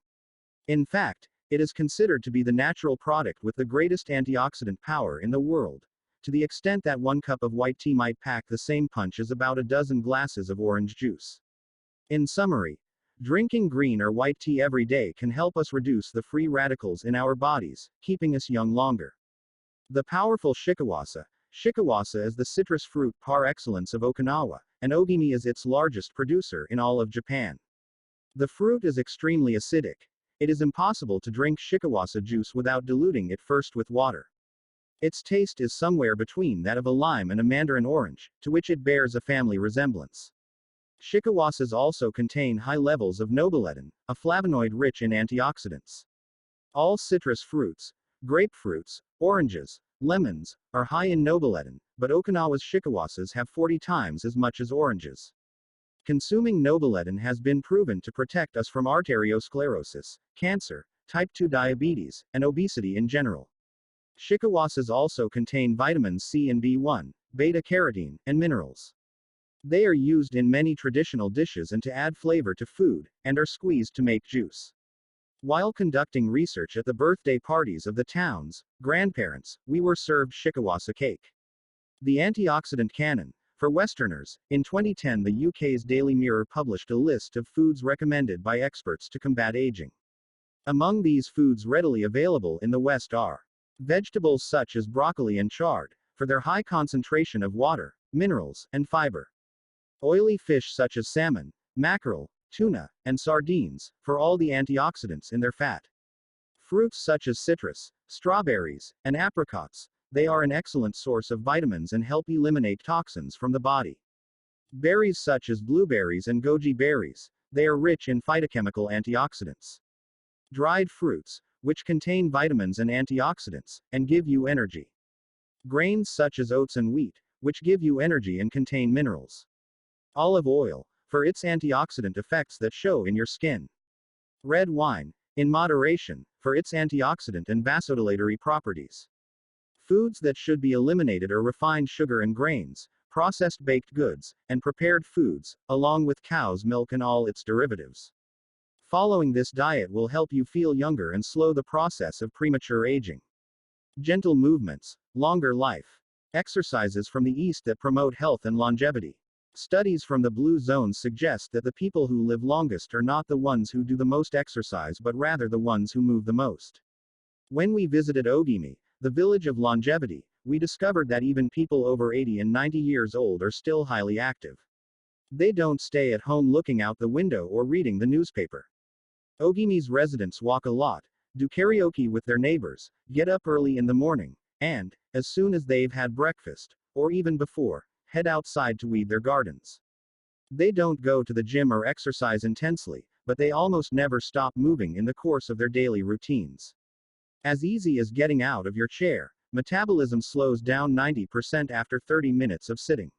In fact, it is considered to be the natural product with the greatest antioxidant power in the world, to the extent that 1 cup of white tea might pack the same punch as about a dozen glasses of orange juice. In summary, drinking green or white tea every day can help us reduce the free radicals in our bodies, keeping us young longer. The powerful shikawasa. Shikawasa is the citrus fruit par excellence of Okinawa, and Ogimi is its largest producer in all of Japan. The fruit is extremely acidic. It is impossible to drink shikawasa juice without diluting it first with water. Its taste is somewhere between that of a lime and a mandarin orange, to which it bears a family resemblance. Shikawasas also contain high levels of nobiletin, a flavonoid rich in antioxidants. All citrus fruits, grapefruits, oranges, lemons, are high in nobiletin, but Okinawa's shikawasas have 40 times as much as oranges. Consuming nobiletin has been proven to protect us from arteriosclerosis, cancer, type 2 diabetes, and obesity in general. Shikawasas also contain vitamins C and B1, beta-carotene, and minerals. They are used in many traditional dishes and to add flavor to food, and are squeezed to make juice. While conducting research at the birthday parties of the town's grandparents, we were served shikawasa cake. The antioxidant canon. For Westerners, in 2010 the UK's Daily Mirror published a list of foods recommended by experts to combat aging. Among these foods readily available in the West are vegetables such as broccoli and chard, for their high concentration of water, minerals, and fiber. Oily fish such as salmon, mackerel, tuna, and sardines, for all the antioxidants in their fat. Fruits such as citrus, strawberries, and apricots, they are an excellent source of vitamins and help eliminate toxins from the body. Berries such as blueberries and goji berries, they are rich in phytochemical antioxidants. Dried fruits, which contain vitamins and antioxidants, and give you energy. Grains such as oats and wheat, which give you energy and contain minerals. Olive oil, for its antioxidant effects that show in your skin. Red wine, in moderation, for its antioxidant and vasodilatory properties. Foods that should be eliminated are refined sugar and grains, processed baked goods, and prepared foods, along with cow's milk and all its derivatives. Following this diet will help you feel younger and slow the process of premature aging. Gentle movements, longer life. Exercises from the East that promote health and longevity. Studies from the Blue Zones suggest that the people who live longest are not the ones who do the most exercise but rather the ones who move the most. When we visited Ogimi, the village of longevity, we discovered that even people over 80 and 90 years old are still highly active. They don't stay at home looking out the window or reading the newspaper. Ogimi's residents walk a lot, do karaoke with their neighbors, get up early in the morning, and, as soon as they've had breakfast, or even before, head outside to weed their gardens. They don't go to the gym or exercise intensely, but they almost never stop moving in the course of their daily routines. As easy as getting out of your chair, metabolism slows down 90% after 30 minutes of sitting.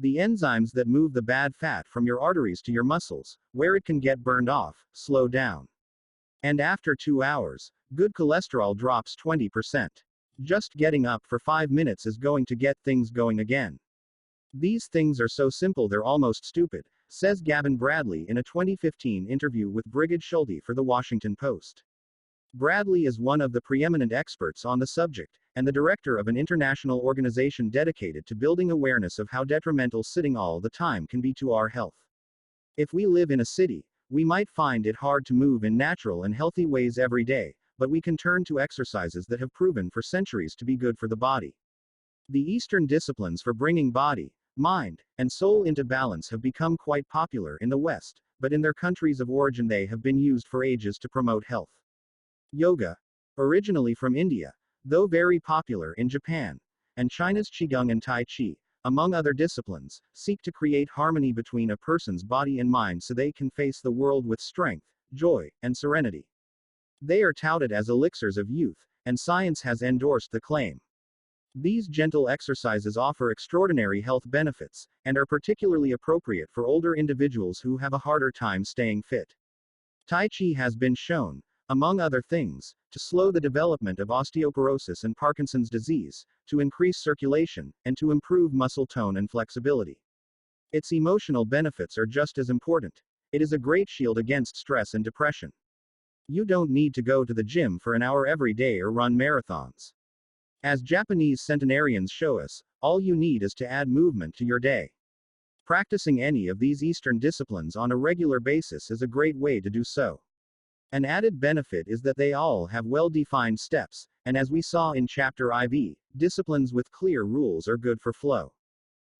The enzymes that move the bad fat from your arteries to your muscles, where it can get burned off, slow down. And after 2 hours, good cholesterol drops 20%. Just getting up for 5 minutes is going to get things going again. These things are so simple they're almost stupid, says Gavin Bradley in a 2015 interview with Brigid Schulte for The Washington Post. Bradley is one of the preeminent experts on the subject, and the director of an international organization dedicated to building awareness of how detrimental sitting all the time can be to our health. If we live in a city, we might find it hard to move in natural and healthy ways every day, but we can turn to exercises that have proven for centuries to be good for the body. The Eastern disciplines for bringing body, mind, and soul into balance have become quite popular in the West, but in their countries of origin they have been used for ages to promote health. Yoga, originally from India, though very popular in Japan, and China's Qigong and Tai Chi, among other disciplines, seek to create harmony between a person's body and mind so they can face the world with strength, joy, and serenity. They are touted as elixirs of youth, and science has endorsed the claim. These gentle exercises offer extraordinary health benefits, and are particularly appropriate for older individuals who have a harder time staying fit. Tai Chi has been shown, among other things, to slow the development of osteoporosis and Parkinson's disease, to increase circulation, and to improve muscle tone and flexibility. Its emotional benefits are just as important. It is a great shield against stress and depression. You don't need to go to the gym for an hour every day or run marathons. As Japanese centenarians show us, all you need is to add movement to your day. Practicing any of these Eastern disciplines on a regular basis is a great way to do so. An added benefit is that they all have well-defined steps, and as we saw in Chapter IV, disciplines with clear rules are good for flow.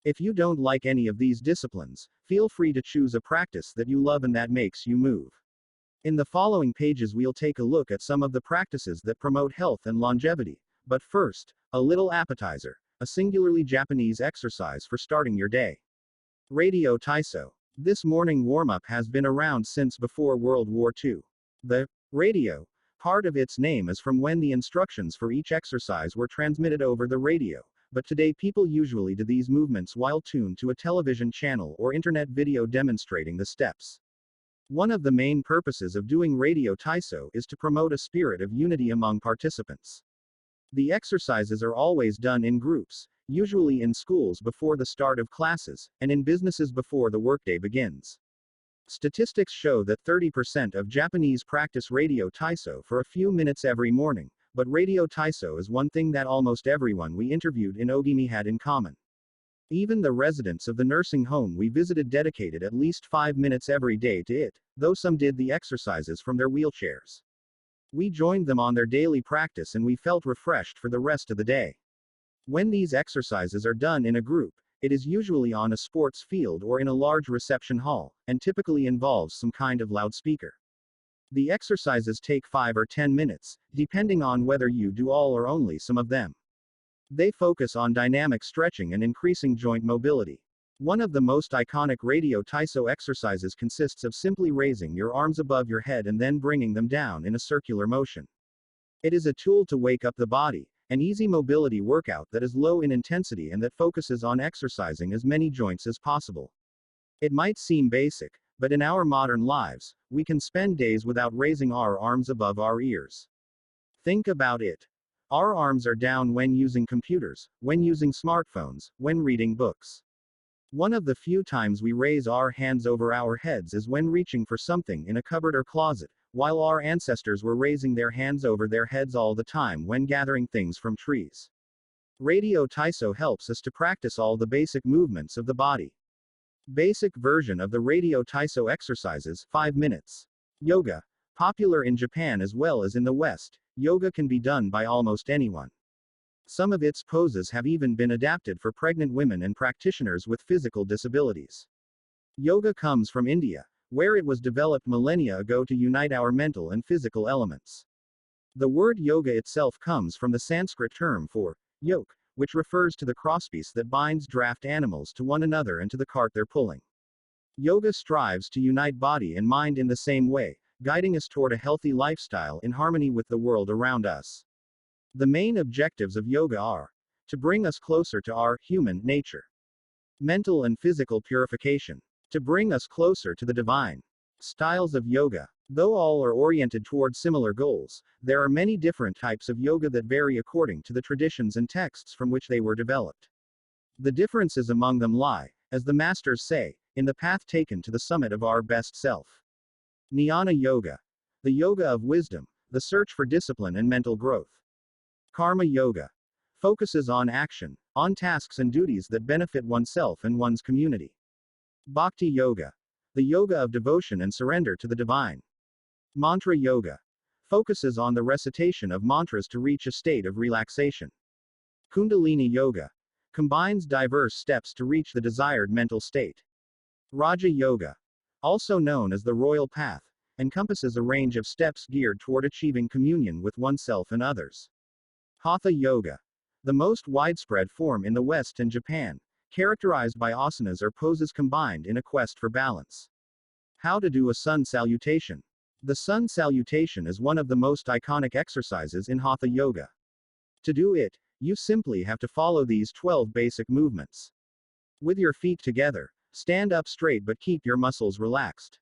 If you don't like any of these disciplines, feel free to choose a practice that you love and that makes you move. In the following pages we'll take a look at some of the practices that promote health and longevity. But first, a little appetizer, a singularly Japanese exercise for starting your day. Radio Taiso. This morning warm-up has been around since before World War II. The radio part of its name is from when the instructions for each exercise were transmitted over the radio, but today people usually do these movements while tuned to a television channel or internet video demonstrating the steps. One of the main purposes of doing Radio Taiso is to promote a spirit of unity among participants. The exercises are always done in groups, usually in schools before the start of classes, and in businesses before the workday begins. Statistics show that 30% of Japanese practice Radio Taiso for a few minutes every morning, but Radio Taiso is one thing that almost everyone we interviewed in Ogimi had in common. Even the residents of the nursing home we visited dedicated at least 5 minutes every day to it, though some did the exercises from their wheelchairs. We joined them on their daily practice and we felt refreshed for the rest of the day. When these exercises are done in a group, it is usually on a sports field or in a large reception hall, and typically involves some kind of loudspeaker. The exercises take 5 or 10 minutes, depending on whether you do all or only some of them. They focus on dynamic stretching and increasing joint mobility. One of the most iconic Radio Taiso exercises consists of simply raising your arms above your head and then bringing them down in a circular motion. It is a tool to wake up the body, an easy mobility workout that is low in intensity and that focuses on exercising as many joints as possible. It might seem basic, but in our modern lives, we can spend days without raising our arms above our ears. Think about it. Our arms are down when using computers, when using smartphones, when reading books. One of the few times we raise our hands over our heads is when reaching for something in a cupboard or closet, while our ancestors were raising their hands over their heads all the time when gathering things from trees. Radio Taiso helps us to practice all the basic movements of the body. Basic version of the Radio Taiso exercises, 5 minutes. Yoga. Popular in Japan as well as in the West, yoga can be done by almost anyone. Some of its poses have even been adapted for pregnant women and practitioners with physical disabilities. Yoga comes from India, where it was developed millennia ago to unite our mental and physical elements. The word yoga itself comes from the Sanskrit term for yoke, which refers to the crosspiece that binds draft animals to one another and to the cart they're pulling. Yoga strives to unite body and mind in the same way, guiding us toward a healthy lifestyle in harmony with the world around us. The main objectives of yoga are to bring us closer to our human nature, mental and physical purification, to bring us closer to the divine. Styles of yoga. Though all are oriented toward similar goals, there are many different types of yoga that vary according to the traditions and texts from which they were developed. The differences among them lie, as the masters say, in the path taken to the summit of our best self. Jnana Yoga. The yoga of wisdom, the search for discipline and mental growth. Karma Yoga. Focuses on action, on tasks and duties that benefit oneself and one's community. Bhakti Yoga. The yoga of devotion and surrender to the divine. Mantra Yoga. Focuses on the recitation of mantras to reach a state of relaxation. Kundalini Yoga. Combines diverse steps to reach the desired mental state. Raja Yoga, also known as the Royal Path, encompasses a range of steps geared toward achieving communion with oneself and others. Hatha Yoga, the most widespread form in the West and Japan, characterized by asanas or poses combined in a quest for balance. How to do a sun salutation. The sun salutation is one of the most iconic exercises in Hatha Yoga. To do it, you simply have to follow these 12 basic movements. With your feet together, stand up straight but keep your muscles relaxed.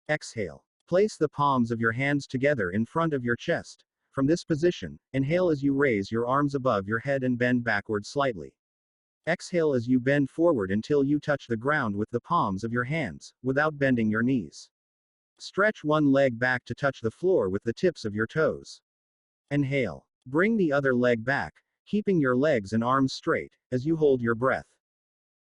Exhale. Place the palms of your hands together in front of your chest. From this position, inhale as you raise your arms above your head and bend backward slightly. Exhale as you bend forward until you touch the ground with the palms of your hands, without bending your knees. Stretch one leg back to touch the floor with the tips of your toes. Inhale. Bring the other leg back, keeping your legs and arms straight, as you hold your breath.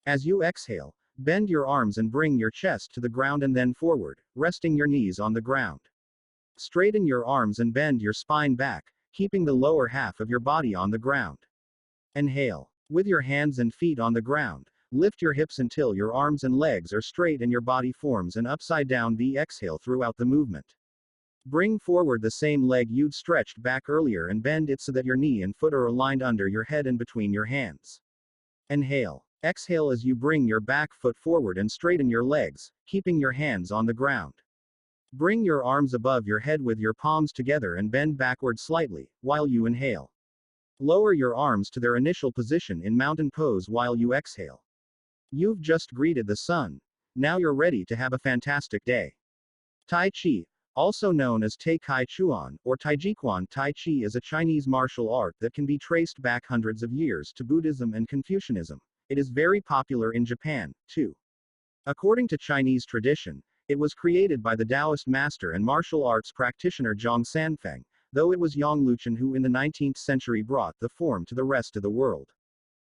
As you exhale, bend your arms and bring your chest to the ground and then forward, resting your knees on the ground. Straighten your arms and bend your spine back, keeping the lower half of your body on the ground. Inhale. With your hands and feet on the ground, lift your hips until your arms and legs are straight and your body forms an upside-down V. Exhale throughout the movement. Bring forward the same leg you'd stretched back earlier and bend it so that your knee and foot are aligned under your head and between your hands. Inhale. Exhale as you bring your back foot forward and straighten your legs, keeping your hands on the ground. Bring your arms above your head with your palms together and bend backward slightly, while you inhale. Lower your arms to their initial position in mountain pose while you exhale. You've just greeted the sun. Now you're ready to have a fantastic day. Tai Chi, also known as Tai Kai Chuan, or Taijiquan. Tai Chi is a Chinese martial art that can be traced back hundreds of years to Buddhism and Confucianism. It is very popular in Japan, too. According to Chinese tradition, it was created by the Taoist master and martial arts practitioner Zhang Sanfeng, though it was Yang Luqian who in the 19th century brought the form to the rest of the world.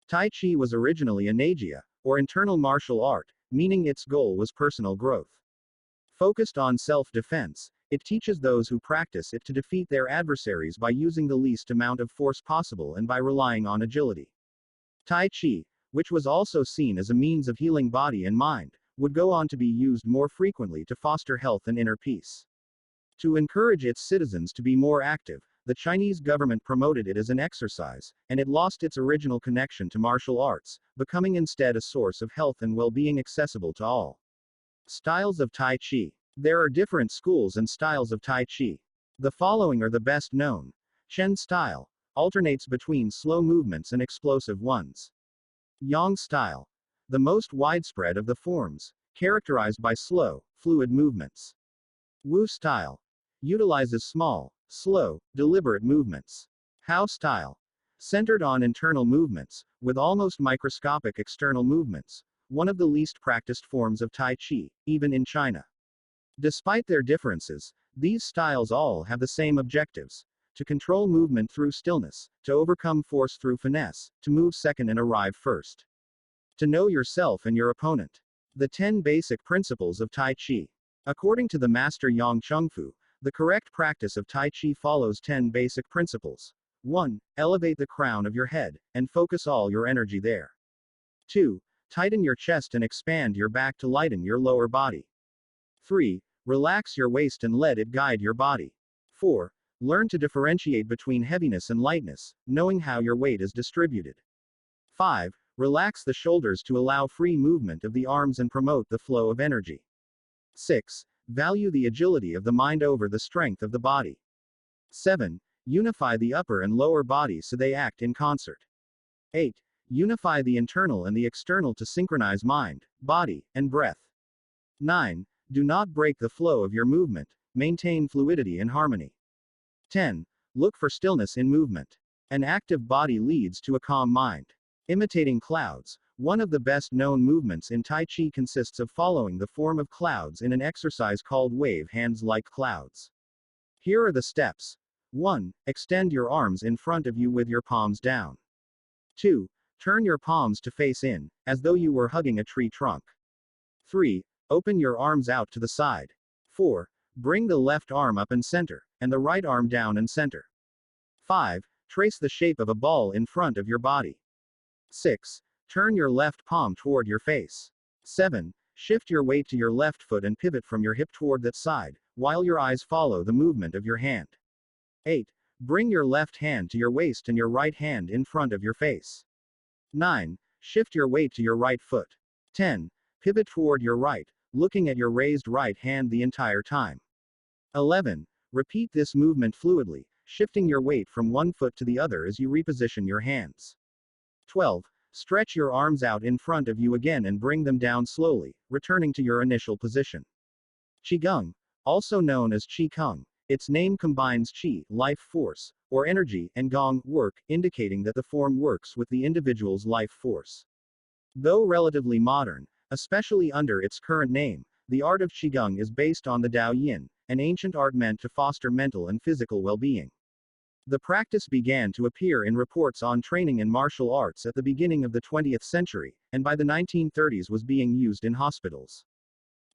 Tai Chi was originally a Neijia, or internal martial art, meaning its goal was personal growth. Focused on self-defense, it teaches those who practice it to defeat their adversaries by using the least amount of force possible and by relying on agility. Tai Chi, which was also seen as a means of healing body and mind, would go on to be used more frequently to foster health and inner peace. To encourage its citizens to be more active, the Chinese government promoted it as an exercise, and it lost its original connection to martial arts, becoming instead a source of health and well-being accessible to all. Styles of Tai Chi. There are different schools and styles of Tai Chi. The following are the best known. Shen style alternates between slow movements and explosive ones. Yang style, the most widespread of the forms, characterized by slow, fluid movements. Wu style utilizes small, slow, deliberate movements. Hao style, centered on internal movements, with almost microscopic external movements, one of the least practiced forms of Tai Chi, even in China. Despite their differences, these styles all have the same objectives: to control movement through stillness, to overcome force through finesse, to move second and arrive first. To know yourself and your opponent. The 10 basic principles of Tai Chi. According to the master Yang Chengfu, the correct practice of Tai Chi follows 10 basic principles. 1. Elevate the crown of your head, and focus all your energy there. 2. Tighten your chest and expand your back to lighten your lower body. 3. Relax your waist and let it guide your body. 4. Learn to differentiate between heaviness and lightness, knowing how your weight is distributed. 5. Relax the shoulders to allow free movement of the arms and promote the flow of energy. 6. Value the agility of the mind over the strength of the body. 7. Unify the upper and lower bodies so they act in concert. 8. Unify the internal and the external to synchronize mind, body, and breath. 9. Do not break the flow of your movement, maintain fluidity and harmony. 10. Look for stillness in movement. An active body leads to a calm mind. Imitating clouds. One of the best known movements in Tai Chi consists of following the form of clouds in an exercise called wave hands like clouds. Here are the steps. 1. Extend your arms in front of you with your palms down. 2. Turn your palms to face in, as though you were hugging a tree trunk. 3. Open your arms out to the side. 4. Bring the left arm up and center, and the right arm down and center. 5. Trace the shape of a ball in front of your body. 6. Turn your left palm toward your face. 7. Shift your weight to your left foot and pivot from your hip toward that side, while your eyes follow the movement of your hand. 8. Bring your left hand to your waist and your right hand in front of your face. 9. Shift your weight to your right foot. 10. Pivot toward your right, looking at your raised right hand the entire time. 11. Repeat this movement fluidly, shifting your weight from one foot to the other as you reposition your hands. 12. Stretch your arms out in front of you again and bring them down slowly, returning to your initial position. Qigong, also known as Qi Kung, its name combines Qi, life force, or energy, and Gong, work, indicating that the form works with the individual's life force. Though relatively modern, especially under its current name, the art of Qigong is based on the Tao Yin, an ancient art meant to foster mental and physical well-being. The practice began to appear in reports on training in martial arts at the beginning of the 20th century, and by the 1930s was being used in hospitals.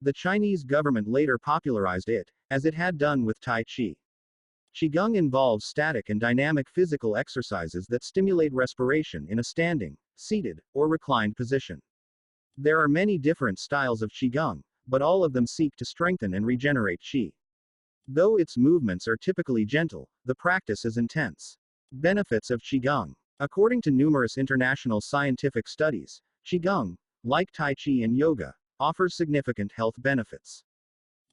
The Chinese government later popularized it, as it had done with Tai Chi. Qigong involves static and dynamic physical exercises that stimulate respiration in a standing, seated, or reclined position. There are many different styles of Qigong, but all of them seek to strengthen and regenerate Qi. Though its movements are typically gentle, the practice is intense. Benefits of Qigong. According to numerous international scientific studies, Qigong, like Tai Chi and yoga, offers significant health benefits.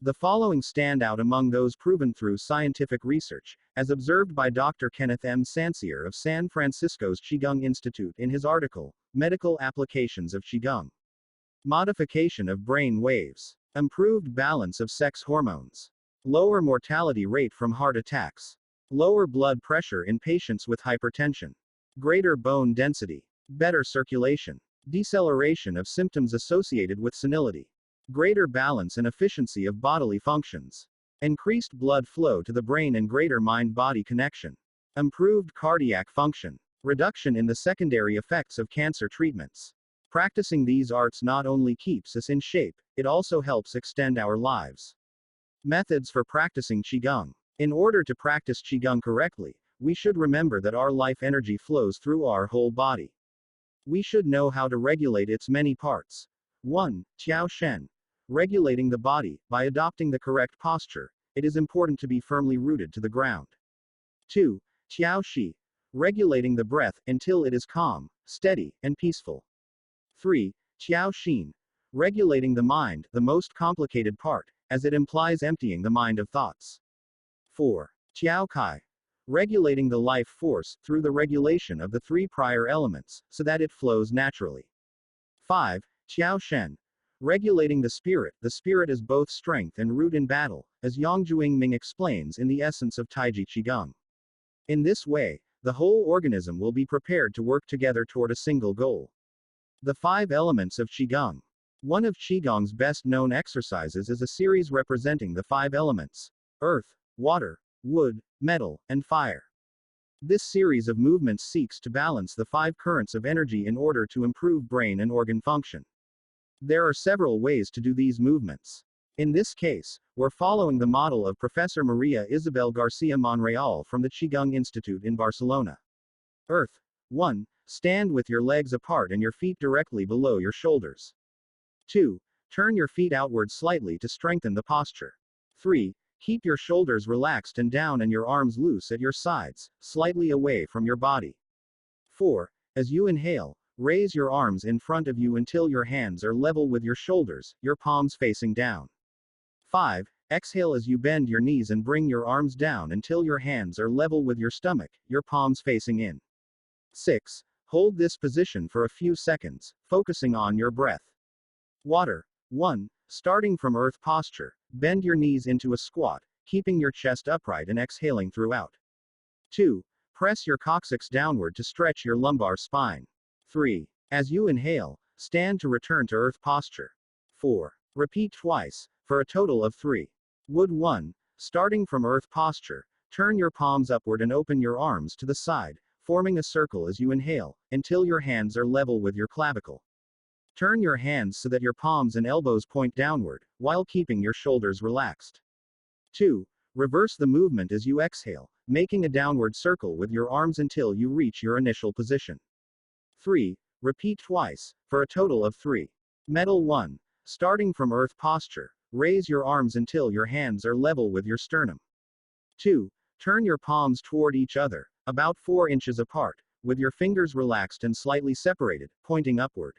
The following stand out among those proven through scientific research, as observed by Dr. Kenneth M. Sancier of San Francisco's Qigong Institute in his article, Medical Applications of Qigong. Modification of brain waves. Improved balance of sex hormones. Lower mortality rate from heart attacks. Lower blood pressure in patients with hypertension. Greater bone density. Better circulation. Deceleration of symptoms associated with senility. Greater balance and efficiency of bodily functions. Increased blood flow to the brain and greater mind-body connection. Improved cardiac function. Reduction in the secondary effects of cancer treatments. Practicing these arts not only keeps us in shape, it also helps extend our lives. Methods for practicing Qigong. In order to practice Qigong correctly, we should remember that our life energy flows through our whole body. We should know how to regulate its many parts. 1. Qiao Shen. Regulating the body. By adopting the correct posture, it is important to be firmly rooted to the ground. 2. Qiao Shi. Regulating the breath, until it is calm, steady, and peaceful. 3. Qiao Xin. Regulating the mind, the most complicated part, as it implies emptying the mind of thoughts. 4. Qiao Kai. Regulating the life force, through the regulation of the three prior elements, so that it flows naturally. 5. Qiao Shen. Regulating the spirit is both strength and root in battle, as Yongjuing Ming explains in the essence of Taiji Qigong. In this way, the whole organism will be prepared to work together toward a single goal. The 5 elements of Qigong. One of Qigong's best known exercises is a series representing the 5 elements: earth, water, wood, metal, and fire. This series of movements seeks to balance the 5 currents of energy in order to improve brain and organ function. There are several ways to do these movements. In this case, we're following the model of Professor Maria Isabel Garcia Monreal from the Qigong Institute in Barcelona. Earth. 1. Stand with your legs apart and your feet directly below your shoulders. 2. Turn your feet outward slightly to strengthen the posture. 3. Keep your shoulders relaxed and down and your arms loose at your sides, slightly away from your body. 4. As you inhale, raise your arms in front of you until your hands are level with your shoulders, your palms facing down. 5. Exhale as you bend your knees and bring your arms down until your hands are level with your stomach, your palms facing in. 6. Hold this position for a few seconds, focusing on your breath. Water. 1. Starting from earth posture, bend your knees into a squat, keeping your chest upright and exhaling throughout. 2. Press your coccyx downward to stretch your lumbar spine. 3. As you inhale, stand to return to earth posture. 4. Repeat twice, for a total of 3. Wood 1. Starting from earth posture, turn your palms upward and open your arms to the side, forming a circle as you inhale, until your hands are level with your clavicle. Turn your hands so that your palms and elbows point downward, while keeping your shoulders relaxed. 2. Reverse the movement as you exhale, making a downward circle with your arms until you reach your initial position. 3. Repeat twice, for a total of 3. Metal 1. Starting from earth posture, raise your arms until your hands are level with your sternum. 2. Turn your palms toward each other, about 4 inches apart, with your fingers relaxed and slightly separated, pointing upward.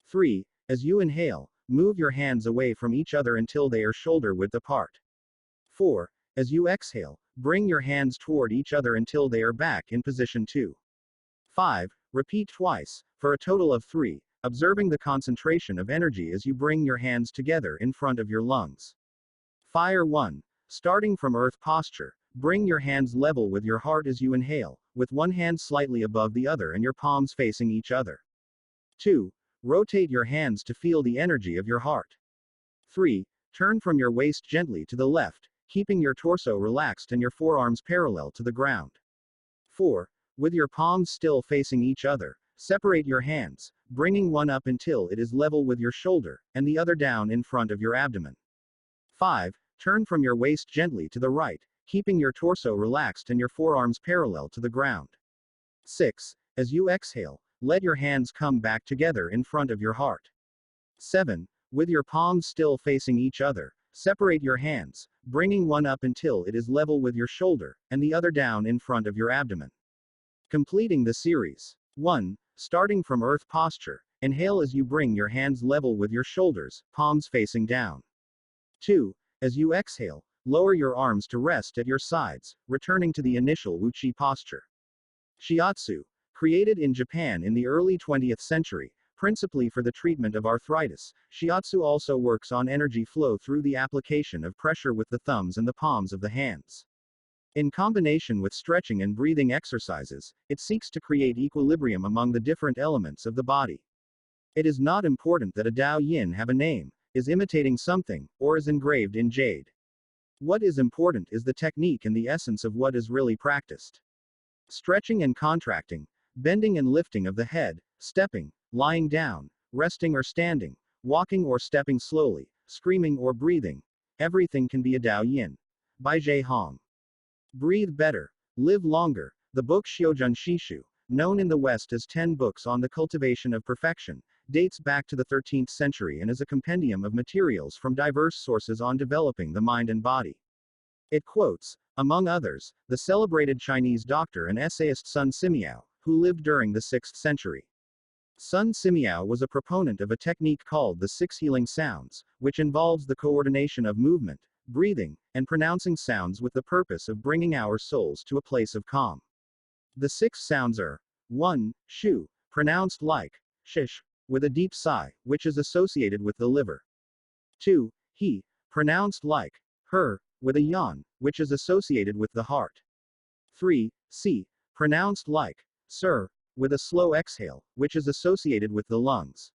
3. As you inhale, move your hands away from each other until they are shoulder width apart. 4. As you exhale, bring your hands toward each other until they are back in position 2. 5. Repeat twice, for a total of 3, observing the concentration of energy as you bring your hands together in front of your lungs. Fire 1. Starting from earth posture, bring your hands level with your heart as you inhale, with one hand slightly above the other and your palms facing each other. 2. Rotate your hands to feel the energy of your heart. 3. Turn from your waist gently to the left, keeping your torso relaxed and your forearms parallel to the ground. 4. With your palms still facing each other, separate your hands, bringing one up until it is level with your shoulder, and the other down in front of your abdomen. 5. Turn from your waist gently to the right, keeping your torso relaxed and your forearms parallel to the ground. 6. As you exhale, let your hands come back together in front of your heart. 7. With your palms still facing each other, separate your hands, bringing one up until it is level with your shoulder, and the other down in front of your abdomen. Completing the series. 1. Starting from earth posture, inhale as you bring your hands level with your shoulders, palms facing down. 2. As you exhale, lower your arms to rest at your sides, returning to the initial Wuchi posture. Shiatsu. Created in Japan in the early 20th century, principally for the treatment of arthritis, shiatsu also works on energy flow through the application of pressure with the thumbs and the palms of the hands. In combination with stretching and breathing exercises, it seeks to create equilibrium among the different elements of the body. It is not important that a Dao Yin have a name, is imitating something, or is engraved in jade. What is important is the technique and the essence of what is really practiced. Stretching and contracting, bending and lifting of the head, stepping, lying down, resting or standing, walking or stepping slowly, screaming or breathing, everything can be a Dao Yin. By Zhe Hong. Breathe Better, Live Longer. The book Xiujun Shishu, known in the West as 10 Books on the Cultivation of Perfection, dates back to the 13th century and is a compendium of materials from diverse sources on developing the mind and body. It quotes, among others, the celebrated Chinese doctor and essayist Sun Simiao, who lived during the 6th century. Sun Simiao was a proponent of a technique called the 6 healing sounds, which involves the coordination of movement, breathing, and pronouncing sounds with the purpose of bringing our souls to a place of calm. The 6 sounds are 1. Shu, pronounced like shish, with a deep sigh, which is associated with the liver. 2. He, pronounced like her, with a yawn, which is associated with the heart. 3. Si, pronounced like sir, with a slow exhale, which is associated with the lungs.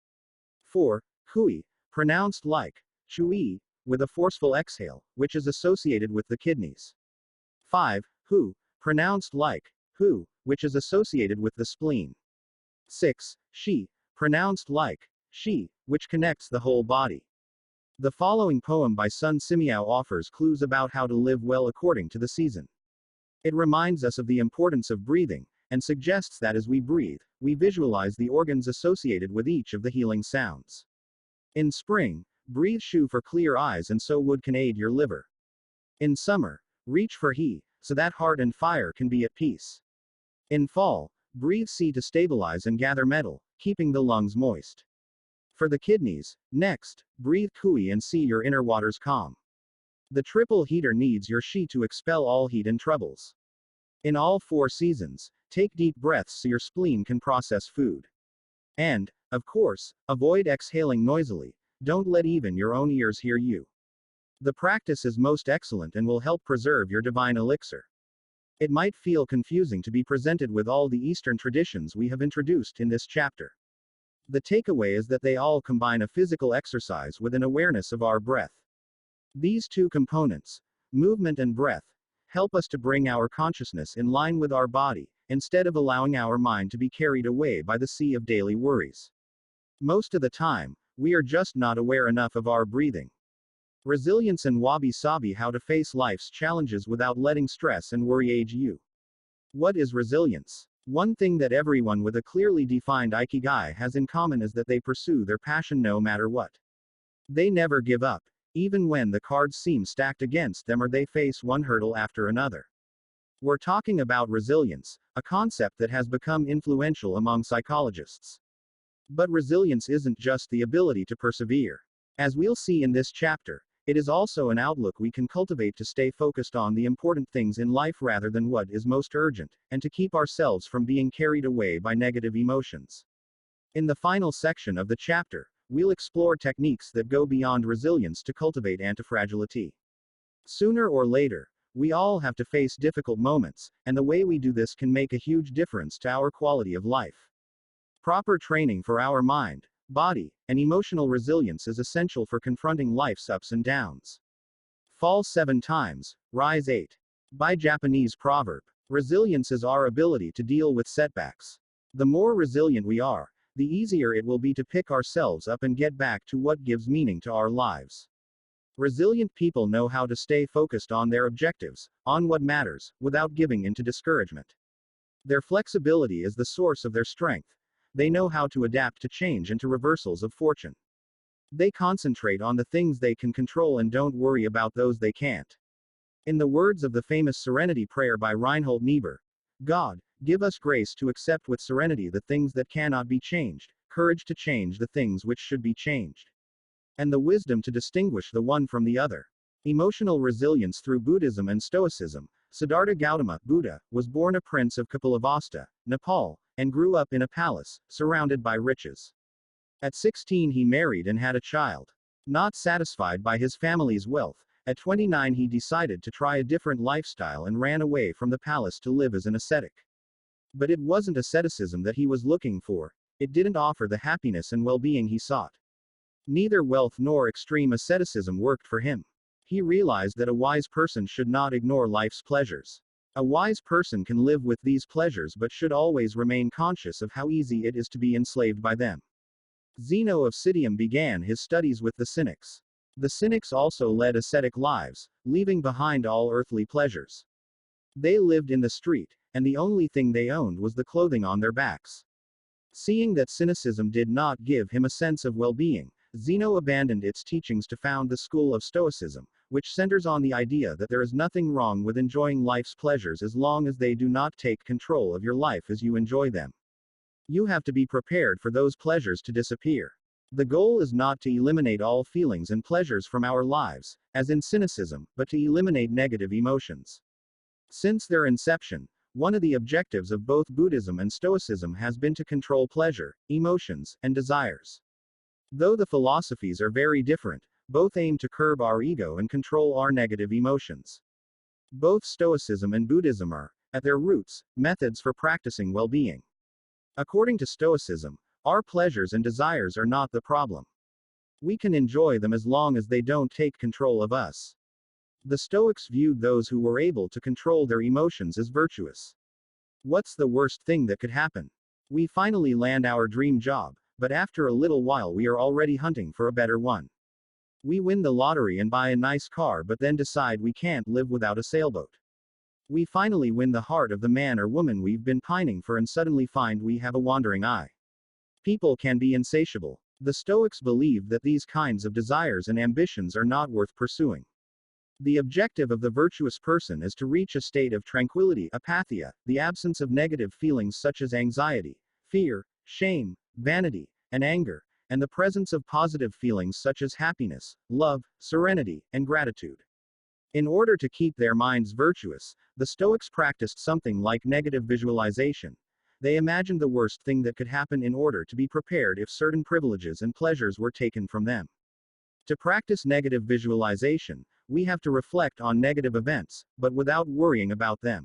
4. Hui, pronounced like chui, with a forceful exhale, which is associated with the kidneys. 5. Hu, pronounced like hu, which is associated with the spleen. 6. Shi, pronounced like shi, which connects the whole body. The following poem by Sun Simiao offers clues about how to live well according to the season. It reminds us of the importance of breathing, and suggests that as we breathe, we visualize the organs associated with each of the healing sounds. In spring, breathe shu for clear eyes, and so wood can aid your liver. In summer, reach for he, so that heart and fire can be at peace. In fall, breathe si to stabilize and gather metal, keeping the lungs moist. For the kidneys, next, breathe kui and see your inner waters calm. The triple heater needs your shi to expel all heat and troubles. In all 4 seasons, take deep breaths so your spleen can process food. And, of course, avoid exhaling noisily, don't let even your own ears hear you. The practice is most excellent and will help preserve your divine elixir. It might feel confusing to be presented with all the Eastern traditions we have introduced in this chapter. The takeaway is that they all combine a physical exercise with an awareness of our breath. These 2 components, movement and breath, help us to bring our consciousness in line with our body, instead of allowing our mind to be carried away by the sea of daily worries. Most of the time, we are just not aware enough of our breathing. Resilience and wabi-sabi: how to face life's challenges without letting stress and worry age you. What is resilience? One thing that everyone with a clearly defined Ikigai has in common is that they pursue their passion no matter what. They never give up, even when the cards seem stacked against them or they face one hurdle after another. We're talking about resilience, a concept that has become influential among psychologists. But resilience isn't just the ability to persevere. As we'll see in this chapter, it is also an outlook we can cultivate to stay focused on the important things in life rather than what is most urgent, and to keep ourselves from being carried away by negative emotions. In the final section of the chapter, we'll explore techniques that go beyond resilience to cultivate antifragility. Sooner or later, we all have to face difficult moments, and the way we do this can make a huge difference to our quality of life. Proper training for our mind, body, and emotional resilience is essential for confronting life's ups and downs. Fall 7 times, rise 8. By Japanese proverb, resilience is our ability to deal with setbacks. The more resilient we are, the easier it will be to pick ourselves up and get back to what gives meaning to our lives. Resilient people know how to stay focused on their objectives, on what matters, without giving in to discouragement. Their flexibility is the source of their strength. They know how to adapt to change and to reversals of fortune. They concentrate on the things they can control and don't worry about those they can't. In the words of the famous Serenity Prayer by Reinhold Niebuhr, God, give us grace to accept with serenity the things that cannot be changed, courage to change the things which should be changed, and the wisdom to distinguish the one from the other. Emotional resilience through Buddhism and Stoicism. Siddhartha Gautama, Buddha, was born a prince of Kapilavastu, Nepal, and grew up in a palace, surrounded by riches. At 16 he married and had a child. Not satisfied by his family's wealth, at 29 he decided to try a different lifestyle and ran away from the palace to live as an ascetic. But it wasn't asceticism that he was looking for. It didn't offer the happiness and well-being he sought. Neither wealth nor extreme asceticism worked for him. He realized that a wise person should not ignore life's pleasures. A wise person can live with these pleasures but should always remain conscious of how easy it is to be enslaved by them. Zeno of Citium began his studies with the Cynics. The Cynics also led ascetic lives, leaving behind all earthly pleasures. They lived in the street, and the only thing they owned was the clothing on their backs. Seeing that cynicism did not give him a sense of well-being, Zeno abandoned its teachings to found the school of Stoicism, which centers on the idea that there is nothing wrong with enjoying life's pleasures as long as they do not take control of your life as you enjoy them. You have to be prepared for those pleasures to disappear. The goal is not to eliminate all feelings and pleasures from our lives, as in cynicism, but to eliminate negative emotions. Since their inception, one of the objectives of both Buddhism and Stoicism has been to control pleasure, emotions, and desires. Though the philosophies are very different, both aim to curb our ego and control our negative emotions. Both Stoicism and Buddhism are, at their roots, methods for practicing well-being. According to Stoicism, our pleasures and desires are not the problem. We can enjoy them as long as they don't take control of us. The Stoics viewed those who were able to control their emotions as virtuous. What's the worst thing that could happen? We finally land our dream job, but after a little while we are already hunting for a better one. We win the lottery and buy a nice car but then decide we can't live without a sailboat. We finally win the heart of the man or woman we've been pining for and suddenly find we have a wandering eye. People can be insatiable. The Stoics believed that these kinds of desires and ambitions are not worth pursuing. The objective of the virtuous person is to reach a state of tranquility, apatheia, the absence of negative feelings such as anxiety, fear, shame, vanity, and anger, and the presence of positive feelings such as happiness, love, serenity, and gratitude. In order to keep their minds virtuous, the Stoics practiced something like negative visualization. They imagined the worst thing that could happen in order to be prepared if certain privileges and pleasures were taken from them. To practice negative visualization, we have to reflect on negative events, but without worrying about them.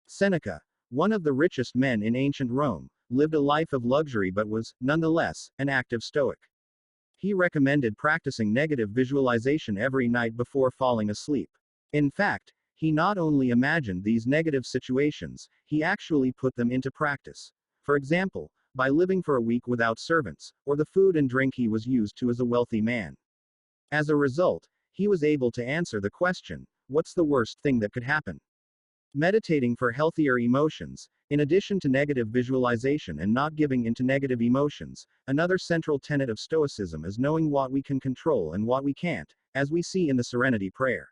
Seneca, one of the richest men in ancient Rome, lived a life of luxury but was, nonetheless, an active Stoic. He recommended practicing negative visualization every night before falling asleep. In fact, he not only imagined these negative situations, he actually put them into practice. For example, by living for a week without servants, or the food and drink he was used to as a wealthy man. As a result, he was able to answer the question, what's the worst thing that could happen? Meditating for healthier emotions, in addition to negative visualization and not giving into negative emotions, another central tenet of Stoicism is knowing what we can control and what we can't, as we see in the Serenity Prayer.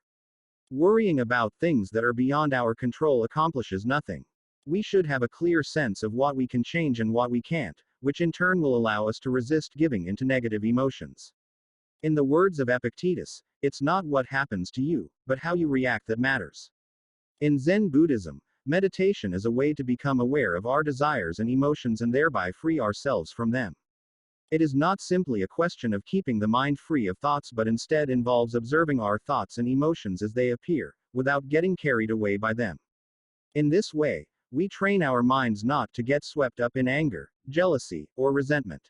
Worrying about things that are beyond our control accomplishes nothing. We should have a clear sense of what we can change and what we can't, which in turn will allow us to resist giving into negative emotions. In the words of Epictetus, it's not what happens to you, but how you react that matters. In Zen Buddhism, meditation is a way to become aware of our desires and emotions and thereby free ourselves from them. It is not simply a question of keeping the mind free of thoughts but instead involves observing our thoughts and emotions as they appear, without getting carried away by them. In this way, we train our minds not to get swept up in anger, jealousy, or resentment.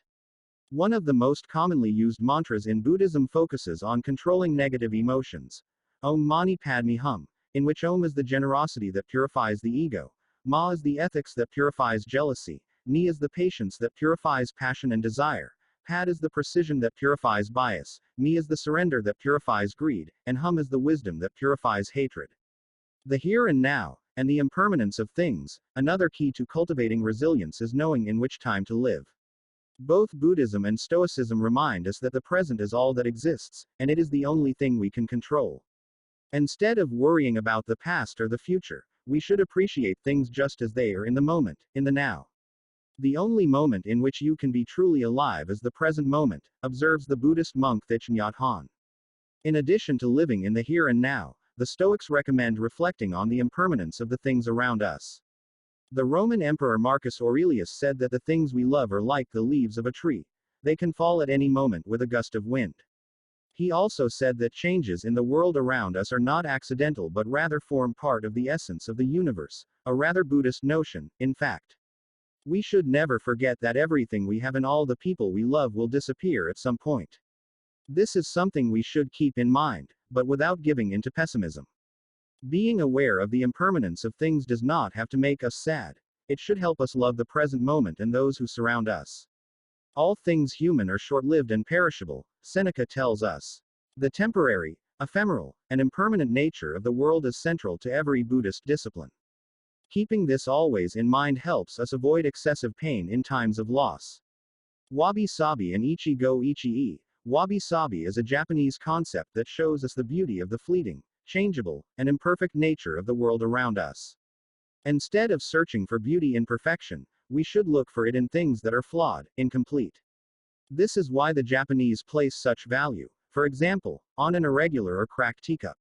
One of the most commonly used mantras in Buddhism focuses on controlling negative emotions. Om Mani Padme Hum, in which Om is the generosity that purifies the ego, Ma is the ethics that purifies jealousy, Ni is the patience that purifies passion and desire, Pad is the precision that purifies bias, Me is the surrender that purifies greed, and Hum is the wisdom that purifies hatred. The here and now, and the impermanence of things, another key to cultivating resilience is knowing in which time to live. Both Buddhism and Stoicism remind us that the present is all that exists, and it is the only thing we can control. Instead of worrying about the past or the future, we should appreciate things just as they are in the moment, in the now. The only moment in which you can be truly alive is the present moment, observes the Buddhist monk Thich Nhat Hanh. In addition to living in the here and now, the Stoics recommend reflecting on the impermanence of the things around us. The Roman Emperor Marcus Aurelius said that the things we love are like the leaves of a tree. They can fall at any moment with a gust of wind. He also said that changes in the world around us are not accidental but rather form part of the essence of the universe, a rather Buddhist notion, in fact. We should never forget that everything we have and all the people we love will disappear at some point. This is something we should keep in mind, but without giving into pessimism. Being aware of the impermanence of things does not have to make us sad. It should help us love the present moment and those who surround us. All things human are short-lived and perishable, Seneca tells us. The temporary, ephemeral, and impermanent nature of the world is central to every Buddhist discipline. Keeping this always in mind helps us avoid excessive pain in times of loss. Wabi-sabi and Ichigo Ichii. Wabi-sabi is a Japanese concept that shows us the beauty of the fleeting, changeable, and imperfect nature of the world around us. Instead of searching for beauty in perfection, we should look for it in things that are flawed, incomplete. This is why the Japanese place such value, for example, on an irregular or cracked teacup.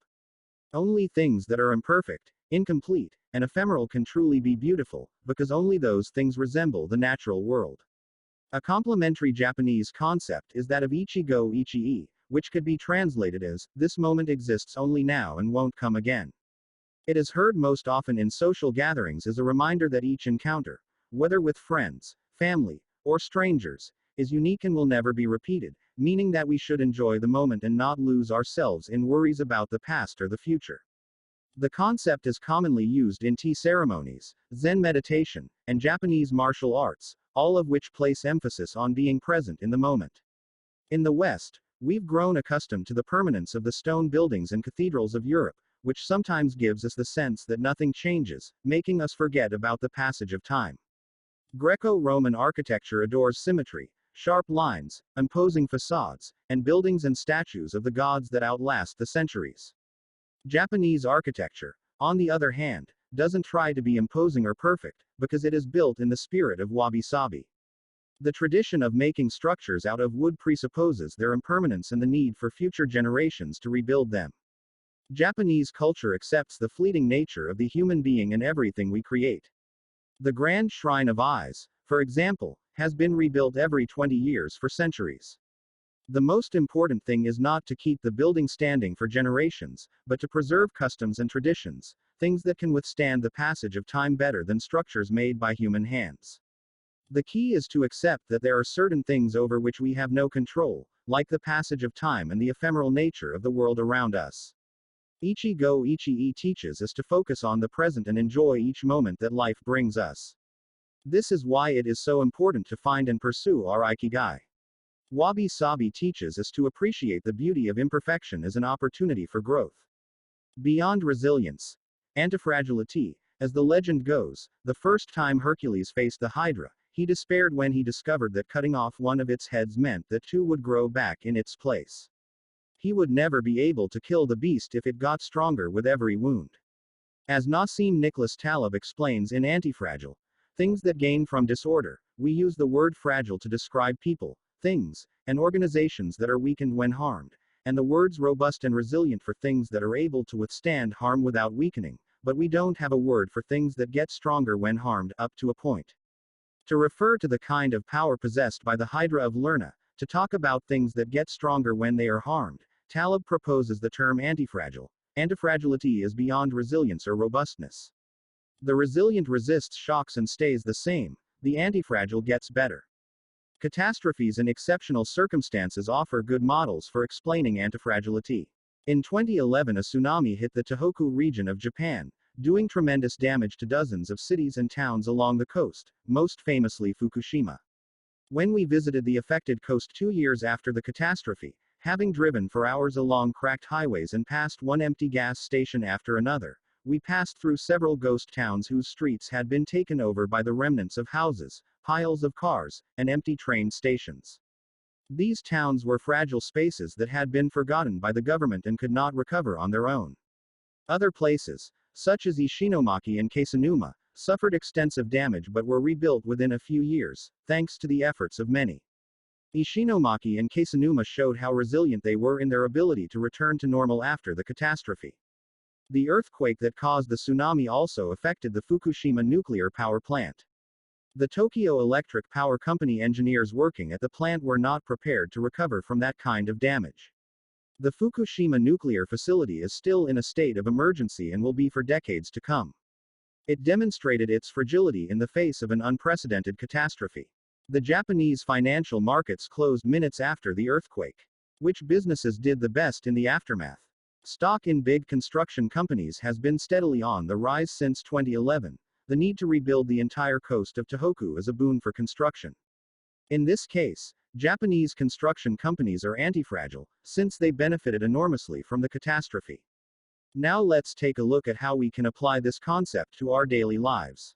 Only things that are imperfect, incomplete, and ephemeral can truly be beautiful, because only those things resemble the natural world. A complementary Japanese concept is that of Ichigo Ichii, which could be translated as, this moment exists only now and won't come again. It is heard most often in social gatherings as a reminder that each encounter, whether with friends, family, or strangers, is unique and will never be repeated, meaning that we should enjoy the moment and not lose ourselves in worries about the past or the future. The concept is commonly used in tea ceremonies, Zen meditation, and Japanese martial arts, all of which place emphasis on being present in the moment. In the West, we've grown accustomed to the permanence of the stone buildings and cathedrals of Europe, which sometimes gives us the sense that nothing changes, making us forget about the passage of time. Greco-Roman architecture adores symmetry, sharp lines, imposing facades, and buildings and statues of the gods that outlast the centuries. Japanese architecture, on the other hand, doesn't try to be imposing or perfect, because it is built in the spirit of wabi-sabi. The tradition of making structures out of wood presupposes their impermanence and the need for future generations to rebuild them. Japanese culture accepts the fleeting nature of the human being in everything we create. The Grand Shrine of Eyes, for example, has been rebuilt every 20 years for centuries. The most important thing is not to keep the building standing for generations, but to preserve customs and traditions, things that can withstand the passage of time better than structures made by human hands. The key is to accept that there are certain things over which we have no control, like the passage of time and the ephemeral nature of the world around us. Ikigai teaches us to focus on the present and enjoy each moment that life brings us. This is why it is so important to find and pursue our Ikigai. Wabi-sabi teaches us to appreciate the beauty of imperfection as an opportunity for growth. Beyond resilience, antifragility, as the legend goes, the first time Hercules faced the Hydra, he despaired when he discovered that cutting off one of its heads meant that two would grow back in its place. He would never be able to kill the beast if it got stronger with every wound. As Nassim Nicholas Taleb explains in Antifragile, things that gain from disorder, we use the word fragile to describe people, things, and organizations that are weakened when harmed, and the words robust and resilient for things that are able to withstand harm without weakening, but we don't have a word for things that get stronger when harmed, up to a point. To refer to the kind of power possessed by the Hydra of Lerna, to talk about things that get stronger when they are harmed, Taleb proposes the term antifragile. Antifragility is beyond resilience or robustness. The resilient resists shocks and stays the same, the antifragile gets better. Catastrophes and exceptional circumstances offer good models for explaining antifragility. In 2011, a tsunami hit the Tohoku region of Japan, doing tremendous damage to dozens of cities and towns along the coast, most famously Fukushima. When we visited the affected coast 2 years after the catastrophe, having driven for hours along cracked highways and passed one empty gas station after another, we passed through several ghost towns whose streets had been taken over by the remnants of houses, piles of cars, and empty train stations. These towns were fragile spaces that had been forgotten by the government and could not recover on their own. Other places, such as Ishinomaki and Keisanuma, suffered extensive damage but were rebuilt within a few years, thanks to the efforts of many. Ishinomaki and Keisanuma showed how resilient they were in their ability to return to normal after the catastrophe. The earthquake that caused the tsunami also affected the Fukushima nuclear power plant. The Tokyo Electric Power Company engineers working at the plant were not prepared to recover from that kind of damage. The Fukushima nuclear facility is still in a state of emergency and will be for decades to come. It demonstrated its fragility in the face of an unprecedented catastrophe. The Japanese financial markets closed minutes after the earthquake. Which businesses did the best in the aftermath? Stock in big construction companies has been steadily on the rise since 2011. The need to rebuild the entire coast of Tohoku is a boon for construction. In this case, Japanese construction companies are antifragile, since they benefited enormously from the catastrophe. Now let's take a look at how we can apply this concept to our daily lives.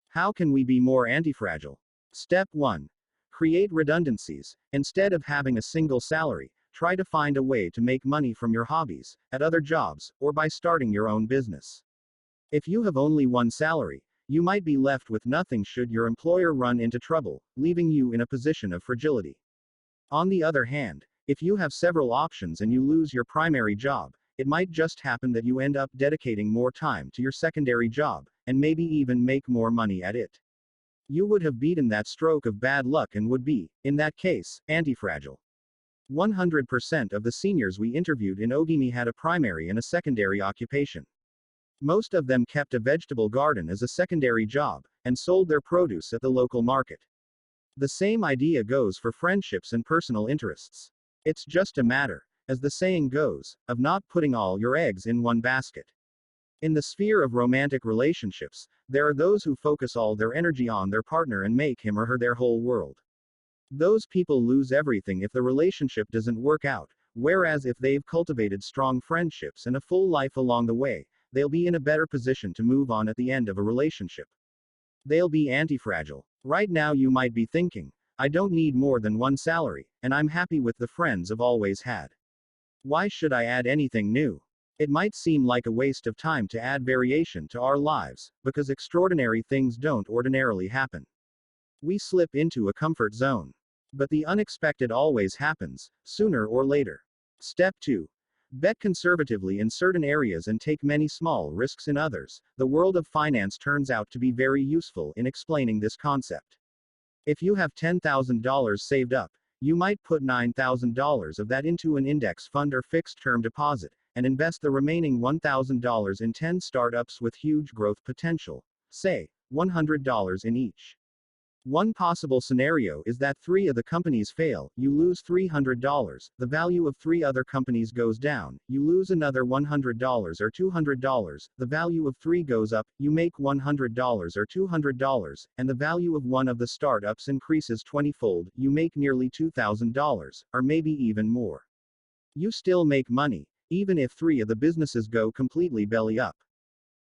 How can we be more antifragile? Step 1. Create redundancies. Instead of having a single salary, try to find a way to make money from your hobbies, at other jobs, or by starting your own business. If you have only one salary, you might be left with nothing should your employer run into trouble, leaving you in a position of fragility. On the other hand, if you have several options and you lose your primary job, it might just happen that you end up dedicating more time to your secondary job, and maybe even make more money at it. You would have beaten that stroke of bad luck and would be, in that case, antifragile. 100% of the seniors we interviewed in Ogimi had a primary and a secondary occupation. Most of them kept a vegetable garden as a secondary job, and sold their produce at the local market. The same idea goes for friendships and personal interests. It's just a matter, as the saying goes, of not putting all your eggs in one basket. In the sphere of romantic relationships, there are those who focus all their energy on their partner and make him or her their whole world. Those people lose everything if the relationship doesn't work out, whereas if they've cultivated strong friendships and a full life along the way, they'll be in a better position to move on at the end of a relationship. They'll be antifragile. Right now you might be thinking, I don't need more than one salary, and I'm happy with the friends I've always had. Why should I add anything new? It might seem like a waste of time to add variation to our lives, because extraordinary things don't ordinarily happen. We slip into a comfort zone. But the unexpected always happens, sooner or later. Step 2. Bet conservatively in certain areas and take many small risks in others. The world of finance turns out to be very useful in explaining this concept. If you have $10,000 saved up, you might put $9,000 of that into an index fund or fixed term deposit, and invest the remaining $1,000 in 10 startups with huge growth potential, say, $100 in each. One possible scenario is that 3 of the companies fail, you lose $300, the value of 3 other companies goes down, you lose another $100 or $200, the value of 3 goes up, you make $100 or $200, and the value of one of the startups increases 20-fold, you make nearly $2,000, or maybe even more. You still make money, even if 3 of the businesses go completely belly up.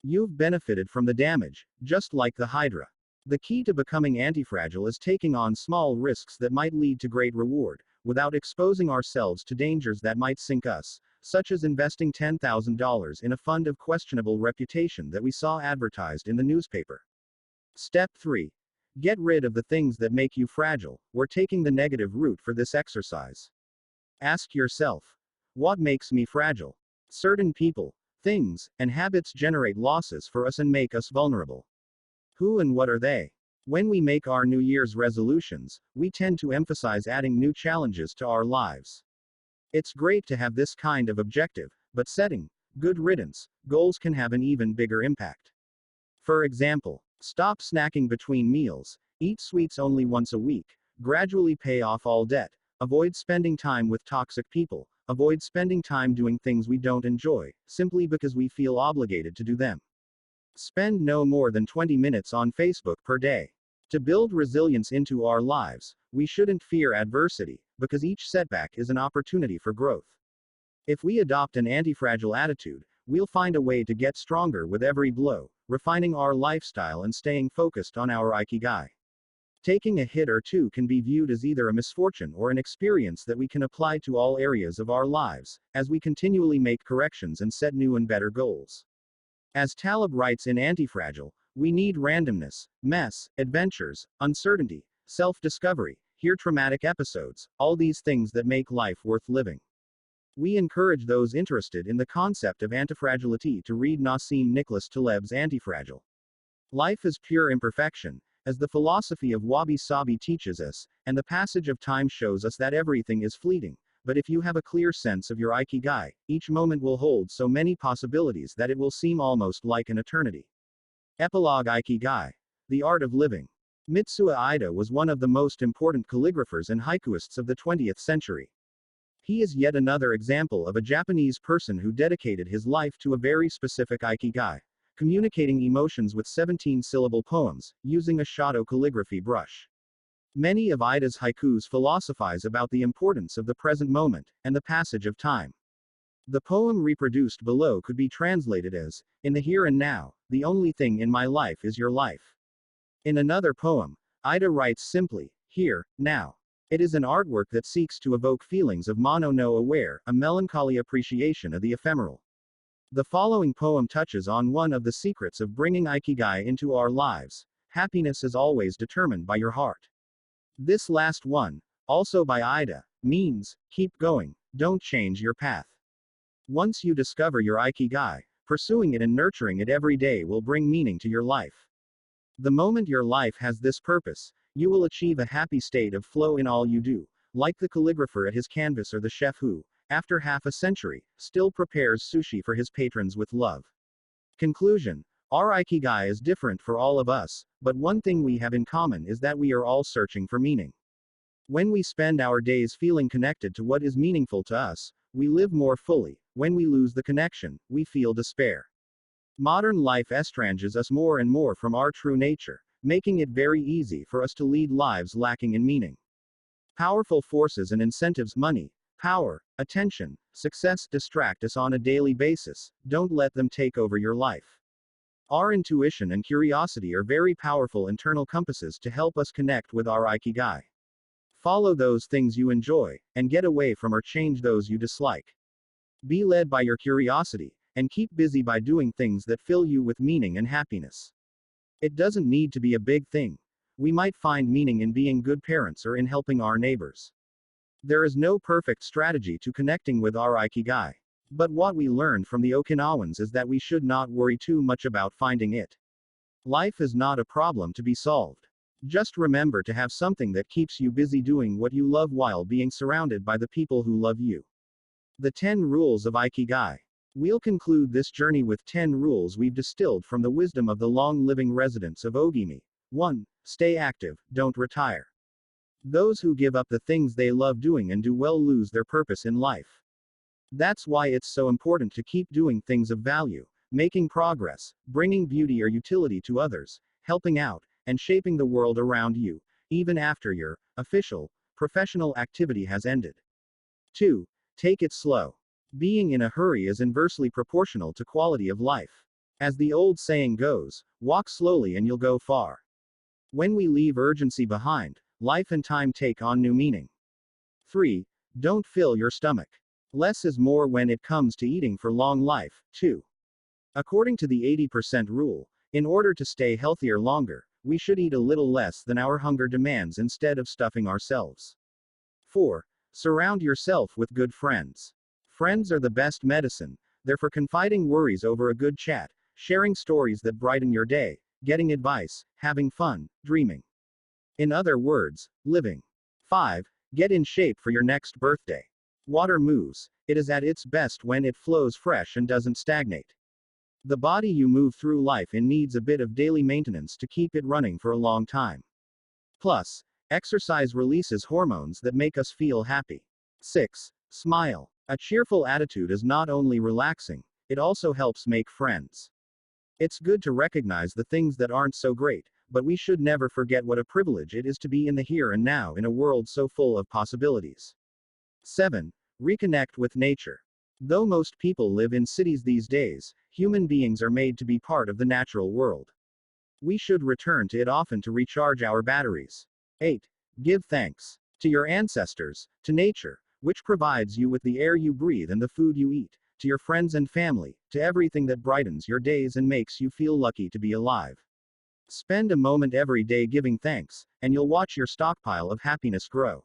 You've benefited from the damage, just like the Hydra. The key to becoming antifragile is taking on small risks that might lead to great reward, without exposing ourselves to dangers that might sink us, such as investing $10,000 in a fund of questionable reputation that we saw advertised in the newspaper. Step 3. Get rid of the things that make you fragile. We're taking the negative route for this exercise. Ask yourself, what makes me fragile? Certain people, things, and habits generate losses for us and make us vulnerable. Who and what are they? When we make our New Year's resolutions, we tend to emphasize adding new challenges to our lives. It's great to have this kind of objective, but setting good riddance goals can have an even bigger impact. For example, stop snacking between meals, eat sweets only once a week, gradually pay off all debt, avoid spending time with toxic people, avoid spending time doing things we don't enjoy, simply because we feel obligated to do them. Spend no more than 20 minutes on Facebook per day. To build resilience into our lives, we shouldn't fear adversity, because each setback is an opportunity for growth. If we adopt an anti-fragile attitude, we'll find a way to get stronger with every blow, refining our lifestyle and staying focused on our Ikigai. Taking a hit or two can be viewed as either a misfortune or an experience that we can apply to all areas of our lives, as we continually make corrections and set new and better goals. As Taleb writes in Antifragile, we need randomness, mess, adventures, uncertainty, self-discovery, hear traumatic episodes, all these things that make life worth living. We encourage those interested in the concept of antifragility to read Nassim Nicholas Taleb's Antifragile. Life is pure imperfection, as the philosophy of wabi-sabi teaches us, and the passage of time shows us that everything is fleeting. But if you have a clear sense of your Ikigai, each moment will hold so many possibilities that it will seem almost like an eternity. Epilogue Ikigai. The Art of Living. Mitsuo Ida was one of the most important calligraphers and haikuists of the 20th century. He is yet another example of a Japanese person who dedicated his life to a very specific Ikigai, communicating emotions with 17-syllable poems, using a shadow calligraphy brush. Many of Ida's haikus philosophize about the importance of the present moment, and the passage of time. The poem reproduced below could be translated as, in the here and now, the only thing in my life is your life. In another poem, Ida writes simply, here, now. It is an artwork that seeks to evoke feelings of mono no aware, a melancholy appreciation of the ephemeral. The following poem touches on one of the secrets of bringing Ikigai into our lives. Happiness is always determined by your heart. This last one, also by Ida, means, keep going, don't change your path. Once you discover your Ikigai, pursuing it and nurturing it every day will bring meaning to your life. The moment your life has this purpose, you will achieve a happy state of flow in all you do, like the calligrapher at his canvas or the chef who, after half a century, still prepares sushi for his patrons with love. Conclusion. Our Ikigai is different for all of us, but one thing we have in common is that we are all searching for meaning. When we spend our days feeling connected to what is meaningful to us, we live more fully. When we lose the connection, we feel despair. Modern life estranges us more and more from our true nature, making it very easy for us to lead lives lacking in meaning. Powerful forces and incentives, money, power, attention, success distract us on a daily basis. Don't let them take over your life. Our intuition and curiosity are very powerful internal compasses to help us connect with our Ikigai. Follow those things you enjoy, and get away from or change those you dislike. Be led by your curiosity, and keep busy by doing things that fill you with meaning and happiness. It doesn't need to be a big thing. We might find meaning in being good parents or in helping our neighbors. There is no perfect strategy to connecting with our Ikigai. But what we learned from the Okinawans is that we should not worry too much about finding it. Life is not a problem to be solved. Just remember to have something that keeps you busy doing what you love while being surrounded by the people who love you. The 10 Rules of Ikigai. We'll conclude this journey with 10 rules we've distilled from the wisdom of the long-living residents of Ogimi. 1. Stay active, don't retire. Those who give up the things they love doing and do well lose their purpose in life. That's why it's so important to keep doing things of value, making progress, bringing beauty or utility to others, helping out, and shaping the world around you, even after your official, professional activity has ended. 2. Take it slow. Being in a hurry is inversely proportional to quality of life. As the old saying goes, walk slowly and you'll go far. When we leave urgency behind, life and time take on new meaning. 3. Don't fill your stomach. Less is more when it comes to eating for long life, too. According to the 80% rule, in order to stay healthier longer, we should eat a little less than our hunger demands instead of stuffing ourselves. 4. Surround yourself with good friends. Friends are the best medicine. They're for confiding worries over a good chat, sharing stories that brighten your day, getting advice, having fun, dreaming. In other words, living. 5. Get in shape for your next birthday. Water moves. It is at its best when it flows fresh and doesn't stagnate. The body you move through life in needs a bit of daily maintenance to keep it running for a long time. Plus, exercise releases hormones that make us feel happy. 6. Smile. A cheerful attitude is not only relaxing, it also helps make friends. It's good to recognize the things that aren't so great, but we should never forget what a privilege it is to be in the here and now in a world so full of possibilities. 7. Reconnect with nature. Though most people live in cities these days, human beings are made to be part of the natural world. We should return to it often to recharge our batteries. 8. Give thanks to your ancestors, to nature, which provides you with the air you breathe and the food you eat, to your friends and family, to everything that brightens your days and makes you feel lucky to be alive. Spend a moment every day giving thanks, and you'll watch your stockpile of happiness grow.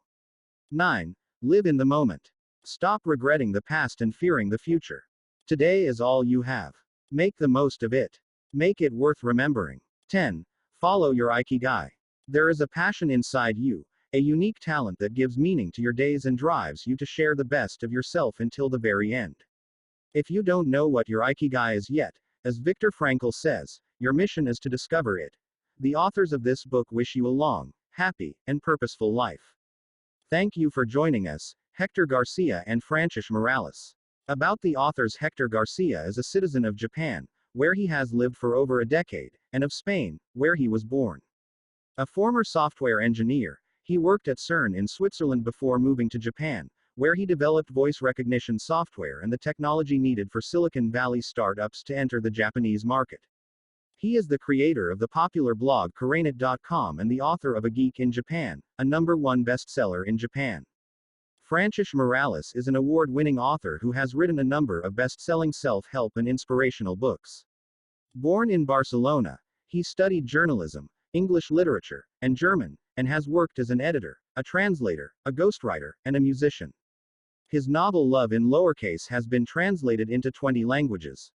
9. Live in the moment. Stop regretting the past and fearing the future. Today is all you have. Make the most of it. Make it worth remembering. 10. Follow your Ikigai. There is a passion inside you, a unique talent that gives meaning to your days and drives you to share the best of yourself until the very end. If you don't know what your Ikigai is yet, as Viktor Frankl says, your mission is to discover it. The authors of this book wish you a long, happy, and purposeful life. Thank you for joining us, Hector Garcia and Francesc Miralles. About the authors: Hector Garcia is a citizen of Japan, where he has lived for over a decade, and of Spain, where he was born. A former software engineer, he worked at CERN in Switzerland before moving to Japan, where he developed voice recognition software and the technology needed for Silicon Valley startups to enter the Japanese market. He is the creator of the popular blog Karanet.com and the author of A Geek in Japan, a #1 bestseller in Japan. Francesc Miralles is an award-winning author who has written a number of best-selling self-help and inspirational books. Born in Barcelona, he studied journalism, English literature, and German, and has worked as an editor, a translator, a ghostwriter, and a musician. His novel Love in Lowercase has been translated into 20 languages.